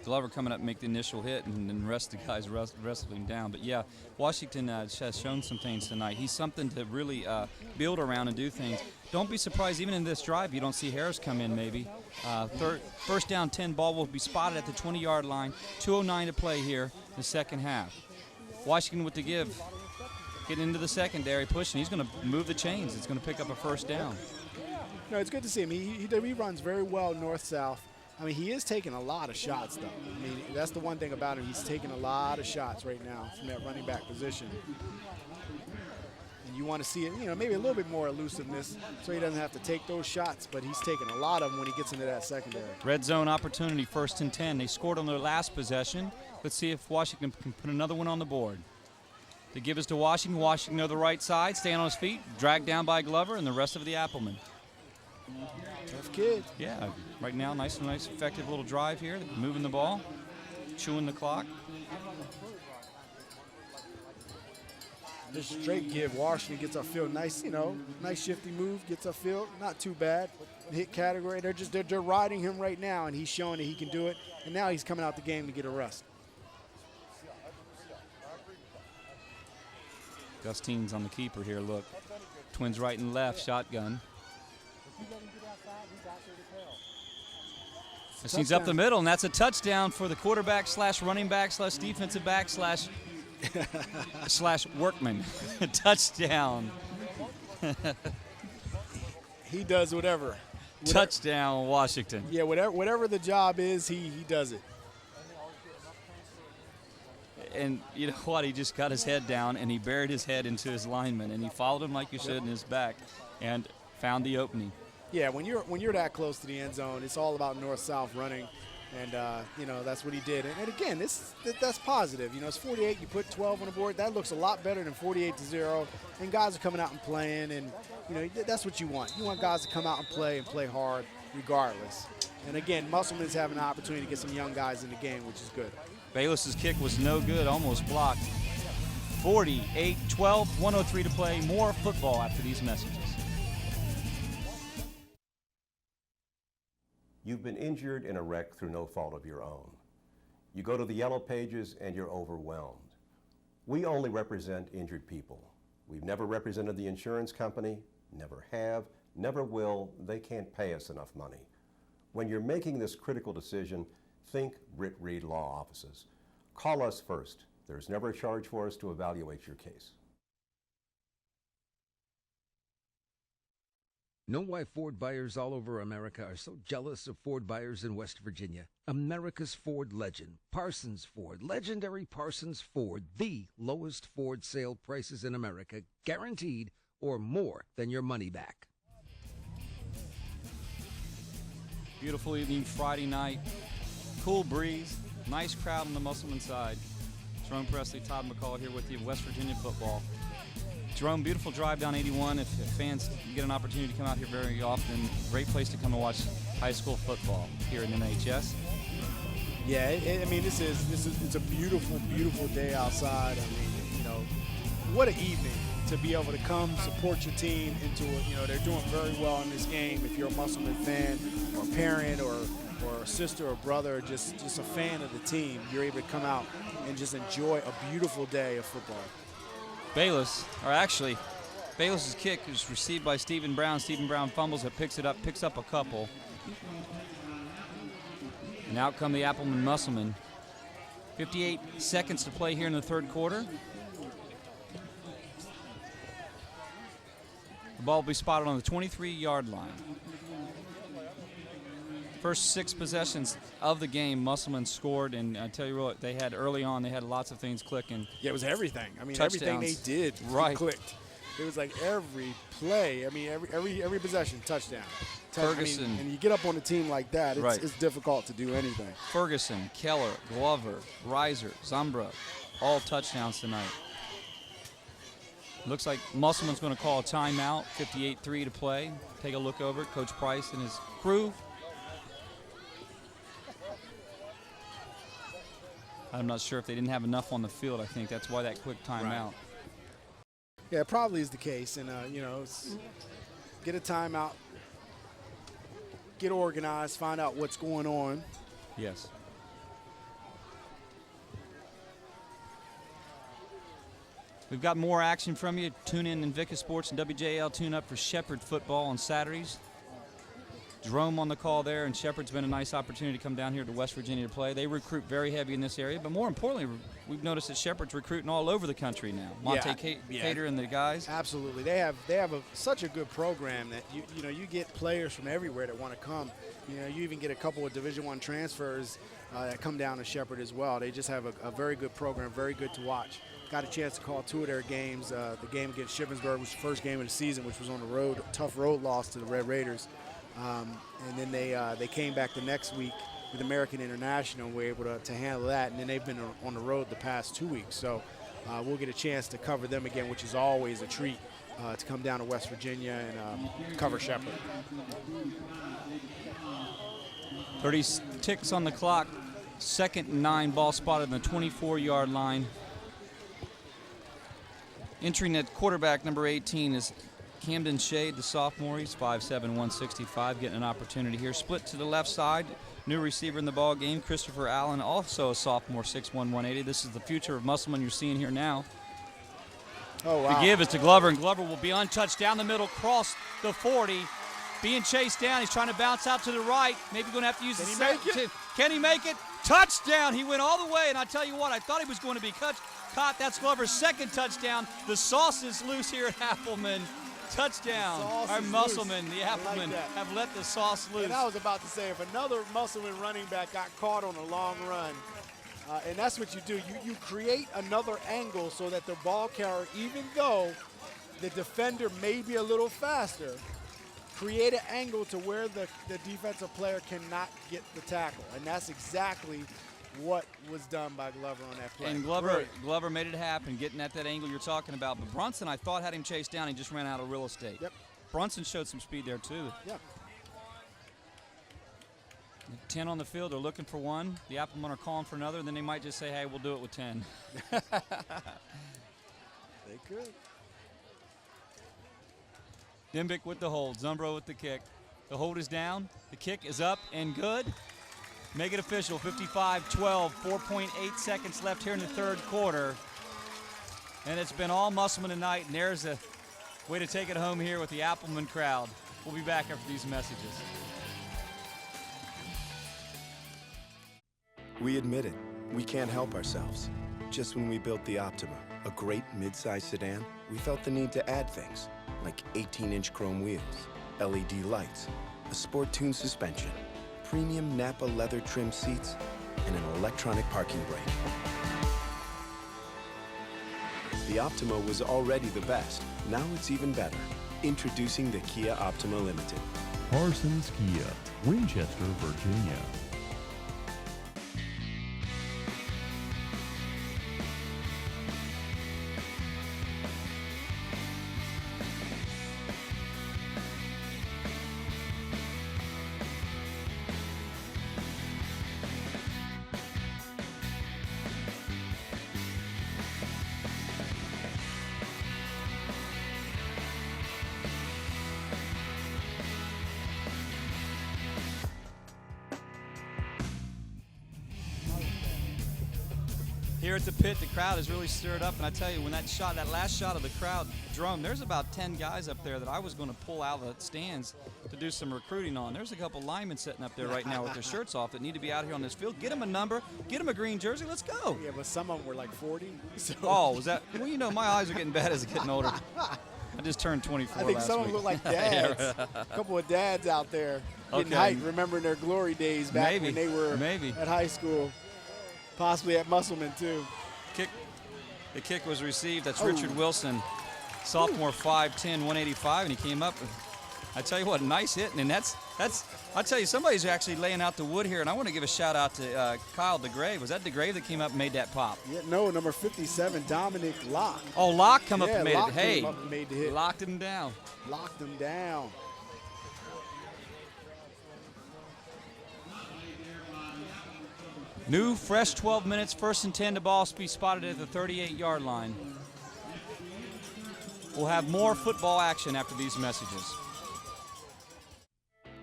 Speaker 19: Glover coming up and make the initial hit, and then the rest of the guys wrestling down. But yeah, Washington has shown some things tonight. He's something to really build around and do things. Don't be surprised, even in this drive, you don't see Harris come in maybe. First down 10, ball will be spotted at the 20-yard line. 2:09 to play here in the second half. Washington with the give. Getting into the secondary, pushing. He's going to move the chains. It's going to pick up a first down.
Speaker 3: No, it's good to see him. He runs very well north-south. I mean, he is taking a lot of shots, though. I mean, that's the one thing about him. He's taking a lot of shots right now from that running back position. And you want to see it, maybe a little bit more elusiveness so he doesn't have to take those shots, but he's taking a lot of them when he gets into that secondary.
Speaker 19: Red zone opportunity, 1st and 10. They scored on their last possession. Let's see if Washington can put another one on the board. The give is to Washington. Washington to the right side, staying on his feet, dragged down by Glover and the rest of the Appleman.
Speaker 3: Tough kid.
Speaker 19: Yeah, right now, nice, effective little drive here. Moving the ball, chewing the clock.
Speaker 3: Just straight give. Washington gets upfield. Nice, nice shifty move. Gets upfield. Not too bad. Hit category. They're riding him right now, and he's showing that he can do it. And now he's coming out the game to get a rest.
Speaker 19: Gustine's on the keeper here. Look, Twins right and left, shotgun. Gustine's up the middle, and that's a touchdown for the quarterback / running back / defensive back / workman. Touchdown.
Speaker 3: He does whatever.
Speaker 19: Touchdown, Washington.
Speaker 3: Yeah, whatever the job is, he does it.
Speaker 19: And you know what? He just got his head down, and he buried his head into his lineman, and he followed him like you should in his back, and found the opening.
Speaker 3: Yeah, when you're that close to the end zone, it's all about north-south running, and that's what he did. And again, that's positive. It's 48. You put 12 on the board. That looks a lot better than 48-0. And guys are coming out and playing, and that's what you want. You want guys to come out and play hard, regardless. And again, Musselman's having an opportunity to get some young guys in the game, which is good.
Speaker 19: Bayless's kick was no good, almost blocked. 48-12, 1:03 to play. More football after these messages.
Speaker 1: You've been injured in a wreck through no fault of your own. You go to the Yellow Pages and you're overwhelmed. We only represent injured people. We've never represented the insurance company, never have, never will. They can't pay us enough money. When you're making this critical decision, think Britt Reed Law Offices. Call us first. There's never a charge for us to evaluate your case.
Speaker 15: Know why Ford buyers all over America are so jealous of Ford buyers in West Virginia? America's Ford legend, Parsons Ford, legendary Parsons Ford, the lowest Ford sale prices in America, guaranteed or more than your money back.
Speaker 19: Beautiful evening Friday night, cool breeze, nice crowd on the Musselman side. Jerome Presley, Todd McCall here with you, West Virginia football. Jerome, beautiful drive down 81. If fans get an opportunity to come out here very often, great place to come and watch high school football here in NHS.
Speaker 3: Yeah, it's a beautiful, beautiful day outside. I mean, what an evening to be able to come support your team into it. They're doing very well in this game. If you're a Musselman fan or a parent or a sister or brother, just a fan of the team, you're able to come out and just enjoy a beautiful day of football.
Speaker 19: Bayless's kick is received by Stephen Brown. Stephen Brown fumbles it, picks up a couple. And out come the Appleman Musselman. 58 seconds to play here in the third quarter. The ball will be spotted on the 23-yard line. First 6 possessions of the game, Musselman scored, and I tell you what, they had early on, they had lots of things clicking.
Speaker 3: Yeah, it was everything. I mean,
Speaker 19: Touchdowns.
Speaker 3: Everything they did clicked. It was like every play. I mean, every possession, touchdown.
Speaker 19: Ferguson.
Speaker 3: I mean, and you get up on a team like that, it's difficult to do anything.
Speaker 19: Ferguson, Keller, Glover, Reiser, Zambro, all touchdowns tonight. Looks like Musselman's going to call a timeout, 58-3 to play. Take a look over at Coach Price and his crew. I'm not sure if they didn't have enough on the field. I think that's why that quick timeout.
Speaker 3: Right. Yeah, it probably is the case. And, get a timeout, get organized, find out what's going on.
Speaker 19: Yes. We've got more action from you. Tune in Invictus Sports and WJL Tune Up for Shepherd football on Saturdays. Jerome on the call there, and Shepherd's been a nice opportunity to come down here to West Virginia to play. They recruit very heavy in this area, but more importantly, we've noticed that Shepherd's recruiting all over the country now. Monte Cater and the guys.
Speaker 3: Absolutely, they have such a good program that you get players from everywhere that want to come. You even get a couple of Division I transfers that come down to Shepherd as well. They just have a very good program, very good to watch. Got a chance to call 2 of their games. The game against Shippensburg was the first game of the season, which was on the road, tough road loss to the Red Raiders. And then they came back the next week with American International and were able to handle that. And then they've been on the road the past 2 weeks. So we'll get a chance to cover them again, which is always a treat to come down to West Virginia and cover Shepherd.
Speaker 19: 30 ticks on the clock. 2nd and 9, ball spotted on the 24-yard line. Entering at quarterback number 18 is Camden Shade, the sophomore. He's 5'7", 165, getting an opportunity here. Split to the left side. New receiver in the ball game, Christopher Allen, also a sophomore, 6'1", 180. This is the future of Musselman you're seeing here now.
Speaker 3: Oh, wow.
Speaker 19: The give is to Glover, and Glover will be untouched down the middle, cross the 40. Being chased down. He's trying to bounce out to the right. Maybe going to have to use the second. Can he make it? Touchdown. He went all the way, and I tell you what, I thought he was going to be caught. That's Glover's 2nd touchdown. The sauce is loose here at Appleman. Touchdown. Our Musselman, the Appleman, have let the sauce loose.
Speaker 3: And I was about to say, if another Musselman running back got caught on a long run, and that's what you do. You create another angle so that the ball carrier, even though the defender may be a little faster, create an angle to where the defensive player cannot get the tackle. And that's exactly what was done by Glover on that play.
Speaker 19: And Glover made it happen, getting at that angle you're talking about. But Brunson, I thought, had him chased down. He just ran out of real estate.
Speaker 3: Yep.
Speaker 19: Brunson showed some speed there, too.
Speaker 3: Yep.
Speaker 19: 10 on the field. They're looking for one. The Applemen are calling for another. And then they might just say, hey, we'll do it with 10.
Speaker 3: They could.
Speaker 19: Dimbick with the hold. Zumbro with the kick. The hold is down. The kick is up and good. Make it official, 55-12, 4.8 seconds left here in the 3rd quarter. And it's been all Musselman tonight, and there's a way to take it home here with the Appleman crowd. We'll be back after these messages.
Speaker 5: We admit it, we can't help ourselves. Just when we built the Optima, a great mid-size sedan, we felt the need to add things, like 18-inch chrome wheels, LED lights, a sport-tuned suspension, premium Napa leather trim seats, and an electronic parking brake. The Optima was already the best. Now it's even better. Introducing the Kia Optima Limited.
Speaker 22: Parsons Kia, Winchester, Virginia.
Speaker 19: Here at the pit, the crowd is really stirred up, and I tell you, when that last shot of the crowd drum, there's about 10 guys up there that I was going to pull out of the stands to do some recruiting on. There's a couple linemen sitting up there right now with their shirts off that need to be out here on this field. Get them a number, get them a green jersey, let's go.
Speaker 3: Yeah, but some of them were like 40. So.
Speaker 19: Oh, was that? Well, you know, my eyes are getting bad as I'm getting older. I just turned 24
Speaker 3: I think
Speaker 19: last
Speaker 3: some
Speaker 19: week.
Speaker 3: of them look like dads. A couple of dads out there getting hyped, remembering their glory days back when they were at high school, possibly at Musselman too.
Speaker 19: The kick was received. That's Richard Wilson, sophomore, 5'10", 185, and he came up. I tell you what, nice hit, and that's. I tell you, somebody's actually laying out the wood here, and I want to give a shout out to Kyle DeGrave. Was that DeGrave that came up and made that pop?
Speaker 3: Yeah, no, number 57, Dominic Locke.
Speaker 19: Oh, Locke come up and made
Speaker 3: Locke
Speaker 19: it. Hey,
Speaker 3: made the hit.
Speaker 19: Locked him down.
Speaker 3: Locked him down.
Speaker 19: New, fresh 12 minutes, 1st and 10 to ball be spotted at the 38-yard line. We'll have more football action after these messages.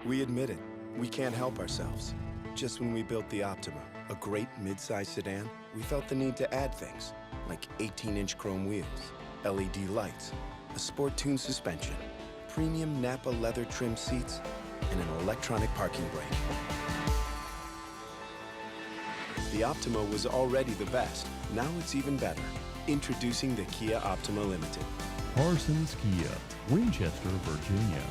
Speaker 5: We admit it, we can't help ourselves. Just when we built the Optima, a great mid-size sedan, we felt the need to add things, like 18-inch chrome wheels, LED lights, a sport-tuned suspension, premium Napa leather trim seats, and an electronic parking brake. The Optima was already the best. Now it's even better. Introducing the Kia Optima Limited.
Speaker 22: Parsons Kia, Winchester, Virginia.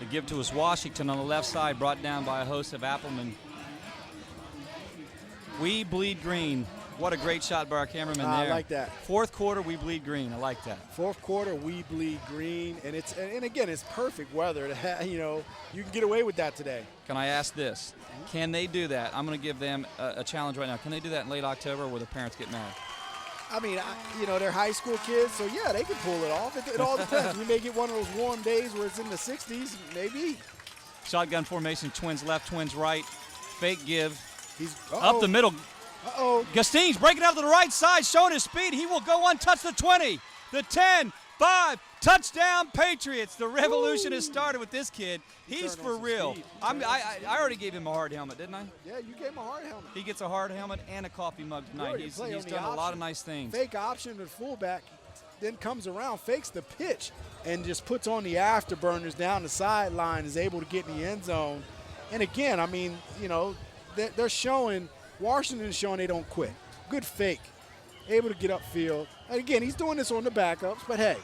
Speaker 19: The give to us Washington on the left side, brought down by a host of Appleman. We bleed green. What a great shot by our cameraman there.
Speaker 3: I like that.
Speaker 19: Fourth quarter, we bleed green. I like that.
Speaker 3: Fourth quarter, we bleed green, and again, it's perfect weather to have, you can get away with that today.
Speaker 19: Can I ask this? Can they do that? I'm going to give them a challenge right now. Can they do that in late October where the parents get mad?
Speaker 3: I mean, they're high school kids, so yeah, they can pull it off. It all depends. We may get one of those warm days where it's in the 60s, maybe.
Speaker 19: Shotgun formation, twins left, twins right. Fake give.
Speaker 3: He's
Speaker 19: up the middle. Gustines breaking out to the right side, showing his speed. He will go untouched the 20, the 10, 5, touchdown Patriots. The revolution has started with this kid. He's for real. I already gave him a hard helmet, didn't I?
Speaker 3: Yeah, you gave him a hard helmet.
Speaker 19: He gets a hard helmet and a coffee mug tonight. He's done a lot of nice things.
Speaker 3: Fake option to fullback, then comes around, fakes the pitch, and just puts on the afterburners down the sideline, is able to get in the end zone. And again, I mean, they're showing, Washington is showing they don't quit. Good fake, able to get upfield. And again, he's doing this on the backups, but hey,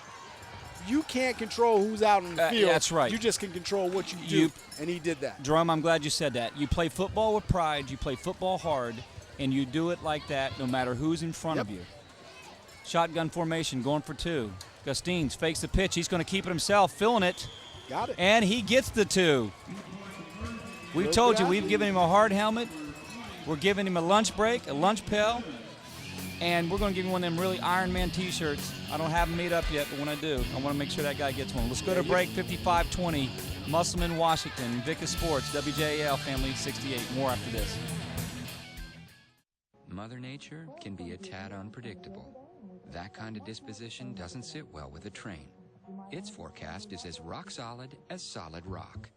Speaker 3: you can't control who's out in the field.
Speaker 19: That's right.
Speaker 3: You just can control what you do, and he did that.
Speaker 19: Drum, I'm glad you said that. You play football with pride, you play football hard, and you do it like that no matter who's in front of you. Shotgun formation, going for two. Gustines fakes the pitch. He's going to keep it himself, filling it.
Speaker 3: Got it.
Speaker 19: And he gets the two. We've told you, we've given him a hard helmet. We're giving him a lunch break, a lunch pail, and we're going to give him one of them really Iron Man T-shirts. I don't have them made up yet, but when I do, I want to make sure that guy gets one. Let's go to break. 55-20, Musselman, Washington, Vicka Sports, WJAL Family 68. More after this.
Speaker 7: Mother Nature can be a tad unpredictable. That kind of disposition doesn't sit well with a train. Its forecast is as rock solid as solid rock.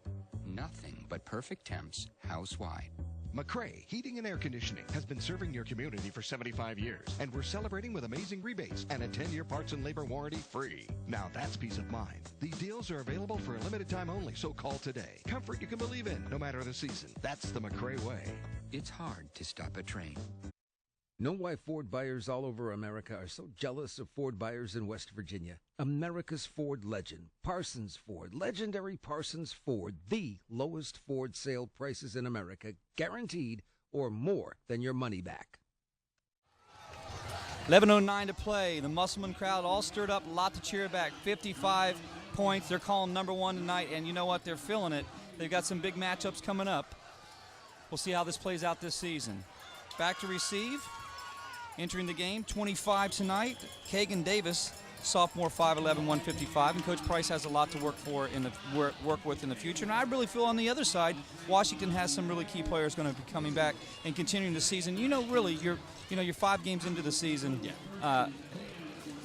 Speaker 7: Nothing but perfect temps house-wide.
Speaker 8: McCrae Heating and Air Conditioning has been serving your community for 75 years, and we're celebrating with amazing rebates and a 10-year parts and labor warranty free. Now that's peace of mind. These deals are available for a limited time only, so call today. Comfort you can believe in, no matter the season. That's the McCrae way.
Speaker 7: It's hard to stop a train.
Speaker 15: Know why Ford buyers all over America are so jealous of Ford buyers in West Virginia? America's Ford legend, Parsons Ford, legendary Parsons Ford, the lowest Ford sale prices in America, guaranteed or more than your money back.
Speaker 19: 11:09 to play. The Musselman crowd all stirred up, a lot to cheer back. 55 points. They're calling number one tonight, and you know what? They're feeling it. They've got some big matchups coming up. We'll see how this plays out this season. Back to receive. Entering the game, 25 tonight, Kagan Davis, sophomore, 5'11", 155, and Coach Price has a lot to work with in the future. And I really feel on the other side, Washington has some really key players going to be coming back and continuing the season. Really, you're 5 games into the season.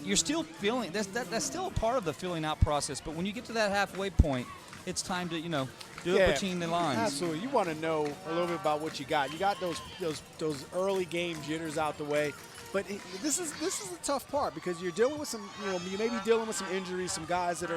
Speaker 19: You're still feeling that's still a part of the filling out process. But when you get to that halfway point, it's time to do it between the lines.
Speaker 3: Absolutely. You want to know a little bit about what you got. You got those early game jitters out the way. But this is the tough part because you're dealing with some, you may be dealing with some injuries, some guys that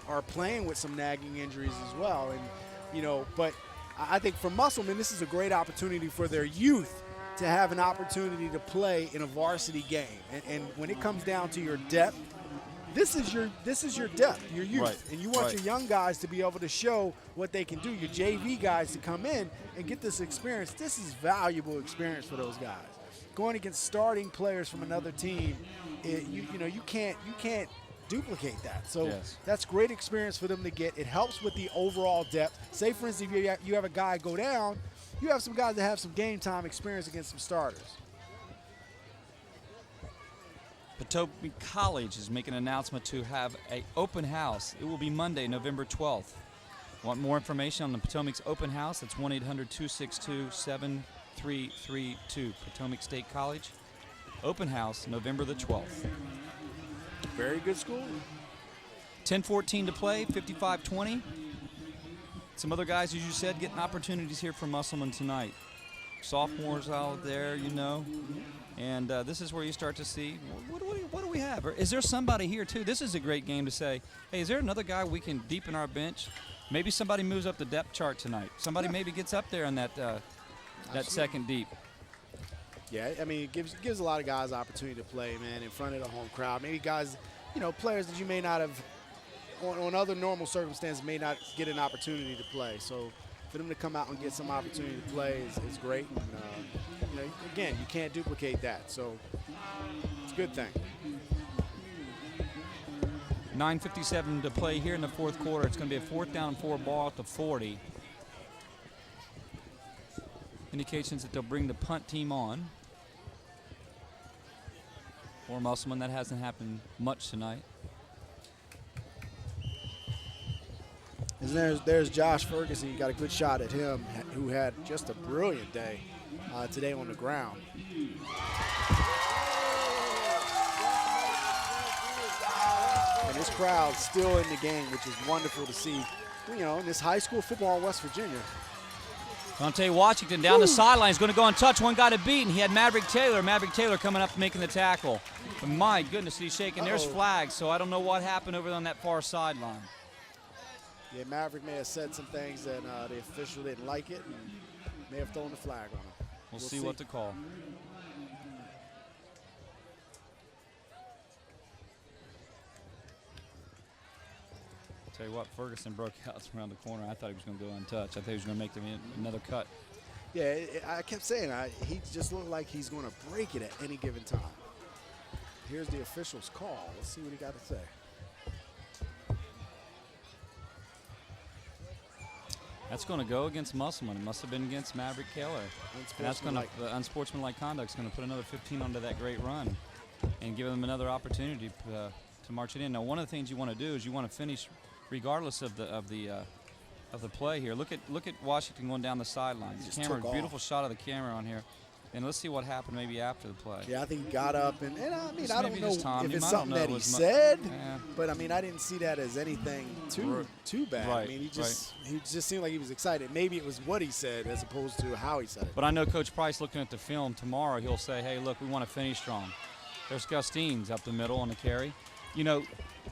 Speaker 3: are playing with some nagging injuries as well. And, but I think for Musselman, this is a great opportunity for their youth to have an opportunity to play in a varsity game. And when it comes down to your depth, this is your depth, your youth,
Speaker 19: right.
Speaker 3: And you want your young guys to be able to show what they can do. Your JV guys to come in and get this experience. This is valuable experience for those guys. Going against starting players from another team, you can't duplicate that. So that's great experience for them to get. It helps with the overall depth. Say, for instance, if you have a guy go down, you have some guys that have some game time experience against some starters.
Speaker 19: Potomac College is making an announcement to have an open house. It will be Monday, November 12th. Want more information on the Potomac's open house? That's 1-800-262-7332. Potomac State College. Open house, November the 12th.
Speaker 3: Very good school.
Speaker 19: 10-14 to play, 55-20. Some other guys, as you said, getting opportunities here for Musselman tonight. Sophomores out there, you know. And this is where you start to see, what do we have? Or is there somebody here, too? This is a great game to say, hey, is there another guy we can deepen our bench? Maybe somebody moves up the depth chart tonight. Somebody maybe gets up there in that second deep.
Speaker 3: Yeah, I mean, it gives a lot of guys opportunity to play, man, in front of the home crowd. Maybe guys, you know, players that you may not have, on other normal circumstances, may not get an opportunity to play. So for them to come out and get some opportunity to play is great. And, you know, again, you can't duplicate that. So it's a good thing.
Speaker 19: 9:57 to play here in the fourth quarter. It's going to be a 4th down and 4 ball at the 40. Indications that they'll bring the punt team on. For Musselman, that hasn't happened much tonight.
Speaker 3: And there's Josh Ferguson. You got a good shot at him, who had just a brilliant day today on the ground. And this crowd still in the game, which is wonderful to see. You know, in this high school football in West Virginia.
Speaker 19: Dante Washington down the sideline is going to go and touch one guy to beat, and he had Maverick Taylor. Maverick Taylor coming up making the tackle. But my goodness, he's shaking. There's flags, so I don't know what happened over on that far sideline.
Speaker 3: Yeah, Maverick may have said some things that the official didn't like it and may have thrown the flag on him.
Speaker 19: We'll see what to call. Tell you what, Ferguson broke out around the corner. I thought he was going to go untouched. I thought he was going to make another cut.
Speaker 3: Yeah, I kept saying he just looked like he's going to break it at any given time. Here's the official's call. Let's see what he got to say.
Speaker 19: That's going to go against Musselman. It must have been against Maverick Taylor. And that's going to, the unsportsmanlike conduct is going to put another 15 onto that great run and give them another opportunity to march it in. Now, one of the things you want to do is you want to finish regardless of the play here. Look at Washington going down the sidelines. The camera, beautiful shot of the camera on here. And let's see what happened maybe after the play.
Speaker 3: Yeah, I think he got up, and I mean, I don't know if it's something that he
Speaker 19: said,
Speaker 3: but I mean, I didn't see that as anything too bad.
Speaker 19: Right,
Speaker 3: I mean, he just seemed like he was excited. Maybe it was what he said as opposed to how he said it.
Speaker 19: But I know Coach Price, looking at the film tomorrow, he'll say, hey, look, we want to finish strong. There's Gustines up the middle on the carry. You know,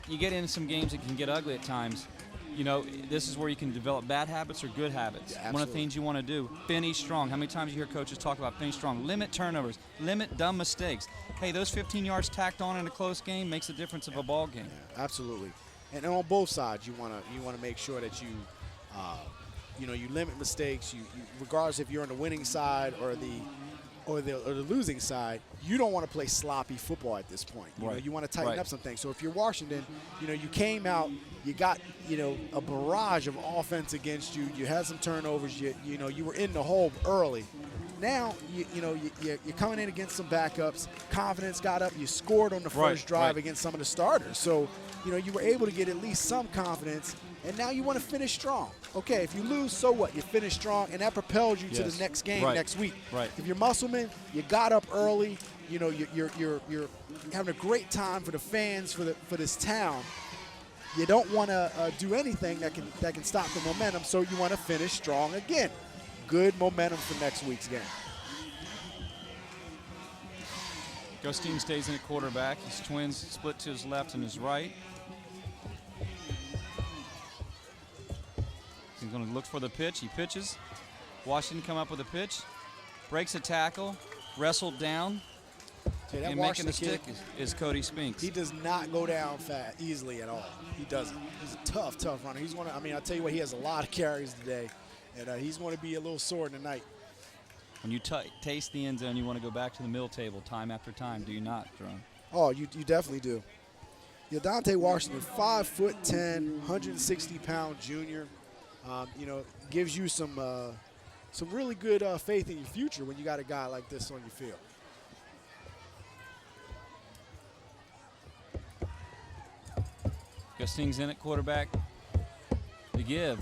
Speaker 19: you get into some games that can get ugly at times. You know, this is where you can develop bad habits or good habits.
Speaker 3: Yeah,
Speaker 19: one of the things you want to do, finish strong. How many times you hear coaches talk about finish strong? Limit turnovers, limit dumb mistakes. Hey, those 15 yards tacked on in a close game makes the difference of a ball game.
Speaker 3: Yeah, absolutely. And on both sides, you want to make sure that you limit mistakes. You regardless if you're on the winning side or the losing side, you don't want to play sloppy football at this point. You know, you want to tighten up some things. So if you're Washington, you know, you came out, you got, you know, a barrage of offense against you. You had some turnovers. You were in the hole early. Now, you're coming in against some backups. Confidence got up. You scored on the first drive against some of the starters. So, you know, you were able to get at least some confidence. And now you want to finish strong. Okay, if you lose, so what? You finish strong, and that propels you to the next game next week.
Speaker 19: Right.
Speaker 3: If you're Musselman, you got up early. You know, you're having a great time for the fans, for this town. You don't want to do anything that can stop the momentum. So you want to finish strong again. Good momentum for next week's game.
Speaker 19: Gustine stays in at quarterback. His twins split to his left and his right. He's going to look for the pitch. He pitches. Washington come up with a pitch. Breaks a tackle. Wrestled down. And making the stick is Cody Spinks.
Speaker 3: He does not go down easily at all. He doesn't. He's a tough runner. I'll tell you what, he has a lot of carries today. And he's going to be a little sore tonight.
Speaker 19: When you taste the end zone, you want to go back to the middle table time after time, do you not, Jerome?
Speaker 3: Oh, you definitely do. Yeah, Dante Washington, 5'10", 160-pound junior. Gives you some really good faith in your future when you got a guy like this on your field.
Speaker 19: Sings in at quarterback. The give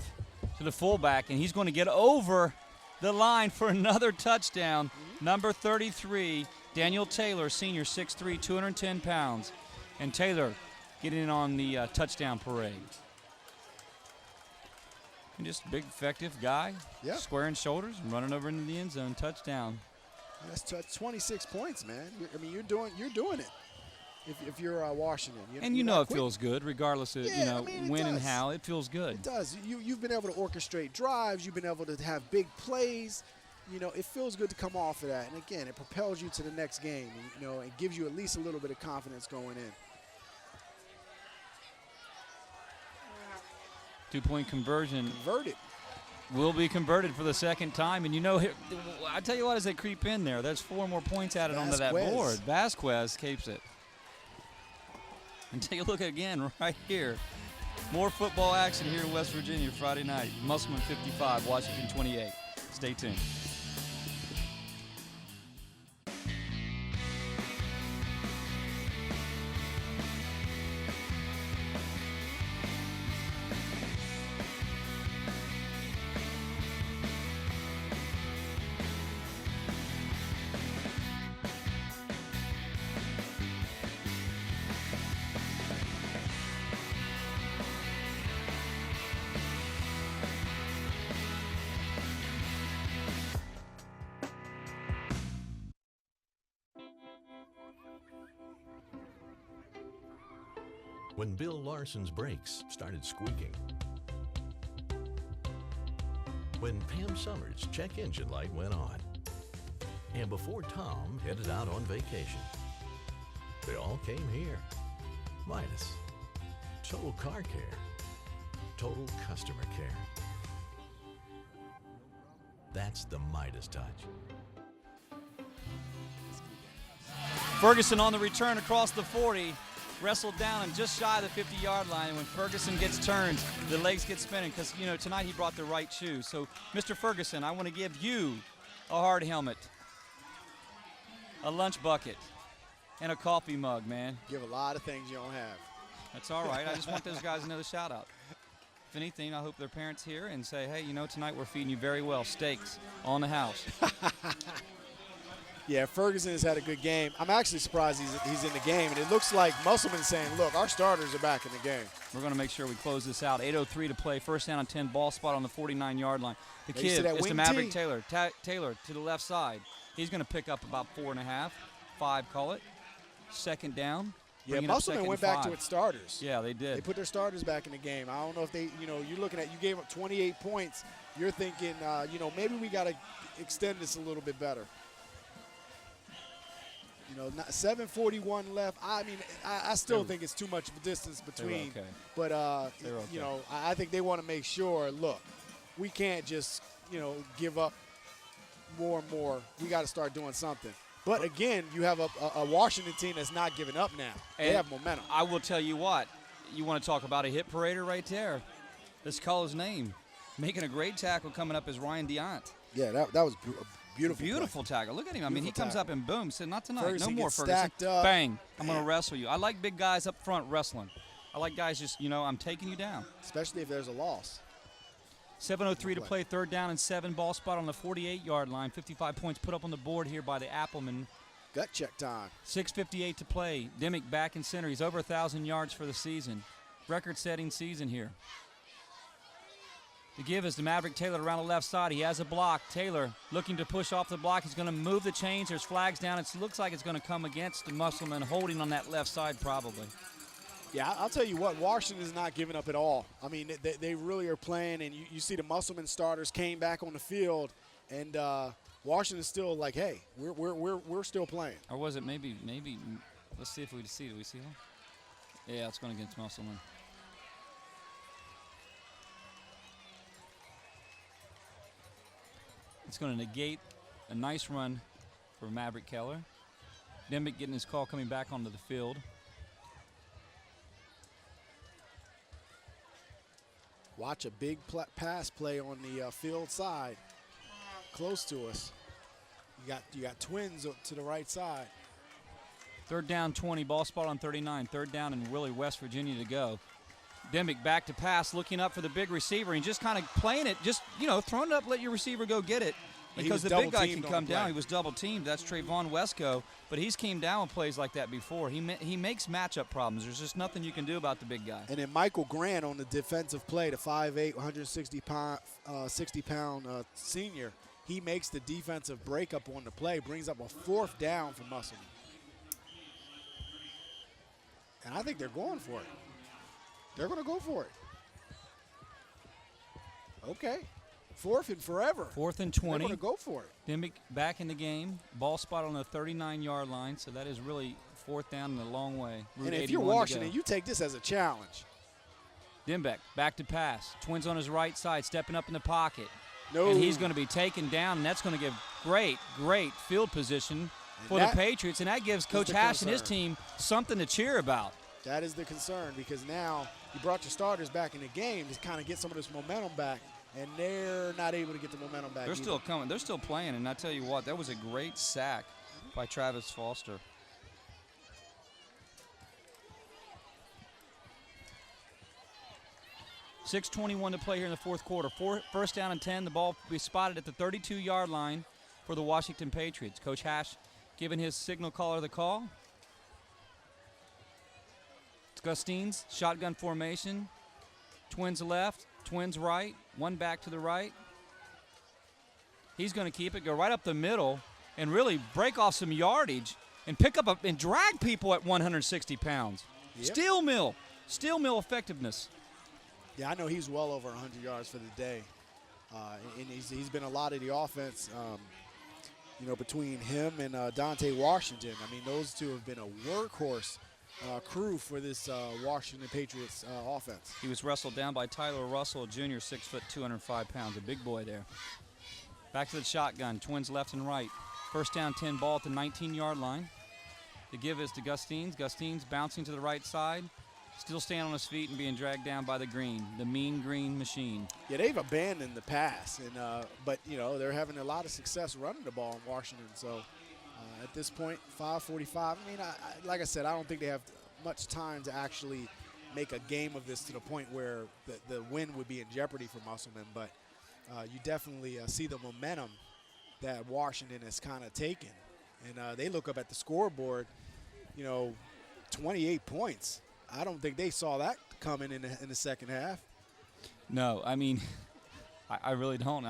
Speaker 19: to the fullback, and he's going to get over the line for another touchdown. Number 33, Daniel Taylor, senior, 6'3", 210 pounds. And Taylor getting in on the touchdown parade. And just a big, effective guy, squaring shoulders and running over into the end zone. Touchdown.
Speaker 3: That's 26 points, man. I mean, you're doing it. If you're Washington,
Speaker 19: and it feels good, regardless of when and how. It feels good.
Speaker 3: It does. You've been able to orchestrate drives. You've been able to have big plays. It feels good to come off of that. And again, it propels you to the next game. And, it gives you at least a little bit of confidence going in.
Speaker 19: 2-point conversion.
Speaker 3: Converted.
Speaker 19: Will be converted for the second time. And I tell you what, as they creep in there, there's 4 more points added onto that board. Vasquez keeps it. And take a look again right here. More football action here in West Virginia Friday night. Musselman 55, Washington 28. Stay tuned.
Speaker 9: When Bill Larson's brakes started squeaking. When Pam Summers' check engine light went on. And before Tom headed out on vacation. They all came here. Midas. Total car care. Total customer care. That's the Midas touch.
Speaker 19: Ferguson on the return across the 40. Wrestled down and just shy of the 50-yard line. And when Ferguson gets turned, the legs get spinning because, tonight he brought the right shoe. So, Mr. Ferguson, I want to give you a hard helmet, a lunch bucket, and a coffee mug, man.
Speaker 3: Give a lot of things you don't have.
Speaker 19: That's all right. I just want those guys another shout-out. If anything, I hope their parents hear and say, hey, tonight we're feeding you very well. Steaks on the house.
Speaker 3: Yeah, Ferguson has had a good game. I'm actually surprised he's in the game, and it looks like Musselman's saying, look, our starters are back in the game.
Speaker 19: We're going to make sure we close this out. 8:03 to play. First down and 10, ball spot on the 49-yard line. The kid is the Maverick Taylor. Taylor to the left side. He's going to pick up about 4.5, 5, call it. Second down.
Speaker 3: Yeah, Musselman went back to its starters.
Speaker 19: Yeah, they did.
Speaker 3: They put their starters back in the game. I don't know if they, you're looking at, you gave up 28 points. You're thinking, maybe we got to extend this a little bit better. 7:41 left. I mean, I still think it's too much of a distance between.
Speaker 19: Okay.
Speaker 3: But, I think they want to make sure, look, we can't just, give up more and more. We got to start doing something. But, again, you have a Washington team that's not giving up now. They have momentum.
Speaker 19: I will tell you what. You want to talk about a hit parader right there. Let's call his name. Making a great tackle coming up is Ryan Deont.
Speaker 3: Yeah, that was
Speaker 19: Beautiful tackle. Look at him. I mean, he comes up and boom. Said, not tonight.
Speaker 3: Ferguson
Speaker 19: no more, Ferguson.
Speaker 3: Stacked up.
Speaker 19: Bang. I'm going to wrestle you. I like big guys up front wrestling. I like guys just, I'm taking you down.
Speaker 3: Especially if there's a loss.
Speaker 19: 7:03 to play. Third down and 7. Ball spot on the 48-yard line. 55 points put up on the board here by the Appleman.
Speaker 3: Gut check time.
Speaker 19: 6:58 to play. Dimick back in center. He's over 1,000 yards for the season. Record-setting season here. The give is to Maverick Taylor around the left side. He has a block. Taylor looking to push off the block. He's going to move the chains. There's flags down. It looks like it's going to come against the Musselman, holding on that left side probably.
Speaker 3: Yeah, I'll tell you what, Washington is not giving up at all. I mean, they really are playing, and you see the Musselman starters came back on the field, and Washington's still like, hey, we're still playing.
Speaker 19: Or was it maybe? Let's see if we see. Do we see him? Yeah, it's going against Musselman. It's going to negate a nice run for Maverick Keller. Dimick getting his call coming back onto the field.
Speaker 3: Watch a big pass play on the field side, close to us. You got twins to the right side.
Speaker 19: Third down 20, ball spot on 39. Third down and really West Virginia to go. Dimick back to pass, looking up for the big receiver, and just kind of playing it, just, throwing it up, let your receiver go get it. Because the big guy can come down. He was double-teamed. That's Trayvon Wesco, but he's came down with plays like that before. He makes matchup problems. There's just nothing you can do about the big guy.
Speaker 3: And then Michael Grant on the defensive play, the 5'8", 160-pound senior, he makes the defensive breakup on the play, brings up a 4th down for Musselman. And I think they're going for it. They're going to go for it. Okay. 4th and forever.
Speaker 19: 4th and 20.
Speaker 3: They're going to go for it.
Speaker 19: Dimick back in the game. Ball spot on the 39-yard line, so that is really 4th down in a long way.
Speaker 3: And if you're Washington, you take this as a challenge.
Speaker 19: Dimick back to pass. Twins on his right side, stepping up in the pocket.
Speaker 3: No.
Speaker 19: And he's going to be taken down, and that's going to give great field position for the Patriots, and that gives Coach Hash and his team something to cheer about.
Speaker 3: That is the concern, because now you brought your starters back in the game to kind of get some of this momentum back. And they're not able to get the momentum back.
Speaker 19: They're still coming. They're still playing. And I tell you what, that was a great sack by Travis Foster. .6:21 to play here in the 4th quarter. 1st down and 10. The ball will be spotted at the 32-yard line for the Washington Patriots. Coach Hash giving his signal caller the call. It's Gustines, shotgun formation. Twins left. Twins right, one back to the right. He's going to keep it, go right up the middle, and really break off some yardage and pick up and drag people at 160 pounds. Yep. Steel mill effectiveness.
Speaker 3: Yeah, I know he's well over 100 yards for the day. And he's been a lot of the offense, between him and Dante Washington. I mean, those two have been a workhorse crew for this Washington Patriots offense.
Speaker 19: He was wrestled down by Tyler Russell, Jr., 6 foot, 205 pounds, a big boy there. Back to the shotgun, Twins left and right. 1st down, 10 ball at the 19-yard line. The give is to Gustines. Gustines bouncing to the right side, still standing on his feet and being dragged down by the green, the mean green machine.
Speaker 3: Yeah, they've abandoned the pass, and but they're having a lot of success running the ball in Washington. So. At this point, 5:45. I mean, like I said, I don't think they have much time to actually make a game of this to the point where the win would be in jeopardy for Musselman. But you definitely see the momentum that Washington has kind of taken. And they look up at the scoreboard, 28 points. I don't think they saw that coming in the second half.
Speaker 19: No, I mean, I really don't.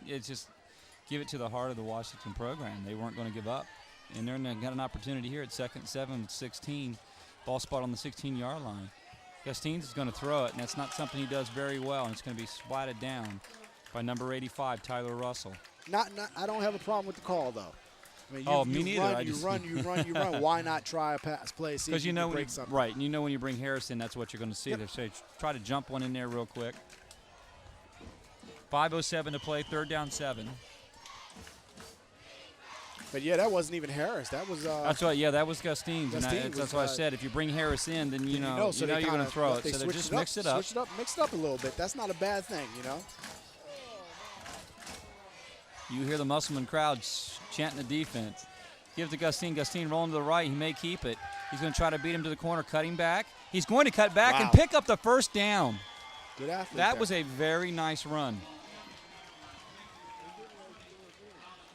Speaker 19: It's just give it to the heart of the Washington program. They weren't going to give up. And they're got an opportunity here at 2nd and 7 with 16. Ball spot on the 16-yard line. Gustines is going to throw it, and that's not something he does very well, and it's going to be swatted down by number 85, Tyler Russell.
Speaker 3: I don't have a problem with the call, though. I mean,
Speaker 19: me neither.
Speaker 3: You run. Why not try a pass play?
Speaker 19: Because you know when right, and you know when you bring Harris in, that's what you're going to see. Yep. They say try to jump one in there real quick. 5:07 to play, 3rd down 7.
Speaker 3: But yeah, that wasn't even Harris. That was.
Speaker 19: That's right. Yeah, that was Gustines. That's what I said. If you bring Harris in, then you know you're going to throw it. So they just mixed it up.
Speaker 3: Mixed up a little bit. That's not a bad thing,
Speaker 19: You hear the Musselman crowd chanting the defense. Give to Gustine. Gustine rolling to the right. He may keep it. He's going to try to beat him to the corner, cutting back. He's going to cut back and pick up the 1st down.
Speaker 3: Good athlete.
Speaker 19: That was a very nice run.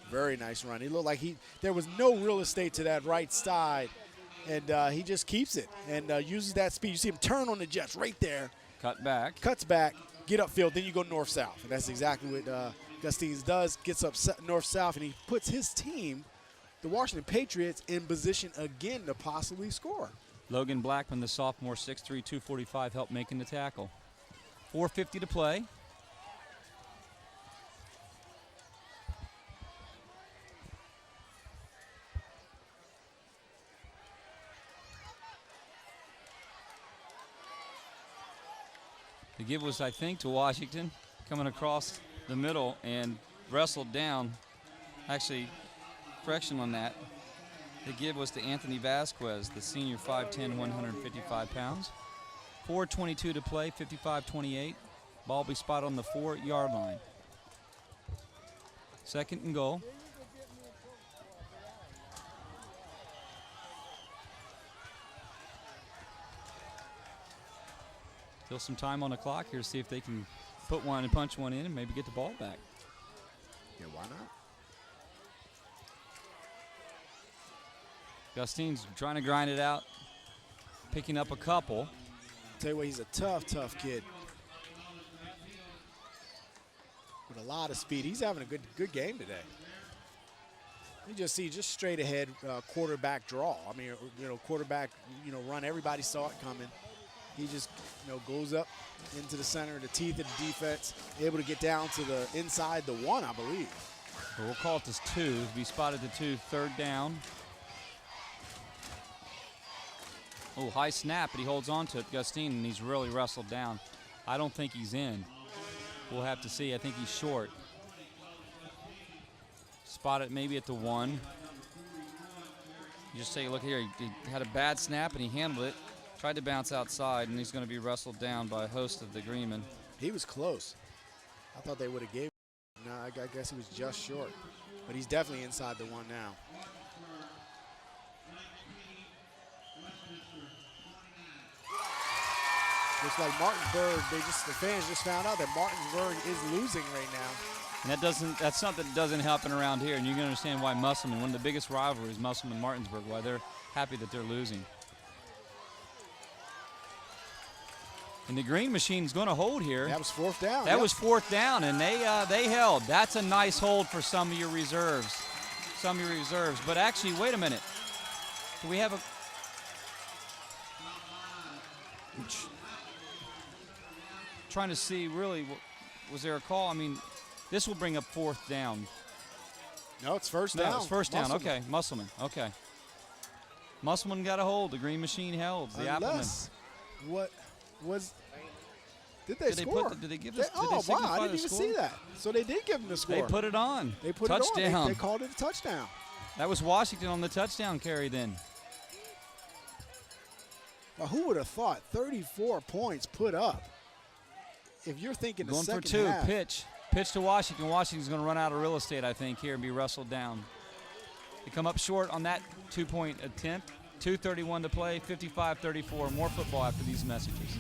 Speaker 3: Very nice run. He looked like there was no real estate to that right side, and he just keeps it and uses that speed. You see him turn on the Jets right there.
Speaker 19: Cut back.
Speaker 3: Cuts back, get upfield, then you go north-south. And that's exactly what Gustines does, gets up north-south, and he puts his team, the Washington Patriots, in position again to possibly score.
Speaker 19: Logan Blackman, the sophomore, 6'3", 245, helped making the tackle. 4:50 to play. The give was, I think, to Washington, coming across the middle and wrestled down. Actually, correction on that. The give was to Anthony Vasquez, the senior, 5'10", 155 pounds. 4:22 to play, 55-28. Ball will be spotted on the 4-yard line. 2nd and goal. Still some time on the clock here to see if they can put one and punch one in and maybe get the ball back.
Speaker 3: Yeah, why not?
Speaker 19: Gustine's trying to grind it out, picking up a couple.
Speaker 3: Tell you what, he's a tough kid. With a lot of speed. He's having a good game today. You just see just straight ahead quarterback draw. I mean, quarterback, run. Everybody saw it coming. He just, goes up into the center, the teeth of the defense, able to get down to the inside the 1, I believe.
Speaker 19: Well, we'll call it this 2. Be spotted the 2, 3rd down. Oh, high snap, but he holds on to it, Gustine, and he's really wrestled down. I don't think he's in. We'll have to see. I think he's short. Spot it maybe at the 1. You just take a look here. He had a bad snap, and he handled it. Tried to bounce outside, and he's going to be wrestled down by a host of the Greenmen.
Speaker 3: He was close. I thought they would have gave him. No, I guess he was just short. But he's definitely inside the 1 now. Looks like Martinsburg, the fans just found out that Martinsburg is losing right now.
Speaker 19: And that's something that doesn't happen around here, and you can understand why Musselman, one of the biggest rivalries, Musselman Martinsburg, why they're happy that they're losing. And the Green Machine's going to hold here.
Speaker 3: That was 4th down.
Speaker 19: That was 4th down, and they held. That's a nice hold for some of your reserves. But actually, wait a minute. Do we have a... Trying to see, really, was there a call? I mean, this will bring up 4th down.
Speaker 3: No, it's 1st down.
Speaker 19: No, it's 1st down. Okay, Musselman. Okay. Musselman got a hold. The Green Machine held. The
Speaker 3: Unless, what was... Did they score?
Speaker 19: Did they give us?
Speaker 3: Oh, wow, I didn't even see that. So they did give him the score.
Speaker 19: They put it on.
Speaker 3: They put
Speaker 19: touchdown.
Speaker 3: It on. They called it a touchdown.
Speaker 19: That was Washington on the touchdown carry then.
Speaker 3: Well, who would have thought 34 points put up? If you're thinking the second half.
Speaker 19: Going for 2, pitch to Washington. Washington's going to run out of real estate, I think, here and be wrestled down. They come up short on that 2-point attempt. 2:31 to play, 55-34. More football after these messages.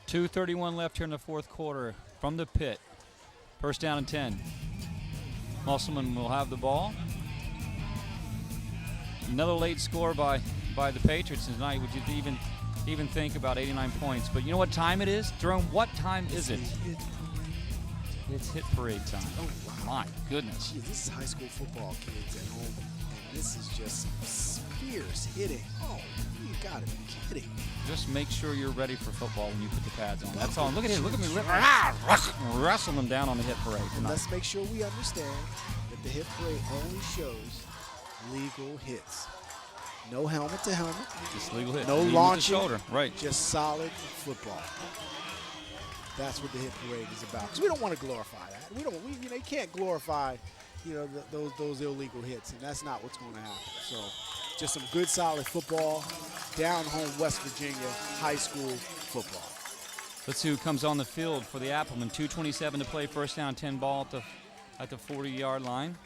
Speaker 19: .231 left here in the 4th quarter from the pit. 1st down and 10. Musselman will have the ball. Another late score by the Patriots tonight. Would you even think about 89 points? But you know what time it is? Jerome, what time is it? It's hit parade time.
Speaker 3: Oh, wow.
Speaker 19: My goodness.
Speaker 3: Gee, this is high school football, kids at home. And this is just fierce hitting. Oh, you gotta be kidding.
Speaker 19: Just make sure you're ready for football when you put the pads on. That's all. Look at here. Look at me. Wrestle them down on the hit parade tonight.
Speaker 3: Let's make sure we understand that the hit parade only shows legal hits. No helmet to helmet.
Speaker 19: Just legal hit.
Speaker 3: No
Speaker 19: Knee
Speaker 3: launching.
Speaker 19: with the shoulder. Right.
Speaker 3: Just solid football. That's what the hit parade is about. Because we don't want to glorify that. You can't glorify, those illegal hits, and that's not what's going to happen. So, just some good, solid football, down home West Virginia high school football.
Speaker 19: Let's see who comes on the field for the Appleman. 2:27 to play, 1st down, 10 ball at the 40-yard line.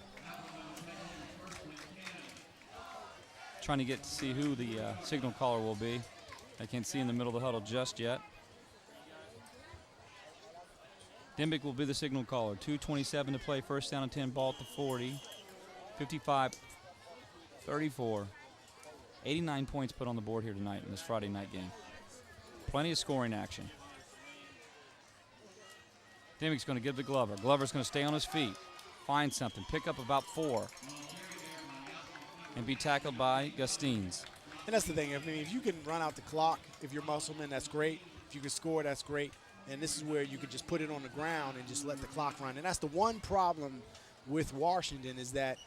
Speaker 19: Trying to get to see who the signal caller will be. I can't see in the middle of the huddle just yet. Dimbick will be the signal caller. 2:27 to play, 1st down and 10 ball at the 40. 55-34. 89 points put on the board here tonight in this Friday night game. Plenty of scoring action. Dimmick's going to give the Glover. Glover's going to stay on his feet, find something, pick up about 4, and be tackled by Gustines.
Speaker 3: And that's the thing. I mean, if you can run out the clock, if you're Musselman, that's great. If you can score, that's great. And this is where you could just put it on the ground and just let the clock run. And that's the one problem with Washington is that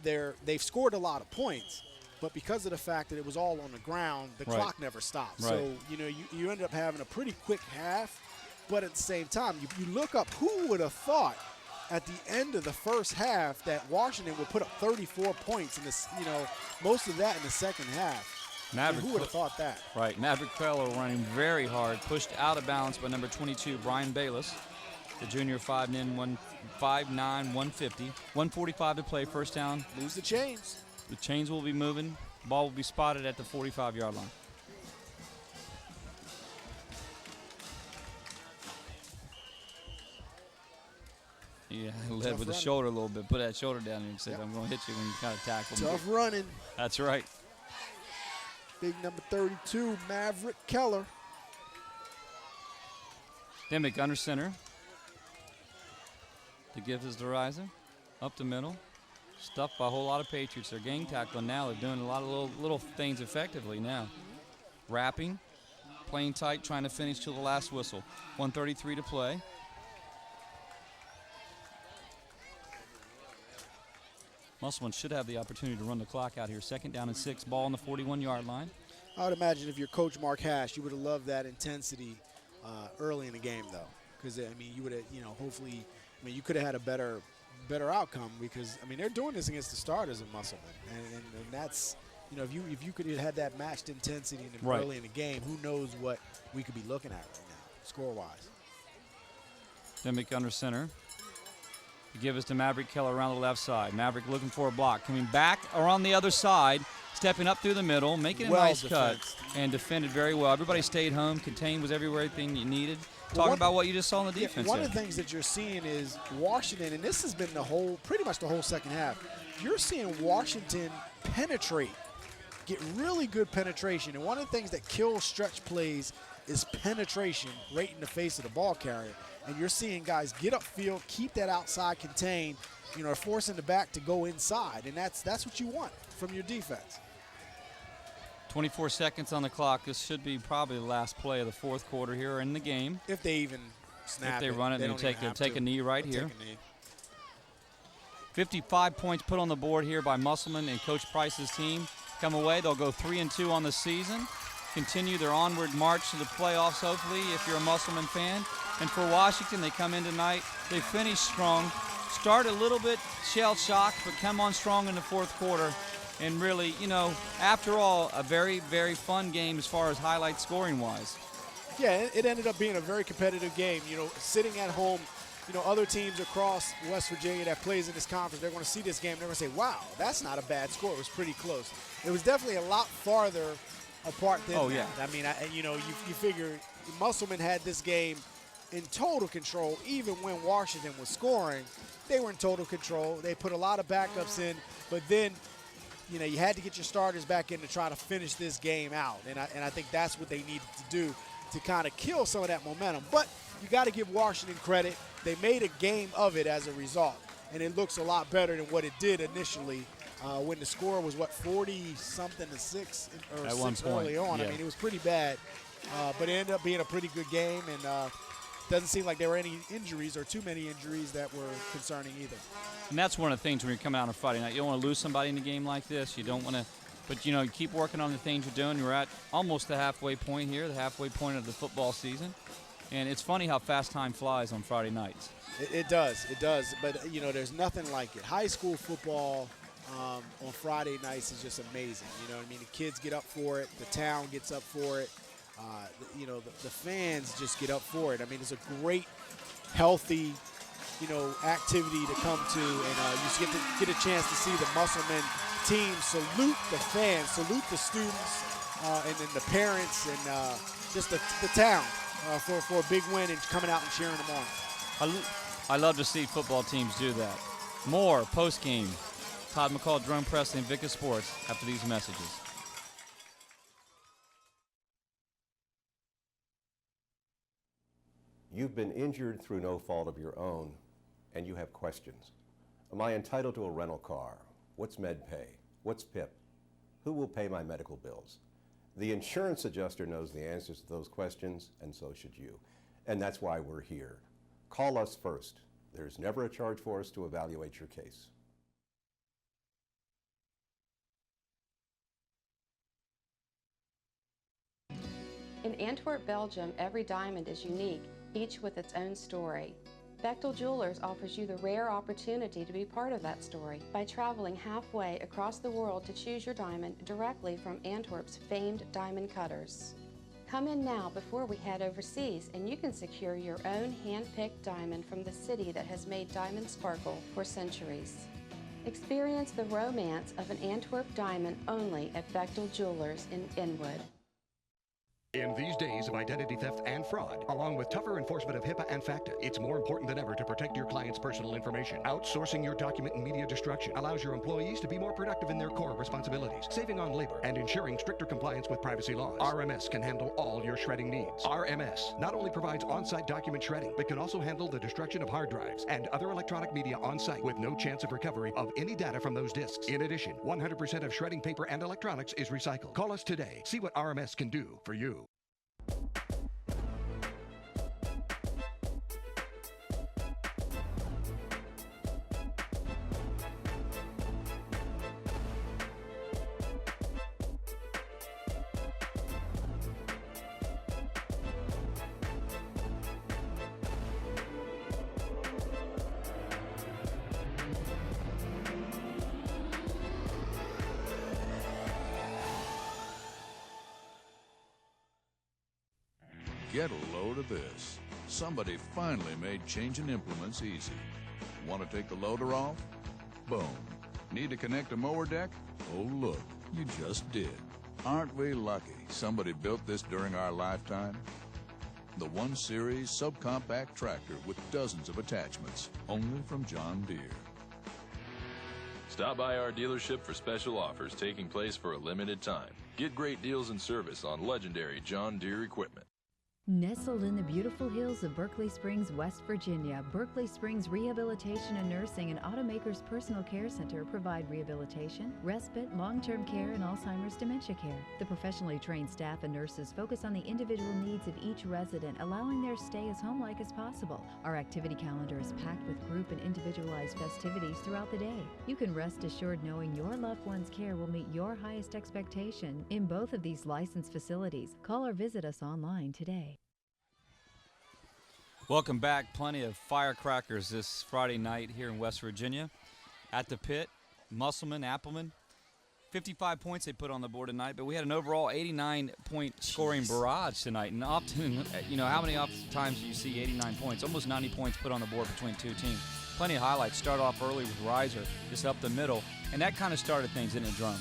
Speaker 3: they've scored a lot of points, but because of the fact that it was all on the ground, the
Speaker 19: Right.
Speaker 3: clock never stopped.
Speaker 19: Right.
Speaker 3: So, you ended up having a pretty quick half, but at the same time, you look up, who would have thought at the end of the first half that Washington would put up 34 points in this, most of that in the second half. Who would have thought that?
Speaker 19: Right, Maverick Queller running very hard, pushed out of bounds by number 22, Brian Bayless. The junior 5'9", 150. 145 to play, first down.
Speaker 3: Lose the chains.
Speaker 19: The chains will be moving. Ball will be spotted at the 45-yard line. Yeah, led with the shoulder a little bit. Put that shoulder down and he said, I'm going to hit you when you kind of tackle me.
Speaker 3: Tough running.
Speaker 19: That's right.
Speaker 3: Big number 32, Maverick Keller.
Speaker 19: Dimick under center. To give his to Riser. Up the middle. Stuffed by a whole lot of Patriots. They're gang tackling now. They're doing a lot of little things effectively now. Wrapping. Playing tight, trying to finish till the last whistle. 1:33 to play. Musselman should have the opportunity to run the clock out here. 2nd down and 6, ball on the 41-yard line.
Speaker 3: I would imagine if you're Coach Mark Hash, you would have loved that intensity early in the game, though, because you would have, hopefully, you could have had a better outcome because they're doing this against the starters of Musselman, and that's, if you could have had that matched intensity early in the game, who knows what we could be looking at right now, score-wise.
Speaker 19: Dimick under center. To give us to Maverick Keller around the left side. Maverick looking for a block. Coming back around the other side, stepping up through the middle, making a nice cut, and defended very well. Everybody stayed home. Contained was everything you needed. Talking about what you just saw on the defense.
Speaker 3: One of the things that you're seeing is Washington, and this has been pretty much the whole second half, you're seeing Washington penetrate, get really good penetration. And one of the things that kills stretch plays is penetration right in the face of the ball carrier. And you're seeing guys get upfield, keep that outside contained, forcing the back to go inside. And that's what you want from your defense.
Speaker 19: 24 seconds on the clock. This should be probably the last play of the fourth quarter here in the game.
Speaker 3: If they even snap
Speaker 19: it. If they run it, they'll take a knee right here. 55 points put on the board here by Musselman and Coach Price's team. Come away, they'll go 3-2 on the season. Continue their onward march to the playoffs, hopefully, if you're a Musselman fan. And for Washington, they come in tonight. They finish strong. Start a little bit shell-shocked, but come on strong in the fourth quarter. And really, after all, a very, very fun game as far as highlight scoring-wise.
Speaker 3: Yeah, it ended up being a very competitive game. Sitting at home, other teams across West Virginia that plays in this conference, they're going to see this game. They're going to say, wow, that's not a bad score. It was pretty close. It was definitely a lot farther apart than that. You figure Musselman had this game in total control. Even when Washington was scoring, they were in total control. They put a lot of backups in, but then you had to get your starters back in to try to finish this game out. And I think that's what they needed to do to kind of kill some of that momentum. But you got to give Washington credit. They made a game of it as a result, and it looks a lot better than what it did initially when the score was, 40-something to 6 or
Speaker 19: at
Speaker 3: 6
Speaker 19: one point,
Speaker 3: early on.
Speaker 19: yeah.
Speaker 3: It was pretty bad, but it ended up being a pretty good game, and doesn't seem like there were any injuries or too many injuries that were concerning either.
Speaker 19: And that's one of the things when you're coming out on Friday night. You don't want to lose somebody in a game like this. You don't want to, but you keep working on the things you're doing. You're at almost the halfway point here, the halfway point of the football season. And it's funny how fast time flies on Friday nights.
Speaker 3: It does. But, there's nothing like it. High school football on Friday nights is just amazing. The kids get up for it. The town gets up for it. The fans just get up for it. It's a great, healthy, activity to come to. And you get a chance to see the Musselman team salute the fans, salute the students, and then the parents, and just the town for a big win and coming out and cheering them on.
Speaker 19: I love to see football teams do that. More post-game. Todd McCall, Jerome Presley, and Vicka Sports after these messages.
Speaker 1: You've been injured through no fault of your own, and you have questions. Am I entitled to a rental car? What's med pay? What's PIP? Who will pay my medical bills? The insurance adjuster knows the answers to those questions, and so should you. And that's why we're here. Call us first. There's never a charge for us to evaluate your case.
Speaker 16: In Antwerp, Belgium, every diamond is unique, each with its own story. Bechtel Jewelers offers you the rare opportunity to be part of that story by traveling halfway across the world to choose your diamond directly from Antwerp's famed diamond cutters. Come in now before we head overseas and you can secure your own hand-picked diamond from the city that has made diamonds sparkle for centuries. Experience the romance of an Antwerp diamond only at Bechtel Jewelers in Inwood.
Speaker 8: In these days of identity theft and fraud, along with tougher enforcement of HIPAA and FACTA, it's more important than ever to protect your client's personal information. Outsourcing your document and media destruction allows your employees to be more productive in their core responsibilities, saving on labor and ensuring stricter compliance with privacy laws. RMS can handle all your shredding needs. RMS not only provides on-site document shredding, but can also handle the destruction of hard drives and other electronic media on-site with no chance of recovery of any data from those disks. In addition, 100% of shredding paper and electronics is recycled. Call us today. See what RMS can do for you.
Speaker 18: Get a load of this. Somebody finally made changing implements easy. Want to take the loader off? Boom. Need to connect a mower deck? Oh, look, you just did. Aren't we lucky somebody built this during our lifetime? The 1 Series subcompact tractor with dozens of attachments, only from John Deere.
Speaker 21: Stop by our dealership for special offers taking place for a limited time. Get great deals and service on legendary John Deere equipment.
Speaker 4: Nestled in the beautiful hills of Berkeley Springs, West Virginia, Berkeley Springs Rehabilitation and Nursing and Automakers Personal Care Center provide rehabilitation, respite, long-term care, and Alzheimer's dementia care. The professionally trained staff and nurses focus on the individual needs of each resident, allowing their stay as home-like as possible. Our activity calendar is packed with group and individualized festivities throughout the day. You can rest assured knowing your loved one's care will meet your highest expectation in both of these licensed facilities. Call or visit us online today.
Speaker 19: Welcome back. Plenty of firecrackers this Friday night here in West Virginia. At the pit, Musselman, Appleman, 55 points they put on the board tonight, but we had an overall 89-point scoring barrage tonight. And often, you know, how many times do you see 89 points? Almost 90 points put on the board between two teams. Plenty of highlights. Start off early with Reiser, just up the middle, and that kind of started things, didn't it, Drum?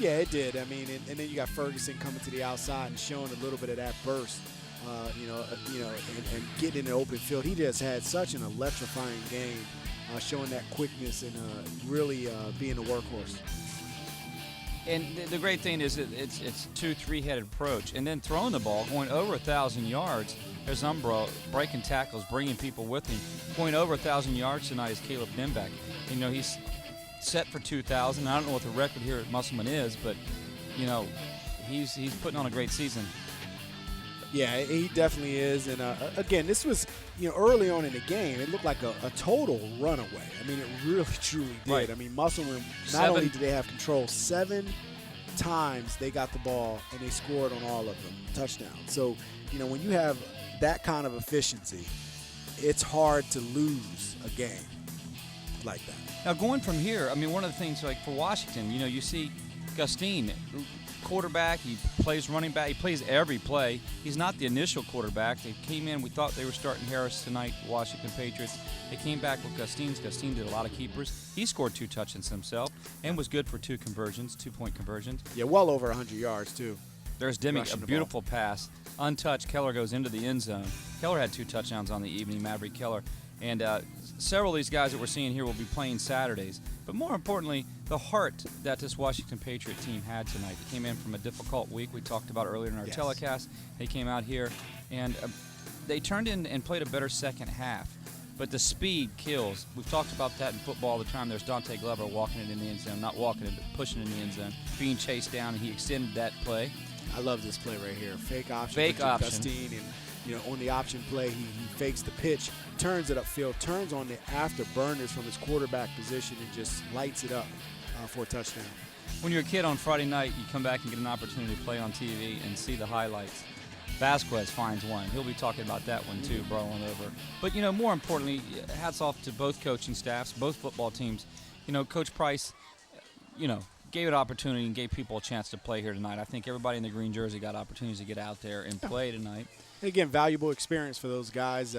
Speaker 3: Yeah, it did. I mean, and then you got Ferguson coming to the outside and showing a little bit of that burst. And getting in the open field. He just had such an electrifying game, showing that quickness and really being a workhorse.
Speaker 19: And the great thing is it's 2-3-headed approach, and then throwing the ball, going over 1,000 yards. There's Umbro breaking tackles, bringing people with him. Going over 1,000 yards tonight is Caleb Nimbeck. You know, he's set for 2,000. I don't know what the record here at Musselman is, but you know, he's putting on a great season.
Speaker 3: Yeah, he definitely is. And, again, this was, early on in the game, it looked like a total runaway. I mean, it really, truly did.
Speaker 19: Right.
Speaker 3: I mean, Musselman, not only did they have control, 7 times they got the ball and they scored on all of them, touchdowns. So, when you have that kind of efficiency, it's hard to lose a game like that.
Speaker 19: Now, going from here, I mean, one of the things, like for Washington, you see Gustine, quarterback, he plays running back, he plays every play. He's not the initial quarterback. They came in, we thought they were starting Harris tonight, Washington Patriots. They came back with Gustine. Gustine did a lot of keepers. He scored 2 touchdowns himself and was good for 2 conversions, 2-point conversions.
Speaker 3: Yeah, well over 100 yards, too.
Speaker 19: There's Demi, a beautiful pass. Untouched, Keller goes into the end zone. Keller had 2 touchdowns on the evening, Maverick Keller. And several of these guys that we're seeing here will be playing Saturdays. But more importantly, the heart that this Washington Patriot team had tonight. They came in from a difficult week we talked about earlier in our telecast. They came out here, and they turned in and played a better second half. But the speed kills. We've talked about that in football all the time. There's Dante Glover walking it in the end zone. Not walking it, but pushing it in the end zone. Being chased down, and he extended that play.
Speaker 3: I love this play right here. Fake option.
Speaker 19: Fake option.
Speaker 3: Gustine, and on the option play, he fakes the pitch, turns it upfield, turns on the afterburners from his quarterback position, and just lights it up for a touchdown.
Speaker 19: When you're a kid on Friday night, you come back and get an opportunity to play on TV and see the highlights. Vasquez finds one. He'll be talking about that one too, rolling over. But, more importantly, hats off to both coaching staffs, both football teams. Coach Price, gave it opportunity and gave people a chance to play here tonight. I think everybody in the green jersey got opportunities to get out there and play tonight.
Speaker 3: And again, valuable experience for those guys,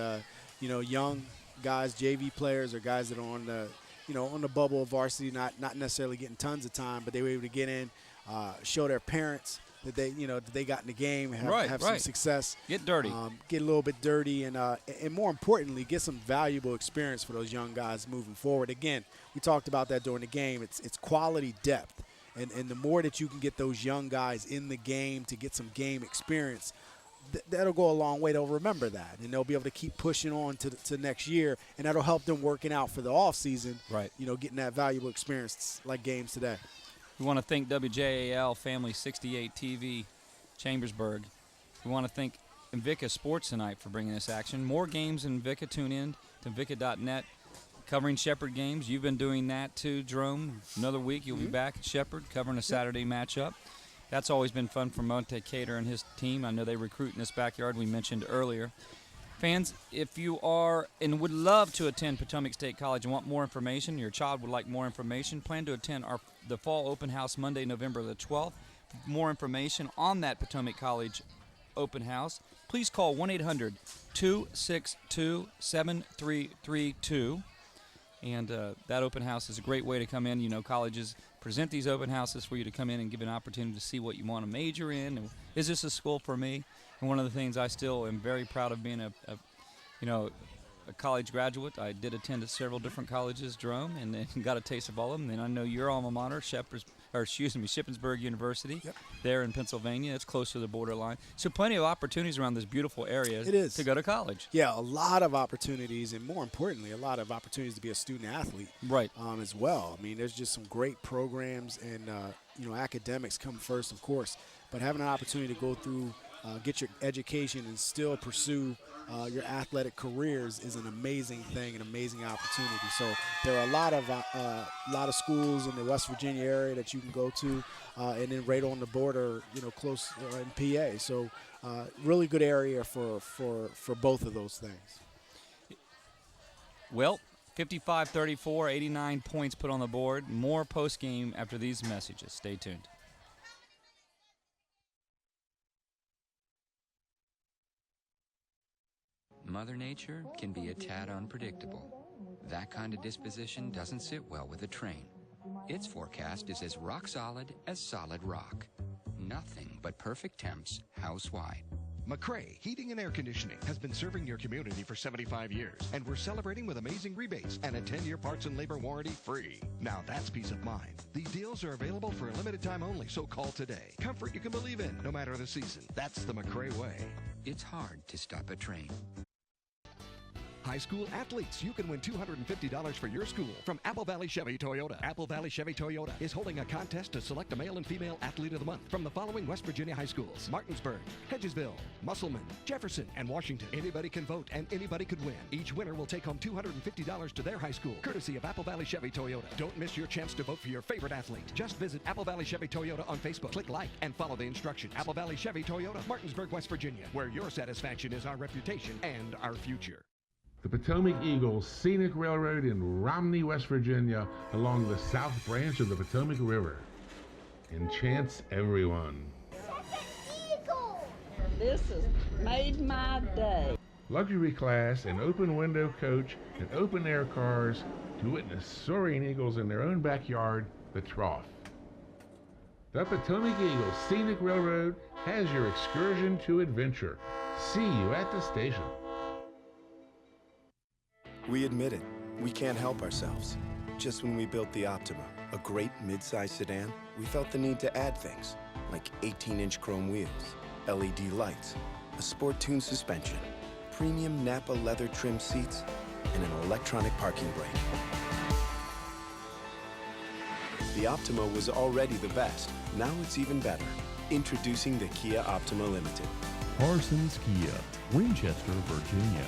Speaker 3: young guys, JV players, or guys that are on the, on the bubble of varsity, not necessarily getting tons of time, but they were able to get in, show their parents that they got in the game and have some success.
Speaker 19: Get dirty.
Speaker 3: Get a little bit dirty, and more importantly, get some valuable experience for those young guys moving forward. Again, we talked about that during the game. It's quality depth, and the more that you can get those young guys in the game to get some game experience, that'll go a long way. They'll remember that, and they'll be able to keep pushing on to next year, and that'll help them working out for the off season.
Speaker 19: Right.
Speaker 3: Getting that valuable experience like games today.
Speaker 19: We want to thank WJAL Family 68 TV, Chambersburg. We want to thank Invicta Sports tonight for bringing this action. More games in Invicta. Tune in to Invicta.net. Covering Shepherd games. You've been doing that too, Jerome. Another week you'll be back at Shepherd covering a Saturday matchup. That's always been fun for Monte Cater and his team. I know they recruit in this backyard we mentioned earlier. Fans, if you are and would love to attend Potomac State College and want more information, your child would like more information, plan to attend the Fall Open House Monday, November the 12th. For more information on that Potomac College Open House, please call 1-800-262-7332. And that open house is a great way to come in. Colleges present these open houses for you to come in and give an opportunity to see what you want to major in. And is this a school for me? And one of the things I still am very proud of being a college graduate. I did attend several different colleges, Jerome, and got a taste of all of them. And I know your alma mater, Shippensburg University, there in Pennsylvania. It's close to the borderline. So plenty of opportunities around this beautiful area to go to college.
Speaker 3: Yeah, a lot of opportunities, and more importantly, a lot of opportunities to be a student athlete as well. I mean, there's just some great programs, and academics come first, of course, but having an opportunity to go through, get your education and still pursue your athletic careers is an amazing thing, an amazing opportunity. So there are a lot of schools in the West Virginia area that you can go to, and then right on the border, close in PA. So really good area for both of those things.
Speaker 19: Well, 55-34, 89 points put on the board. More post-game after these messages. Stay tuned.
Speaker 7: Mother Nature can be a tad unpredictable. That kind of disposition doesn't sit well with a train. Its forecast is as rock solid as solid rock. Nothing but perfect temps house-wide.
Speaker 8: McCrae Heating and Air Conditioning has been serving your community for 75 years, and we're celebrating with amazing rebates and a 10-year parts and labor warranty free. Now that's peace of mind. These deals are available for a limited time only, so call today. Comfort you can believe in, no matter the season. That's the McCrae way.
Speaker 7: It's hard to stop a train.
Speaker 8: High school athletes, you can win $250 for your school from Apple Valley Chevy Toyota. Apple Valley Chevy Toyota is holding a contest to select a male and female athlete of the month from the following West Virginia high schools: Martinsburg, Hedgesville, Musselman, Jefferson, and Washington. Anybody can vote and anybody could win. Each winner will take home $250 to their high school, courtesy of Apple Valley Chevy Toyota. Don't miss your chance to vote for your favorite athlete. Just visit Apple Valley Chevy Toyota on Facebook. Click like and follow the instructions. Apple Valley Chevy Toyota, Martinsburg, West Virginia, where your satisfaction is our reputation and our future.
Speaker 17: The Potomac Eagles Scenic Railroad in Romney, West Virginia, along the south branch of the Potomac River, enchants everyone.
Speaker 20: This has made my day.
Speaker 17: Luxury class and open window coach and open air cars to witness soaring eagles in their own backyard, the Trough. The Potomac Eagles Scenic Railroad has your excursion to adventure. See you at the station.
Speaker 5: We admit it, we can't help ourselves. Just when we built the Optima, a great mid-size sedan, we felt the need to add things, like 18-inch chrome wheels, LED lights, a sport-tuned suspension, premium Napa leather trim seats, and an electronic parking brake. The Optima was already the best. Now it's even better. Introducing the Kia Optima Limited.
Speaker 22: Parsons Kia, Winchester, Virginia.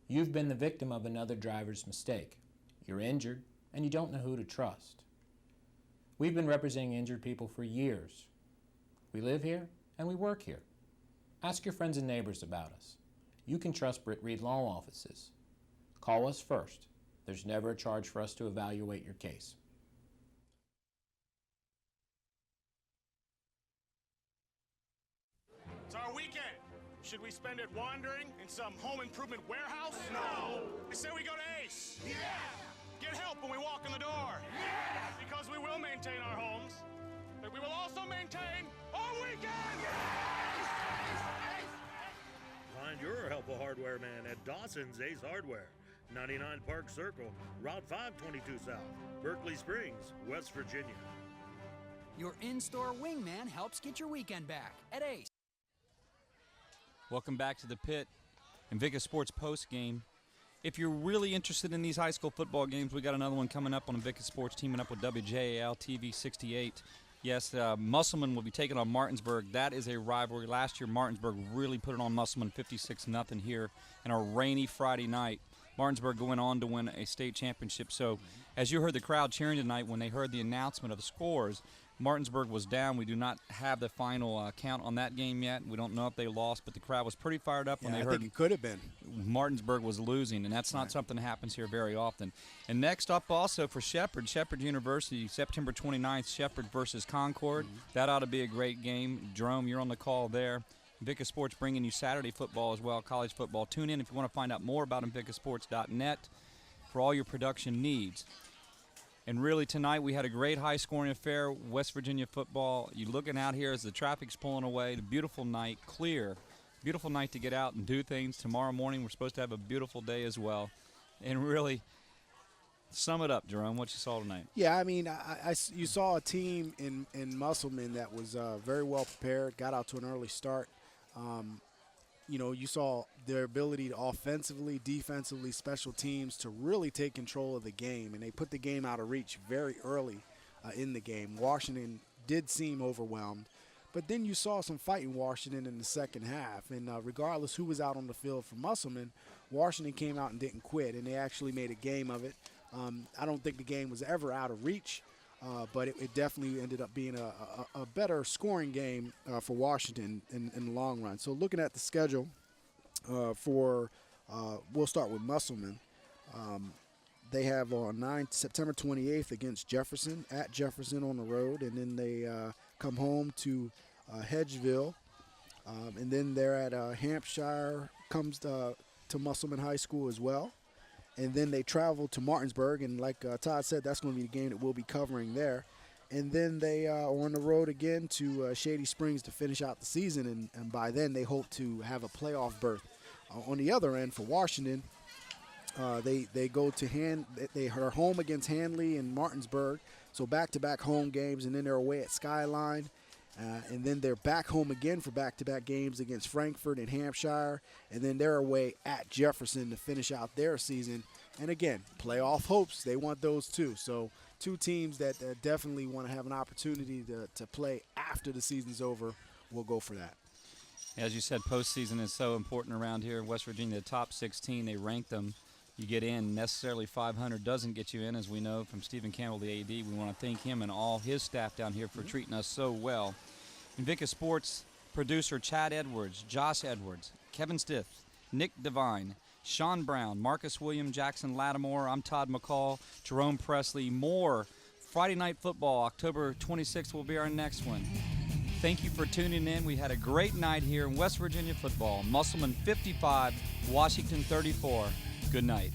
Speaker 23: You've been the victim of another driver's mistake. You're injured, and you don't know who to trust.
Speaker 12: We've been representing injured people for years. We live here and we work here. Ask your friends and neighbors about us. You can trust Britt Reed Law Offices. Call us first. There's never a charge for us to evaluate your case.
Speaker 13: It's our weekend. Should we spend it wandering in some home improvement warehouse? No. I say we go to Ace. Yeah. Get help when we walk in the door. Yeah. Because we will maintain our homes, but we will also maintain our weekend.
Speaker 23: Find your helpful hardware man at Dawson's Ace Hardware, 99 Park Circle, Route 522 South, Berkeley Springs, West Virginia.
Speaker 14: Your in-store wingman helps get your weekend back at Ace.
Speaker 19: Welcome back to the pit Invicta Sports Postgame. If you're really interested in these high school football games, we got another one coming up on Invicta Sports, teaming up with WJAL TV 68. Yes, Musselman will be taking on Martinsburg. That is a rivalry. Last year, Martinsburg really put it on Musselman 56-0 here in a rainy Friday night. Martinsburg going on to win a state championship. So, as you heard the crowd cheering tonight when they heard the announcement of the scores, Martinsburg was down. We do not have the final count on that game yet. We don't know if they lost, but the crowd was pretty fired up when they heard
Speaker 2: it could have been.
Speaker 19: Martinsburg was losing, and that's not something that happens here very often. And next up also for Shepherd University, September 29th, Shepherd versus Concord. That ought to be a great game. Jerome, you're on the call there. Invicta Sports bringing you Saturday football as well, college football. Tune in if you want to find out more about InvictaSports.net for all your production needs. And really tonight we had a great high-scoring affair, West Virginia football. You're looking out here as the traffic's pulling away. A beautiful night, clear. Beautiful night to get out and do things. Tomorrow morning we're supposed to have a beautiful day as well. And really sum it up, Jerome, what you saw tonight.
Speaker 3: Yeah, I mean, you saw a team in Musselman that was very well prepared, got out to an early start. You know, you saw their ability to offensively, defensively, special teams to really take control of the game, and they put the game out of reach very early in the game. Washington did seem overwhelmed, but then you saw some fight in Washington in the second half, and regardless who was out on the field for Musselman, Washington came out and didn't quit, and they actually made a game of it. I don't think the game was ever out of reach, but it definitely ended up being a better scoring game for Washington in the long run. So looking at the schedule we'll start with Musselman. They have on September 28th against Jefferson, at Jefferson on the road, and then they come home to Hedgeville, and then they're at Hampshire, comes to Musselman High School as well. And then they travel to Martinsburg, and like Todd said, that's going to be the game that we'll be covering there. And then they are on the road again to Shady Springs to finish out the season, and by then they hope to have a playoff berth. On the other end for Washington, they go to they are home against Handley and Martinsburg, so back-to-back home games, and then they're away at Skyline. And then they're back home again for back-to-back games against Frankfort and Hampshire, and then they're away at Jefferson to finish out their season. And again, playoff hopes, they want those too. So two teams that definitely want to have an opportunity to play after the season's over will go for that.
Speaker 19: As you said, postseason is so important around here. West Virginia, the top 16, they rank them. You get in, necessarily 500 doesn't get you in, as we know from Stephen Campbell, the AD. We want to thank him and all his staff down here for treating us so well. Invicta Sports producer Chad Edwards, Josh Edwards, Kevin Stith, Nick Devine, Sean Brown, Marcus William, Jackson Lattimore. I'm Todd McCall, Jerome Presley. More Friday Night Football, October 26th will be our next one. Thank you for tuning in. We had a great night here in West Virginia football. Musselman 55, Washington 34. Good night.